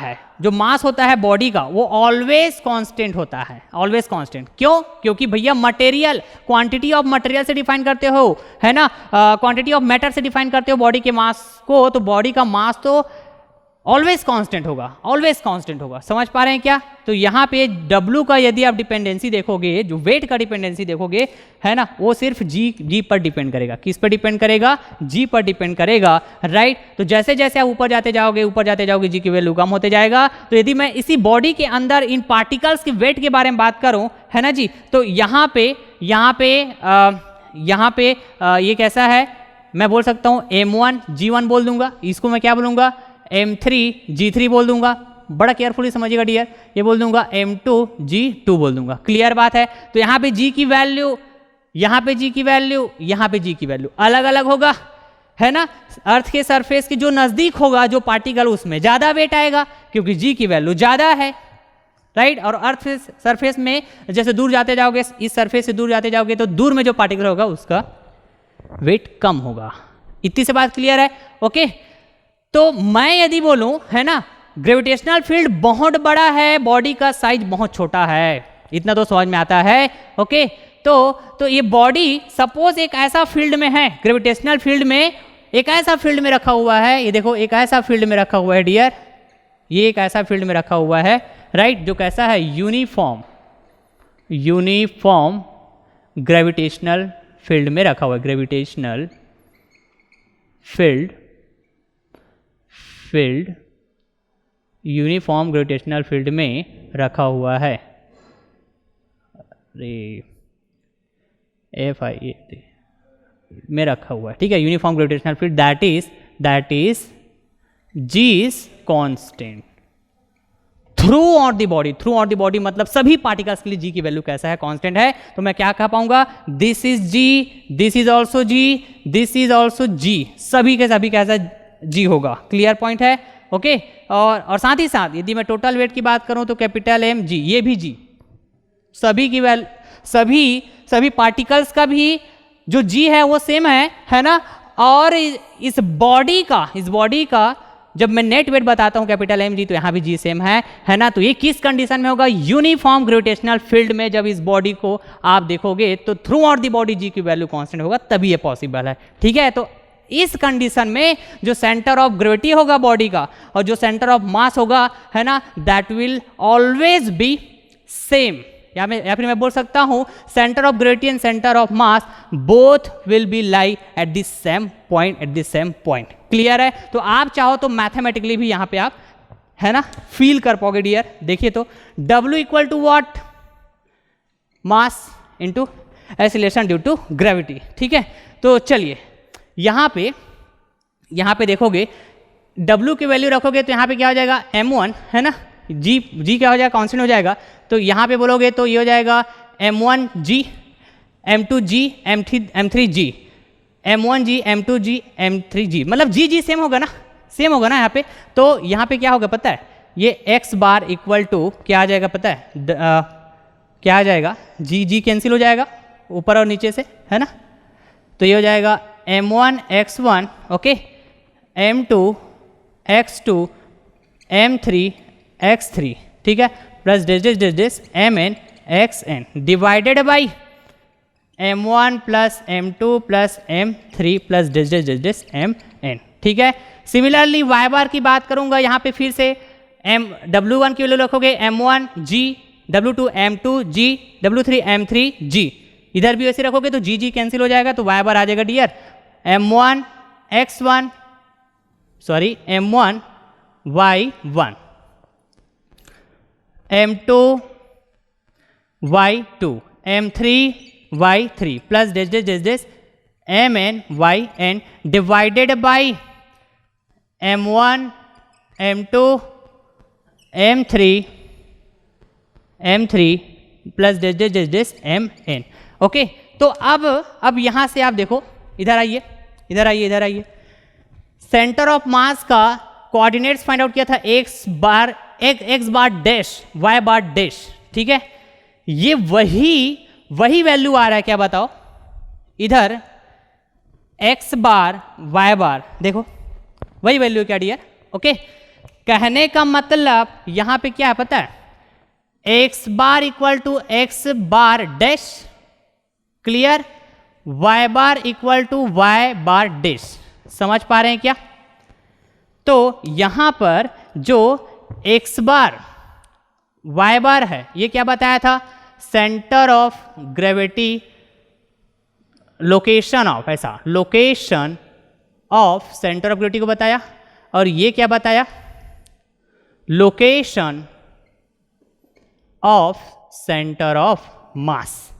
है बॉडी का, वो ऑलवेज कांस्टेंट होता है, ऑलवेज कांस्टेंट। क्यों? क्योंकि भैया मटेरियल, क्वांटिटी ऑफ मटेरियल से डिफाइन करते हो, है ना, क्वांटिटी ऑफ मैटर से डिफाइन करते हो बॉडी के मास को, तो बॉडी का मास तो ऑलवेज कांस्टेंट होगा, समझ पा रहे हैं क्या। तो यहाँ पे W का यदि आप डिपेंडेंसी देखोगे, जो वेट का डिपेंडेंसी देखोगे, है ना, वो सिर्फ जी पर डिपेंड करेगा। किस पर डिपेंड करेगा? जी पर डिपेंड करेगा, राइट। तो जैसे जैसे आप ऊपर जाते जाओगे जी की वैल्यू कम होते जाएगा। तो यदि मैं इसी बॉडी के अंदर इन पार्टिकल्स के वेट के बारे में बात करूं, है ना जी, तो यहाँ पे ये कैसा है, मैं बोल सकता हूँ M1 G1 बोल दूंगा, इसको मैं क्या बोलूंगा, M3 G3 बोल दूंगा। बड़ा केयरफुली समझिएगा डियर, ये बोल दूंगा M2 G2 बोल दूंगा। क्लियर बात है। तो यहाँ पे G की वैल्यू, यहाँ पे G की वैल्यू, यहाँ पे G की वैल्यू अलग अलग होगा, है ना। अर्थ के सरफेस के जो नजदीक होगा जो पार्टिकल, उसमें ज्यादा वेट आएगा क्योंकि G की वैल्यू ज्यादा है, राइट। और अर्थ सरफेस में जैसे दूर जाते जाओगे, इस सरफेस से दूर जाते जाओगे, तो दूर में जो पार्टिकल होगा उसका वेट कम होगा। इतनी से बात क्लियर है, ओके। तो मैं यदि बोलूं, है ना, ग्रेविटेशनल फील्ड बहुत बड़ा है, बॉडी का साइज बहुत छोटा है, इतना तो समझ में आता है, ओके। तो ये बॉडी सपोज एक ऐसा फील्ड में है, ग्रेविटेशनल फील्ड में एक ऐसा फील्ड में रखा हुआ है, ये देखो एक ऐसा फील्ड में रखा हुआ है डियर, ये एक ऐसा फील्ड में रखा हुआ है, राइट, जो कैसा है, यूनिफॉर्म ग्रेविटेशनल फील्ड में रखा हुआ है, gravitational field uniform gravitational field में रखा हुआ है, FI में रखा हुआ है, ठीक है। Uniform gravitational field that is G is constant throughout the body, मतलब सभी पार्टिकल्स के लिए G की वैल्यू कैसा है, कांस्टेंट है। तो मैं क्या कह पाऊंगा, this is G, this is also G, this is also G, सभी के सभी कैसा G होगा। क्लियर पॉइंट है, ओके। और साथ ही साथ यदि मैं टोटल वेट की बात करूं तो कैपिटल M G, ये भी G, सभी की वैल्यू, सभी पार्टिकल्स का भी जो G है वो सेम है ना। और इस बॉडी का जब मैं नेट वेट बताता हूं कैपिटल M G, तो यहां भी G सेम है ना। तो ये किस कंडीशन में होगा, यूनिफॉर्म ग्रेविटेशनल फील्ड में जब इस बॉडी को आप देखोगे तो throughout the body G की वैल्यू कांस्टेंट होगा, तभी ये पॉसिबल है, ठीक है। तो इस कंडीशन में जो सेंटर ऑफ ग्रेविटी होगा बॉडी का और जो सेंटर ऑफ मास होगा, है ना, that will always be same, या फिर मैं बोल सकता हूं centre of gravity and centre of mass both will be lie at the same point, clear है। तो आप चाहो तो मैथमेटिकली भी यहां पे आप, है ना, फील कर पाओगे डियर। देखिए तो W equal to what, mass into acceleration due to gravity, ठीक है। तो चलिए यहाँ पे देखोगे W की वैल्यू रखोगे तो यहाँ पे क्या हो जाएगा, M1, है ना, G क्या हो जाएगा, कांस्टेंट हो जाएगा। तो यहाँ पे बोलोगे तो ये हो जाएगा M1G, M2G, M3G, M1G, M2G, M3G, मतलब G सेम होगा ना यहाँ पे। तो यहाँ पे क्या होगा पता है, ये x बार इक्वल टू क्या आ जाएगा पता है, क्या आ जाएगा, G कैंसिल हो जाएगा ऊपर और नीचे से, है ना। तो ये हो जाएगा M1 x1, okay, M2 x2 m3 x3, ठीक है, plus this mn xn divided by m1 plus m2 plus m3 plus this mn, ठीक है। सिमिलरली y बार की बात करूंगा, यहाँ पे फिर से w1 की वैल्यू रखोगे m1 g, w2 m2 g, w3 m3 g, इधर भी वैसे रखोगे तो g कैंसिल हो जाएगा, तो y बार आ जाएगा dear m1 x1 sorry m1 y1 m2 y2 m3 y3 plus this mn yn divided by m1 m2 m3 plus this mn। Okay, तो अब यहां से आप देखो, इधर आइए, इधर आइए, इधर आइए। सेंटर ऑफ मास का कोऑर्डिनेट्स फाइंड आउट किया था x बार डैश y बार डैश, ठीक है। ये वही वैल्यू आ रहा है, क्या बताओ, इधर x बार y बार, देखो वही वैल्यू क्या डियर। ओके, कहने का मतलब यहां पे क्या है पता है, x bar equal to x bar dash, clear, y बार इक्वल टू y बार डैश, समझ पा रहे हैं क्या। तो यहां पर जो x बार y बार है, ये क्या बताया था, centre of gravity, location of, ऐसा location of centre of gravity को बताया, और ये क्या बताया, location of centre of mass,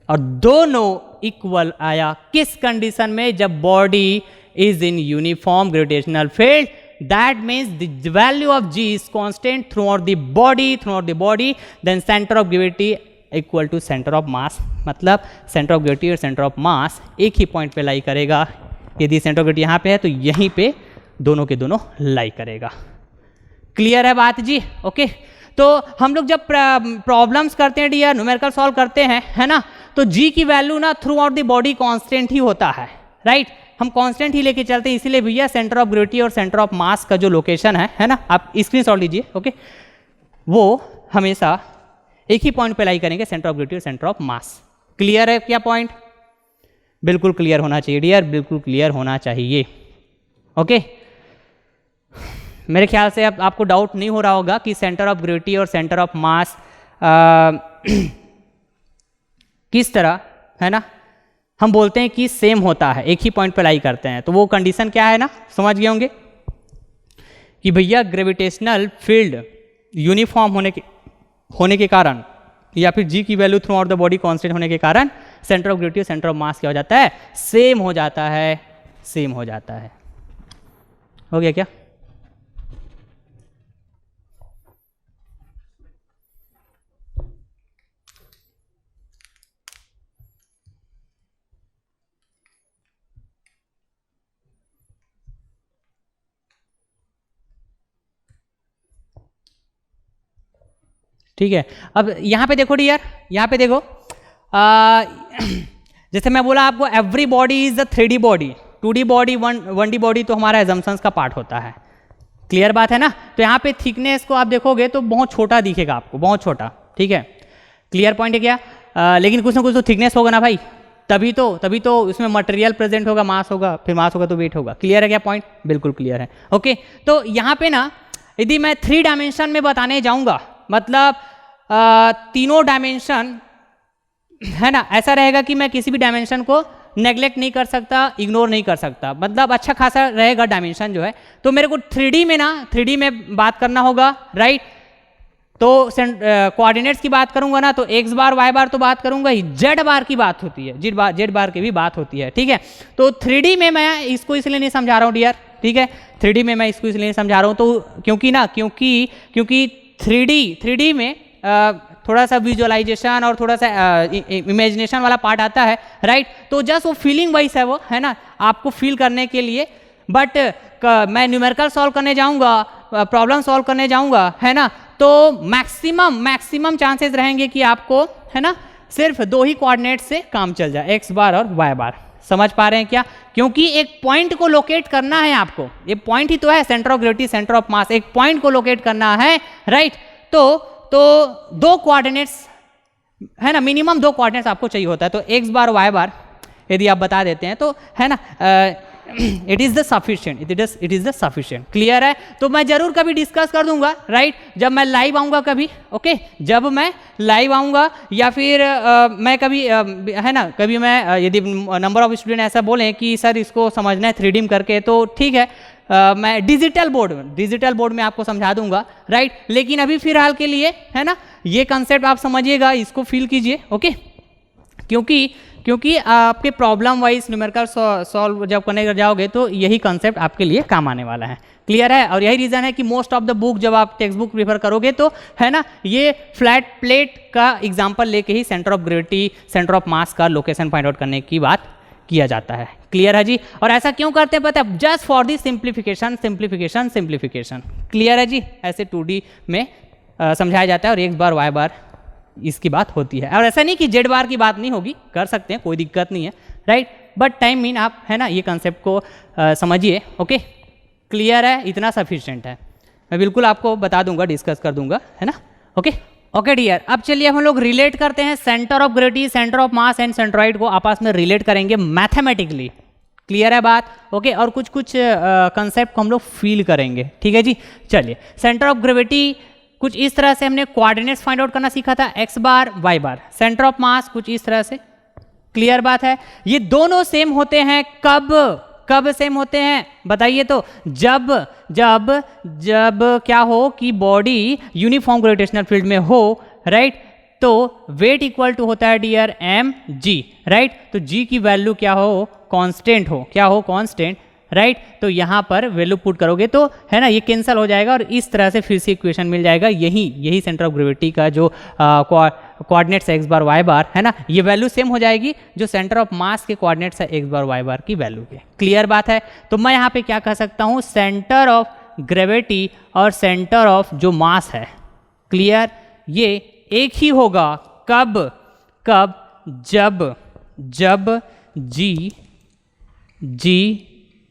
और दोनों इक्वल आया किस कंडीशन में, जब body is in uniform gravitational field, that means the value of g is constant throughout the body, then centre of gravity equal to centre of mass, मतलब centre of gravity और centre of mass एक ही point पे लाई करेगा। यदि centre of gravity यहाँ पे है तो यहीं पे दोनों के दोनों लाई करेगा। क्लियर है बात जी। ओके, तो हम लोग जब प्रॉब्लम्स करते हैं डियर, न्यूमेरिकल सॉल्व करते हैं, है ना, तो जी की वैल्यू ना throughout the body constant ही होता है, राइट, हम कांस्टेंट ही लेके चलते हैं, इसीलिए भैया सेंटर ऑफ ग्रेविटी और सेंटर ऑफ मास का जो लोकेशन है ना, आप स्क्रीनशॉट लीजिए, ओके, वो हमेशा एक ही पॉइंट पे लाई करेंगे, सेंटर ऑफ ग्रेविटी और सेंटर ऑफ मास। क्लियर है क्या पॉइंट, बिल्कुल क्लियर होना चाहिए डियर, बिल्कुल क्लियर होना चाहिए। ओके, मेरे ख्याल से अब आपको डाउट नहीं हो रहा होगा कि सेंटर ऑफ ग्रेविटी और सेंटर ऑफ मास किस तरह, है ना, हम बोलते हैं कि सेम होता है, एक ही पॉइंट पे लाई करते हैं, तो वो कंडीशन क्या है ना, समझ गए होंगे कि भैया ग्रेविटेशनल फील्ड यूनिफॉर्म होने के कारण, या फिर जी की value through out the body constant होने के कारण सेंटर ऑफ ग्रेविटी और सेंटर ऑफ मास क्या हो जाता है, सेम हो जाता है, सेम हो जाता है। हो गया क्या। ठीक है, अब यहाँ पे देखो डियर, यहाँ पे देखो, जैसे मैं बोला आपको every body is a 3D body, 2D body, 1D body तो हमारा एजम्पशंस का पार्ट होता है। क्लियर बात है ना। तो यहाँ पे थिकनेस को आप देखोगे तो बहुत छोटा दिखेगा आपको, बहुत छोटा, ठीक है। क्लियर पॉइंट है क्या। लेकिन कुछ ना कुछ तो थिकनेस होगा ना भाई, तभी तो उसमें मटेरियल प्रेजेंट होगा, मास होगा, फिर मास होगा तो वेट होगा। क्लियर है क्या पॉइंट, बिल्कुल क्लियर है। ओके, तो यहाँ पे ना यदि मैं 3 डायमेंशन में बताने जाऊँगा, मतलब तीनों डायमेंशन है ना, ऐसा रहेगा कि मैं किसी भी डायमेंशन को नेग्लेक्ट नहीं कर सकता, इग्नोर नहीं कर सकता, मतलब अच्छा खासा रहेगा डायमेंशन जो है। तो मेरे को 3D में ना, 3D में बात करना होगा, राइट। तो कोऑर्डिनेट्स की बात करूंगा ना, तो x बार y बार तो बात करूंगा ही, z बार की बात होती है, z बार की भी बात होती है, ठीक है। तो 3D में मैं इसको इसलिए नहीं समझा रहा हूँ डियर, ठीक है। 3D में मैं इसको इसलिए नहीं समझा रहा हूँ तो क्योंकि 3D में थोड़ा सा विजुअलाइजेशन और थोड़ा सा इमेजिनेशन वाला पार्ट आता है, राइट। तो जस्ट वो फीलिंग वाइज है, वो है ना, आपको फील करने के लिए। बट मैं न्यूमेरिकल सॉल्व करने जाऊंगा, प्रॉब्लम सॉल्व करने जाऊंगा, है ना, तो मैक्सिमम चांसेस रहेंगे कि आपको, है ना, सिर्फ 2 ही कोऑर्डिनेट से काम चल जाए, x बार और y बार। समझ पा रहे हैं क्या? क्योंकि एक पॉइंट को लोकेट करना है आपको, ये पॉइंट ही तो है centre of gravity, centre of mass, एक पॉइंट को लोकेट करना है, राइट? तो दो कोऑर्डिनेट्स है ना, मिनिमम दो कोऑर्डिनेट्स आपको चाहिए होता है। तो x बार y बार यदि आप बता देते हैं तो है ना, it is the sufficient, it is the sufficient. Clear है? तो मैं जरूर कभी डिस्कस कर दूंगा, राइट, जब मैं लाइव आऊँगा कभी, ओके, जब मैं लाइव आऊँगा या फिर मैं कभी है ना, कभी मैं यदि नंबर ऑफ स्टूडेंट ऐसा बोलें कि सर इसको समझना है 3D में करके, तो ठीक है, मैं डिजिटल बोर्ड में आपको समझा दूंगा, राइट। लेकिन अभी फिलहाल के लिए है ना, ये कंसेप्ट आप समझिएगा, इसको फील कीजिए, ओके। क्योंकि आपके प्रॉब्लम वाइज न्यूमेरिकल सॉल्व जब करने जाओगे तो यही कंसेप्ट आपके लिए काम आने वाला है। क्लियर है? और यही रीज़न है कि मोस्ट ऑफ द बुक जब आप टेक्स्ट बुक प्रीफर करोगे तो है ना, ये फ्लैट प्लेट का एग्जाम्पल लेके ही centre of gravity, centre of mass का लोकेशन फाइंड आउट करने की बात किया जाता है। क्लियर है जी? और ऐसा क्यों करते हैं पता है? Just for the simplification. Clear है जी? ऐसे 2D में समझाया जाता है और x बार y बार इसकी बात होती है। और ऐसा नहीं कि z बार की बात नहीं होगी, कर सकते हैं, कोई दिक्कत नहीं है, राइट। बट टाइम मीन आप है ना, ये कंसेप्ट को समझिए, ओके। क्लियर है? इतना सफिशिएंट है, मैं बिल्कुल आपको बता दूंगा, डिस्कस कर दूंगा, है ना, ओके डियर। अब चलिए हम लोग रिलेट करते हैं centre of gravity, centre of mass and centroid को आपस में रिलेट करेंगे मैथमेटिकली। क्लियर है बात? ओके। और कुछ कंसेप्ट को हम लोग फील करेंगे, ठीक है जी। चलिए, सेंटर ऑफ ग्रेविटी कुछ इस तरह से हमने कोऑर्डिनेट्स फाइंड आउट करना सीखा था, x bar y bar. Centre of मास कुछ इस तरह से। क्लियर बात है? ये दोनों सेम होते हैं कब सेम होते हैं बताइए? तो जब क्या हो कि बॉडी यूनिफॉर्म ग्रेविटेशनल फील्ड में हो, राइट। तो वेट इक्वल टू होता है डियर mg, राइट। तो g की वैल्यू क्या हो? कांस्टेंट हो, क्या हो? Constant, right. तो यहाँ पर वैल्यू पुट करोगे तो है ना, ये कैंसिल हो जाएगा और इस तरह से फिर से इक्वेशन मिल जाएगा। यही सेंटर ऑफ ग्रेविटी का जो कोऑर्डिनेट्स है x बार y बार, है ना, ये वैल्यू सेम हो जाएगी जो सेंटर ऑफ मास के कोऑर्डिनेट्स है x बार y बार की वैल्यू के। क्लियर बात है? तो मैं यहाँ पे क्या कह सकता हूँ, सेंटर ऑफ ग्रेविटी और सेंटर ऑफ जो मास है, क्लियर, ये एक ही होगा कब जब g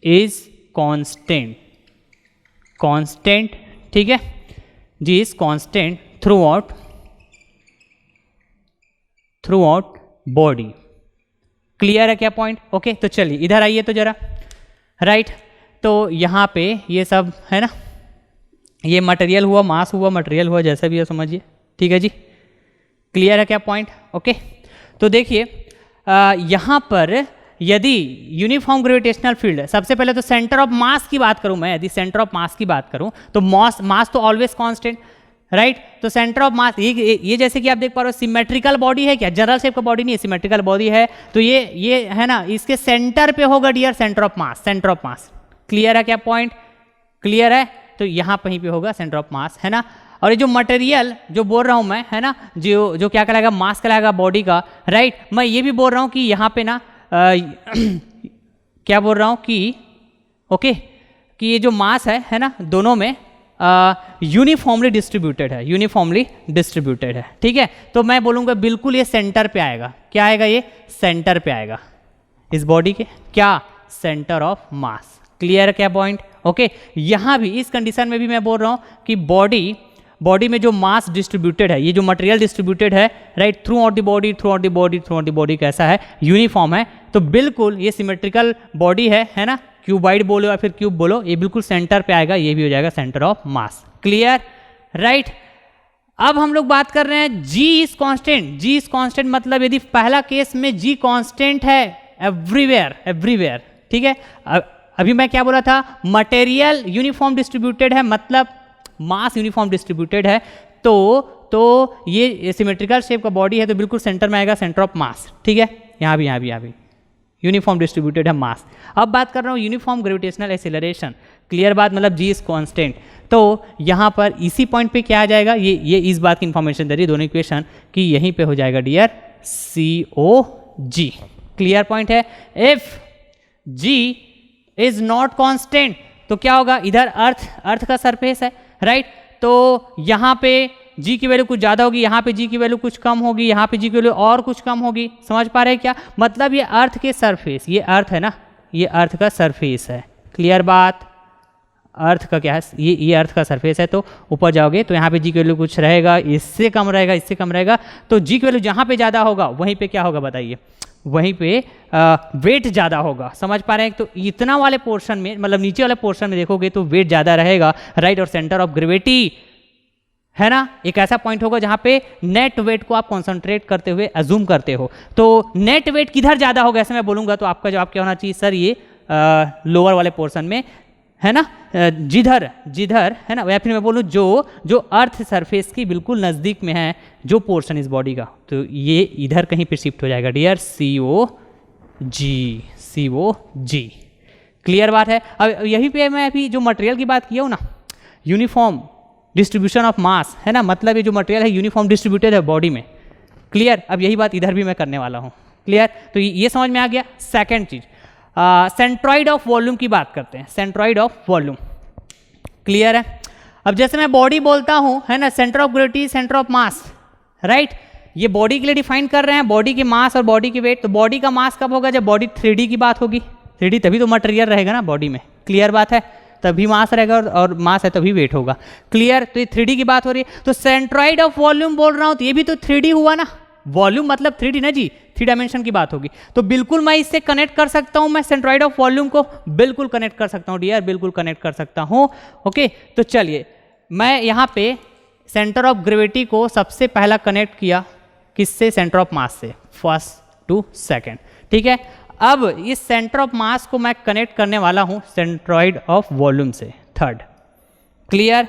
इज कांस्टेंट, ठीक है, g is constant through out body. Clear है क्या पॉइंट? ओके। तो चलिए इधर आइए तो जरा, राइट। तो यहाँ पे ये सब है ना, ये मटेरियल हुआ, मास हुआ, मटेरियल हुआ, जैसा भी है समझिए, ठीक है जी। क्लियर है क्या पॉइंट? ओके। तो देखिए यहाँ पर यदि यूनिफॉर्म ग्रेविटेशनल फील्ड है, सबसे पहले तो सेंटर ऑफ मास की बात करूं मैं, यदि सेंटर ऑफ मास की बात करूं तो मास तो ऑलवेज कांस्टेंट, राइट। तो सेंटर ऑफ मास ये जैसे कि आप देख पा रहे हो सिमेट्रिकल बॉडी है क्या? जनरल शेप का बॉडी नहीं है, सिमेट्रिकल बॉडी है। तो ये है ना, इसके सेंटर पे होगा dear centre of mass. Clear है क्या पॉइंट? क्लियर है? तो यहाँ कहीं पे होगा सेंटर ऑफ मास, है ना। और ये जो मटेरियल जो बोल रहा हूँ मैं, है ना, जो क्या कहलाएगा, मास कहलाएगा बॉडी का, राइट। मैं ये भी बोल रहा हूँ कि यहाँ पे ना क्या बोल रहा हूँ कि ओके, कि ये जो मास है ना, दोनों में यूनिफॉर्मली डिस्ट्रीब्यूटेड है, ठीक है। तो मैं बोलूँगा बिल्कुल ये सेंटर पे आएगा। क्या आएगा? ये सेंटर पे आएगा इस बॉडी के, क्या? Centre of mass. क्लियर है क्या पॉइंट? ओके। यहाँ भी इस कंडीशन में भी मैं बोल रहा हूँ कि बॉडी में जो मास डिस्ट्रीब्यूटेड है, ये जो मटेरियल डिस्ट्रीब्यूटेड है, right, through out the body कैसा है? यूनिफॉर्म है। तो बिल्कुल ये सिमेट्रिकल बॉडी है ना, क्यूबाइड बोलो या फिर क्यूब बोलो, ये बिल्कुल सेंटर पे आएगा, ये भी हो जाएगा centre of mass. Clear, right. अब हम लोग बात कर रहे हैं g इज कांस्टेंट, मतलब यदि पहला केस में g कांस्टेंट है एवरीवेयर, ठीक है। अभी मैं क्या बोला था? मटेरियल यूनिफॉर्म डिस्ट्रीब्यूटेड है, मतलब मास यूनिफॉर्म डिस्ट्रीब्यूटेड है। तो ये सिमेट्रिकल शेप का बॉडी है, तो बिल्कुल सेंटर में आएगा सेंटर ऑफ मास, ठीक है। यहाँ भी यूनिफॉर्म डिस्ट्रीब्यूटेड है मास। अब बात कर रहा हूँ यूनिफॉर्म ग्रेविटेशनल एक्सेलरेशन। क्लियर बात, मतलब जी इज कांस्टेंट। तो यहाँ पर इसी पॉइंट पे क्या आ जाएगा? ये इस बात की इंफॉर्मेशन दे रही है दोनों इक्वेशन कि यहीं पे हो जाएगा डियर COG। क्लियर पॉइंट है? If G is not constant तो क्या होगा? इधर अर्थ का सरफेस है, राइट। तो यहाँ पे जी की वैल्यू कुछ ज़्यादा होगी, यहाँ पे जी की वैल्यू कुछ कम होगी, यहाँ पे जी की वैल्यू और कुछ कम होगी। समझ पा रहे हैं क्या? मतलब ये अर्थ के सरफेस, ये अर्थ है ना, ये अर्थ का सरफेस है। क्लियर बात? अर्थ का क्या है, ये अर्थ का सरफेस है। तो ऊपर जाओगे तो यहाँ पे जी की वैल्यू कुछ रहेगा, इससे कम रहेगा, इससे कम रहेगा। तो जी की वैल्यू जहाँ पे ज़्यादा होगा वहीं पे क्या होगा बताइए, वहीं पे वेट ज़्यादा होगा। समझ पा रहे हैं? तो इतना वाले पोर्शन में, मतलब नीचे वाले पोर्शन में देखोगे तो वेट ज़्यादा रहेगा, राइट। और सेंटर ऑफ ग्रेविटी है ना, एक ऐसा पॉइंट होगा जहाँ पे नेट वेट को आप कॉन्सेंट्रेट करते हुए अज्यूम करते हो। तो नेट वेट किधर ज़्यादा होगा ऐसे मैं बोलूँगा तो आपका जवाब क्या होना चाहिए सर, ये लोअर वाले पोर्शन में, है ना, जिधर जिधर है ना, या फिर मैं बोलूँ जो अर्थ सरफेस की बिल्कुल नज़दीक में है जो पोर्शन इस बॉडी का, तो ये इधर कहीं पे शिफ्ट हो जाएगा डियर, COG। क्लियर बात है? अब यहीं पे मैं अभी जो मटेरियल की बात किया हूँ ना, यूनिफॉर्म डिस्ट्रीब्यूशन ऑफ मास, है ना, मतलब ये जो मटेरियल है यूनिफॉर्म डिस्ट्रीब्यूटेड है बॉडी में। क्लियर? अब यही बात इधर भी मैं करने वाला हूँ। क्लियर? तो ये समझ में आ गया। सेकेंड चीज, सेंट्रॉइड ऑफ वॉल्यूम की बात करते हैं, सेंट्रॉइड ऑफ वॉल्यूम। क्लियर है? अब जैसे मैं बॉडी बोलता हूं, है ना, centre of gravity, centre of mass, right. ये बॉडी के लिए डिफाइन कर रहे हैं, बॉडी की मास और बॉडी की वेट। तो बॉडी का मास कब होगा? जब बॉडी 3D की बात होगी। 3D तभी तो मटेरियल रहेगा ना बॉडी में। क्लियर बात है? तभी मास रहेगा और मास है तभी वेट होगा। क्लियर? तो ये 3D की बात हो रही है। तो सेंट्रॉइड ऑफ वॉल्यूम बोल रहा हूं तो ये भी तो 3D हुआ ना, वॉल्यूम मतलब 3D ना जी, 3 डायमेंशन की बात होगी। तो बिल्कुल मैं इससे कनेक्ट कर सकता हूं, मैं सेंट्रॉइड ऑफ वॉल्यूम को बिल्कुल कनेक्ट कर सकता हूं डियर, बिल्कुल कनेक्ट कर सकता हूं। ओके, तो चलिए मैं यहां पे सेंटर ऑफ ग्रेविटी को सबसे पहला कनेक्ट किया किससे? सेंटर ऑफ मास से, फर्स्ट टू सेकेंड। ठीक है, अब इस सेंटर ऑफ मास को मैं कनेक्ट करने वाला हूं सेंट्रॉइड ऑफ वॉल्यूम से, थर्ड। क्लियर?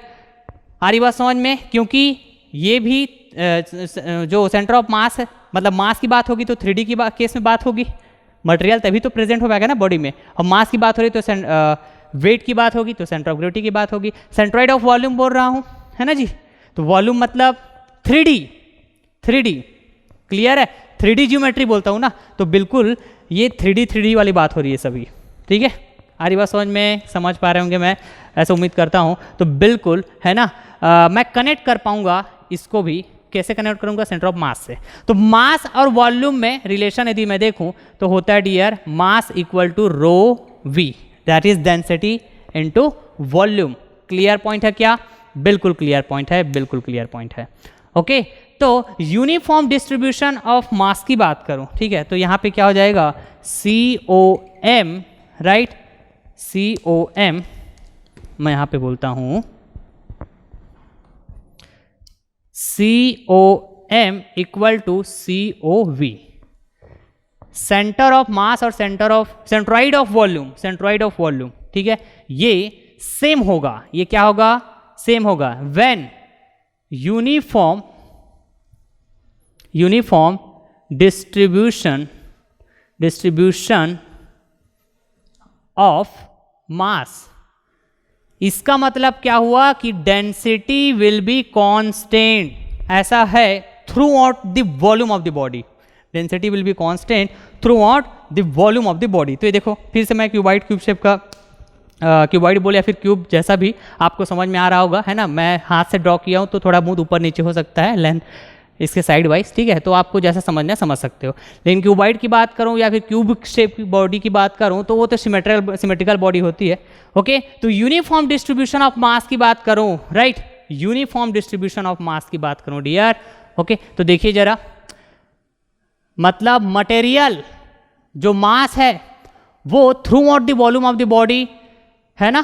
आ रही बात समझ में? क्योंकि ये भी जो सेंटर ऑफ मास है, मतलब मास की बात होगी तो 3D की केस में बात होगी, मटेरियल तभी तो प्रेजेंट हो पाएगा ना बॉडी में। और मास की बात हो रही तो वेट की बात होगी, तो सेंटर ऑफ ग्रेविटी की बात होगी। सेंट्रॉइड ऑफ वॉल्यूम बोल रहा हूँ, है ना जी। तो वॉल्यूम मतलब 3D। क्लियर है? 3D ज्योमेट्री बोलता हूँ ना, तो बिल्कुल ये 3D वाली बात हो रही है सभी। ठीक है, आ रही बात समझ में? समझ पा रहे होंगे, मैं ऐसा उम्मीद करता हूँ। तो बिल्कुल, है ना, मैं कनेक्ट कर पाऊंगा इसको भी। कैसे कनेक्ट करूंगा? सेंटर ऑफ मास से। तो मास और वॉल्यूम में रिलेशन यदि मैं देखूं तो होता है dear, mass equal to rho V, that is density into volume. Clear point है क्या? बिल्कुल क्लियर पॉइंट है, बिल्कुल क्लियर पॉइंट है। ओके, तो यूनिफॉर्म डिस्ट्रीब्यूशन ऑफ मास की बात करूं, ठीक है, तो यहां पे क्या हो जाएगा? COM, राइट, COM मैं यहां पे बोलता हूं COM equal to COV, centre of mass और सेंट्रॉइड ऑफ वॉल्यूम। ठीक है, ये सेम होगा। ये क्या होगा? सेम होगा व्हेन यूनिफॉर्म डिस्ट्रीब्यूशन ऑफ मास। इसका मतलब क्या हुआ कि डेंसिटी विल बी कांस्टेंट। ऐसा है through out the volume of the body, density will be constant throughout the volume of the body. तो ये देखो, फिर से मैं क्यूब शेप का क्यूबॉइड बोले या फिर क्यूब जैसा भी आपको समझ में आ रहा होगा, है ना। मैं हाथ से ड्रॉ किया हूँ तो थोड़ा बहुत ऊपर नीचे हो सकता है लेंथ इसके साइड वाइज, ठीक है, तो आपको जैसा समझना समझ सकते हो। लेकिन क्यूबॉइड की बात करूं या फिर क्यूब शेप की बॉडी की बात करूं तो वो तो सिमेट्रिकल बॉडी होती है। ओके, तो यूनिफॉर्म डिस्ट्रीब्यूशन ऑफ मास की बात करूं, right, uniform distribution of mass की बात करूं डियर। ओके, तो देखिए जरा, मतलब मटेरियल जो मास है वो through out the volume of the body, है ना,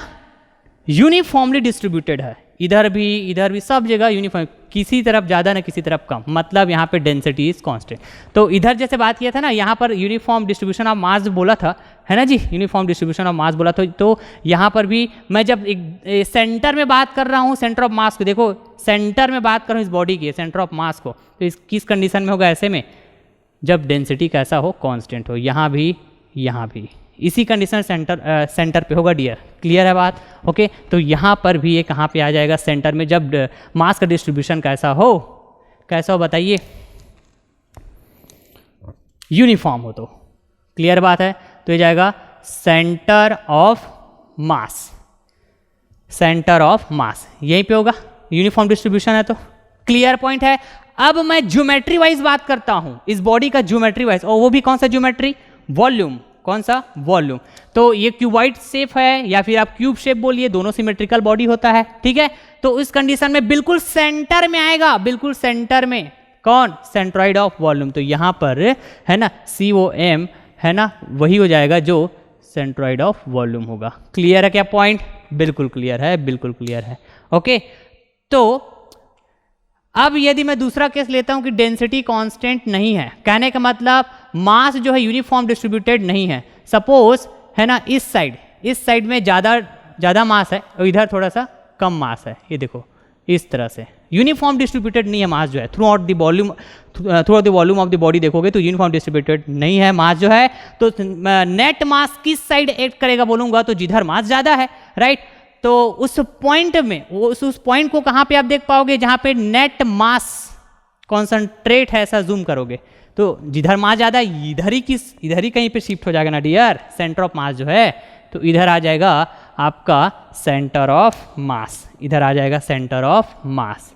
यूनिफॉर्मली डिस्ट्रीब्यूटेड है। इधर भी सब जगह यूनिफॉर्म, किसी तरफ ज़्यादा ना किसी तरफ कम, मतलब यहाँ पे डेंसिटी इज कांस्टेंट। तो इधर जैसे बात किया था ना, यहाँ पर यूनिफॉर्म डिस्ट्रीब्यूशन ऑफ मास बोला था, है ना जी, यूनिफॉर्म डिस्ट्रीब्यूशन ऑफ मास बोला था। तो यहाँ पर भी मैं जब एक सेंटर में बात कर रहा हूँ, सेंटर ऑफ मास को देखो, सेंटर में बात कर रहा हूँ इस बॉडी की, सेंटर ऑफ मास को, तो इस किस कंडीशन में होगा? ऐसे में जब डेंसिटी कैसा हो? कांस्टेंट हो। यहाँ भी इसी कंडीशन सेंटर पे होगा डियर। क्लियर है बात? ओके, तो यहाँ पर भी ये कहाँ पे आ जाएगा? सेंटर में, जब मास का डिस्ट्रीब्यूशन कैसा हो बताइए? यूनिफॉर्म हो तो। क्लियर बात है? तो ये जाएगा सेंटर ऑफ मास, यहीं पे होगा, यूनिफॉर्म डिस्ट्रीब्यूशन है तो। क्लियर पॉइंट है। अब मैं ज्योमेट्री वाइज बात करता हूं, इस बॉडी का ज्योमेट्री वाइज, और वो भी कौन सा ज्योमेट्री, वॉल्यूम। कौन सा, वॉल्यूम। तो ये क्यूबॉइड शेप है या फिर आप क्यूब शेप बोलिए, दोनों सिमेट्रिकल बॉडी होता है, ठीक है। तो इस कंडीशन में बिल्कुल सेंटर में आएगा, बिल्कुल सेंटर में कौन, सेंट्रॉइड ऑफ वॉल्यूम। तो यहां पर है ना COM है ना, वही हो जाएगा जो सेंट्रॉइड ऑफ वॉल्यूम होगा। क्लियर है क्या पॉइंट, बिल्कुल क्लियर है, बिल्कुल क्लियर है। ओके, तो अब यदि मैं दूसरा केस लेता हूं कि डेंसिटी कांस्टेंट नहीं है, कहने का मतलब मास जो है यूनिफॉर्म डिस्ट्रीब्यूटेड नहीं है। सपोज है ना इस साइड में ज़्यादा मास है और इधर थोड़ा सा कम मास है, ये देखो इस तरह से यूनिफॉर्म डिस्ट्रीब्यूटेड नहीं है मास जो है, through out the volume of the body देखोगे तो यूनिफॉर्म डिस्ट्रीब्यूटेड नहीं है मास जो है। तो नेट मास किस साइड एक्ट करेगा बोलूंगा, तो जिधर मास ज़्यादा है, राइट। तो उस पॉइंट में उस पॉइंट को कहाँ पे आप देख पाओगे, जहाँ पे नेट मास कॉन्सेंट्रेट है, ऐसा जूम करोगे तो जिधर मास ज़्यादा है इधर ही कहीं पे शिफ्ट हो जाएगा ना डियर, सेंटर ऑफ मास जो है, तो इधर आ जाएगा आपका सेंटर ऑफ मास, इधर आ जाएगा सेंटर ऑफ मास।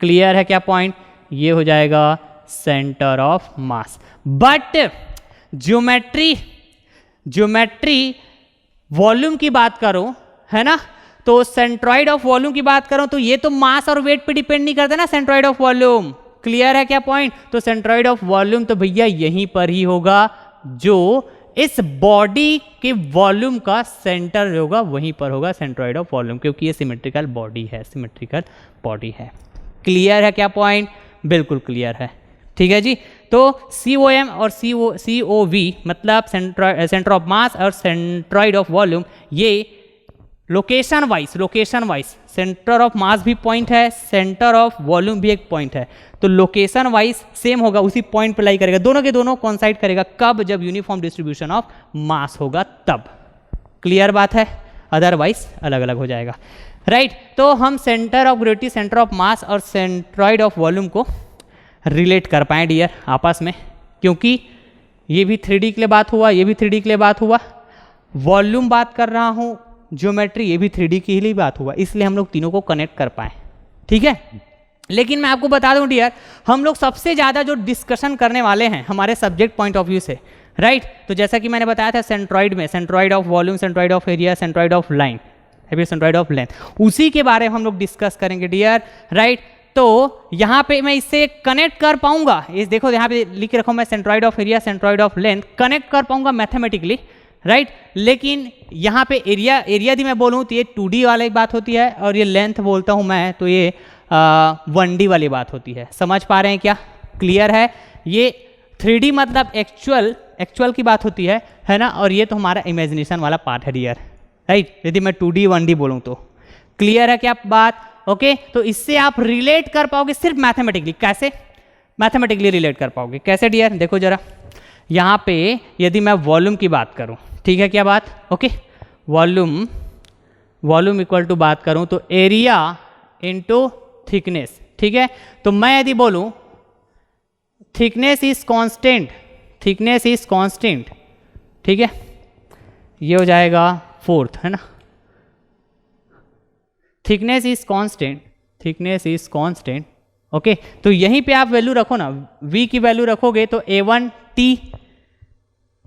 क्लियर है क्या पॉइंट, ये हो जाएगा centre of mass. But geometry volume की बात करो है ना, तो सेंट्रॉइड ऑफ वॉल्यूम की बात करो तो ये तो मास और वेट पे डिपेंड नहीं करता ना सेंट्रॉइड ऑफ वॉल्यूम। क्लियर है क्या पॉइंट, तो सेंट्रॉइड ऑफ वॉल्यूम तो भैया यहीं पर ही होगा, जो इस बॉडी के वॉल्यूम का सेंटर जो होगा वहीं पर होगा सेंट्रॉइड ऑफ वॉल्यूम, क्योंकि ये सिमेट्रिकल बॉडी है, क्लियर है क्या पॉइंट, बिल्कुल क्लियर है, ठीक है जी। तो COM और COV मतलब सेंटर ऑफ मास और सेंट्रॉइड ऑफ वॉल्यूम, ये लोकेशन वाइज सेंटर ऑफ मास भी पॉइंट है, सेंटर ऑफ वॉल्यूम भी एक पॉइंट है, तो लोकेशन वाइज सेम होगा, उसी पॉइंट पे लाई करेगा, दोनों के दोनों कॉन्साइड करेगा, कब, जब यूनिफॉर्म डिस्ट्रीब्यूशन ऑफ मास होगा तब। क्लियर बात है, अदरवाइज अलग अलग हो जाएगा, राइट। तो हम centre of gravity, centre of mass और सेंट्रॉइड ऑफ वॉल्यूम को रिलेट कर पाए डियर आपस में, क्योंकि ये भी 3D के लिए बात हुआ, ये भी 3D के लिए बात हुआ, वॉल्यूम बात कर रहा हूँ, ज्योमेट्री ये भी 3D की ही बात हुआ, इसलिए हम लोग तीनों को कनेक्ट कर पाए, ठीक है। लेकिन मैं आपको बता दूं डियर, हम लोग सबसे ज़्यादा जो डिस्कशन करने वाले हैं हमारे सब्जेक्ट पॉइंट ऑफ व्यू से, राइट। तो जैसा कि मैंने बताया था सेंट्रॉइड में, centroid of volume, centroid of area, centroid of line, फिर सेंट्रॉइड ऑफ लेंथ, उसी के बारे में हम लोग डिस्कस करेंगे डियर, राइट। तो यहाँ पे मैं इससे कनेक्ट कर पाऊंगा, इस देखो यहाँ पे लिख रखा हूँ मैं centroid of area, centroid of length connect कर पाऊंगा मैथमेटिकली, राइट। लेकिन यहाँ पे एरिया यदि मैं बोलूँ तो ये 2D वाली बात होती है, और ये लेंथ बोलता हूँ मैं तो ये 1D वाली बात होती है, समझ पा रहे हैं क्या, क्लियर है। ये 3D मतलब एक्चुअल की बात होती है ना, और ये तो हमारा इमेजिनेशन वाला पार्ट है डियर, राइट। यदि मैं 2D 1D बोलूँ तो क्लियर है क्या बात, ओके। तो इससे आप रिलेट कर पाओगे सिर्फ मैथमेटिकली, कैसे मैथमेटिकली रिलेट कर पाओगे, कैसे डियर, देखो जरा यहाँ पे यदि मैं वॉल्यूम की बात करूँ, ठीक है क्या बात, ओके, वॉल्यूम इक्वल टू बात करूँ तो एरिया इनटू थिकनेस, ठीक है। तो मैं यदि बोलूँ थिकनेस इज कांस्टेंट, ठीक है, ये हो जाएगा 4th, है ना, थिकनेस इज कांस्टेंट, ओके। तो यहीं पे आप वैल्यू रखो ना, V की वैल्यू रखोगे तो A1T,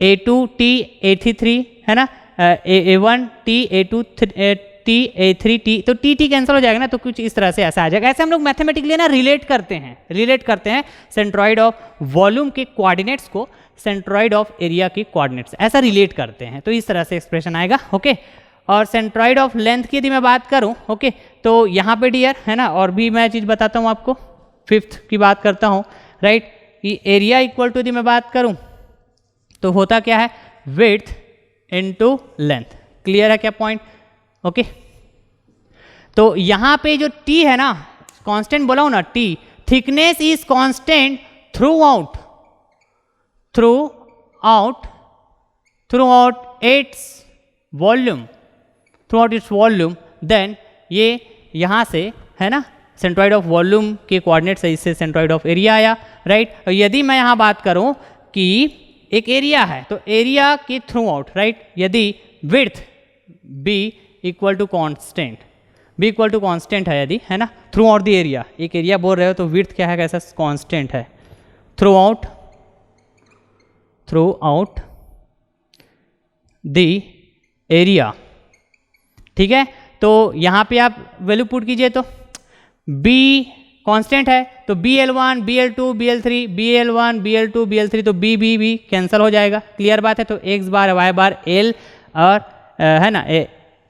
A2T, A3 है ना, A1T, A2T, A3T, तो T कैंसिल हो जाएगा ना, तो कुछ इस तरह से ऐसा आ जाएगा। ऐसे हम लोग मैथमेटिकली ना रिलेट करते हैं सेंट्रॉइड ऑफ वॉल्यूम के कोऑर्डिनेट्स को सेंट्रॉइड ऑफ एरिया के कोऑर्डिनेट्स, ऐसा रिलेट करते हैं, तो इस तरह से एक्सप्रेशन आएगा, ओके। और सेंट्रॉइड ऑफ लेंथ की यदि मैं बात करूं, ओके, तो यहाँ पे डियर है ना, और भी मैं चीज़ बताता हूँ आपको, 5th की बात करता हूँ, राइट। कि एरिया इक्वल टू यदि मैं बात करूं तो होता क्या है, विड्थ इनटू लेंथ, क्लियर है क्या पॉइंट, ओके। तो यहाँ पे जो T है ना, कांस्टेंट बोला हूं ना, T, thickness is constant throughout its volume, then ये यहाँ से है ना सेंट्रॉइड ऑफ वॉल्यूम के कोऑर्डिनेट से इससे सेंट्रॉइड ऑफ एरिया आया, राइट। और यदि मैं यहाँ बात करूँ कि एक एरिया है तो एरिया के थ्रू आउट, राइट, यदि width B equal to constant, B equal to constant है यदि, है ना, थ्रू आउट द एरिया, एक एरिया बोल रहे हो तो विड्थ क्या है, कैसा कॉन्स्टेंट है, थ्रू आउट द एरिया, ठीक है। तो यहाँ पे आप वैल्यू पुट कीजिए तो b कांस्टेंट है तो BL1 BL2 BL3 BL1 BL2 BL3 तो B कैंसिल हो जाएगा, क्लियर बात है। तो x बार y बार L और है ना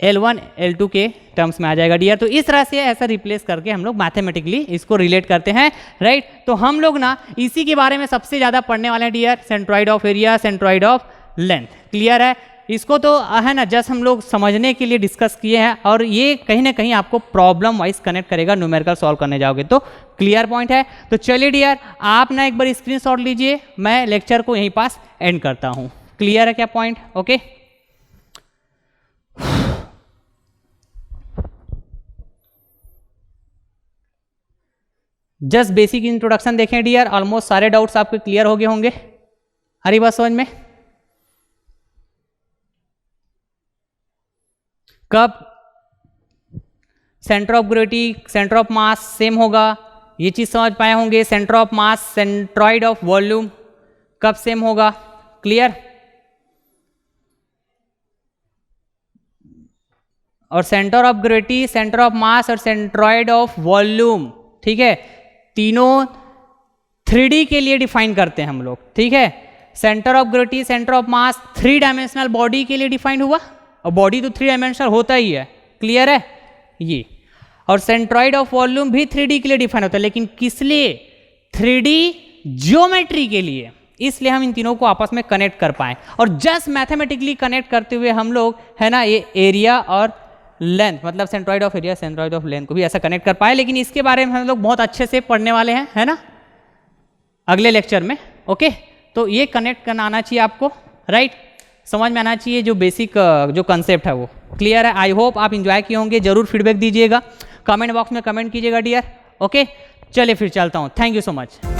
L1 L2 के टर्म्स में आ जाएगा डियर। तो इस तरह से ऐसा रिप्लेस करके हम लोग मैथमेटिकली इसको रिलेट करते हैं, राइट। तो हम लोग ना इसी के बारे में सबसे ज़्यादा पढ़ने वाले हैं dear, centroid of area, centroid of length, clear है। इसको तो है ना जस्ट हम लोग समझने के लिए डिस्कस किए हैं और ये कहीं ना कहीं आपको प्रॉब्लम वाइज कनेक्ट करेगा न्यूमेरिकल सॉल्व करने जाओगे तो, क्लियर पॉइंट है। तो चलिए डियर आप ना एक बार स्क्रीनशॉट लीजिए, मैं लेक्चर को यहीं पास एंड करता हूँ, क्लियर है क्या point, okay. Just basic introduction देखें डियर, ऑलमोस्ट सारे डाउट्स आपके क्लियर हो गए होंगे, हरी बात समझ में। कब centre of gravity centre of mass same होगा, ये चीज समझ पाए होंगे। Centre of mass centroid of volume कब सेम होगा, क्लियर। और centre of gravity centre of mass और सेंट्रॉइड ऑफ वॉल्यूम, ठीक है, तीनों 3D के लिए डिफाइन करते हैं हम लोग, ठीक है। Centre of gravity centre of mass 3 dimensional body के लिए डिफाइन हुआ और बॉडी तो 3 डायमेंशनल होता ही है, क्लियर है ये। और सेंट्रॉइड ऑफ वॉल्यूम भी 3D के लिए डिफाइन होता है, लेकिन किस लिए, 3D ज्योमेट्री के लिए, इसलिए हम इन तीनों को आपस में कनेक्ट कर पाए। और जस्ट मैथमेटिकली कनेक्ट करते हुए हम लोग है ना ये एरिया और लेंथ, मतलब centroid of area centroid of length को भी ऐसा कनेक्ट कर पाए। लेकिन इसके बारे में हम लोग बहुत अच्छे से पढ़ने वाले हैं, है ना, अगले लेक्चर में, ओके। तो ये कनेक्ट करना आना चाहिए आपको, राइट, समझ में आना चाहिए जो बेसिक जो कंसेप्ट है वो, क्लियर है। आई होप आप इंजॉय किए होंगे, जरूर फीडबैक दीजिएगा, कमेंट बॉक्स में कमेंट कीजिएगा डियर, ओके। चलिए फिर चलता हूँ, थैंक यू सो मच।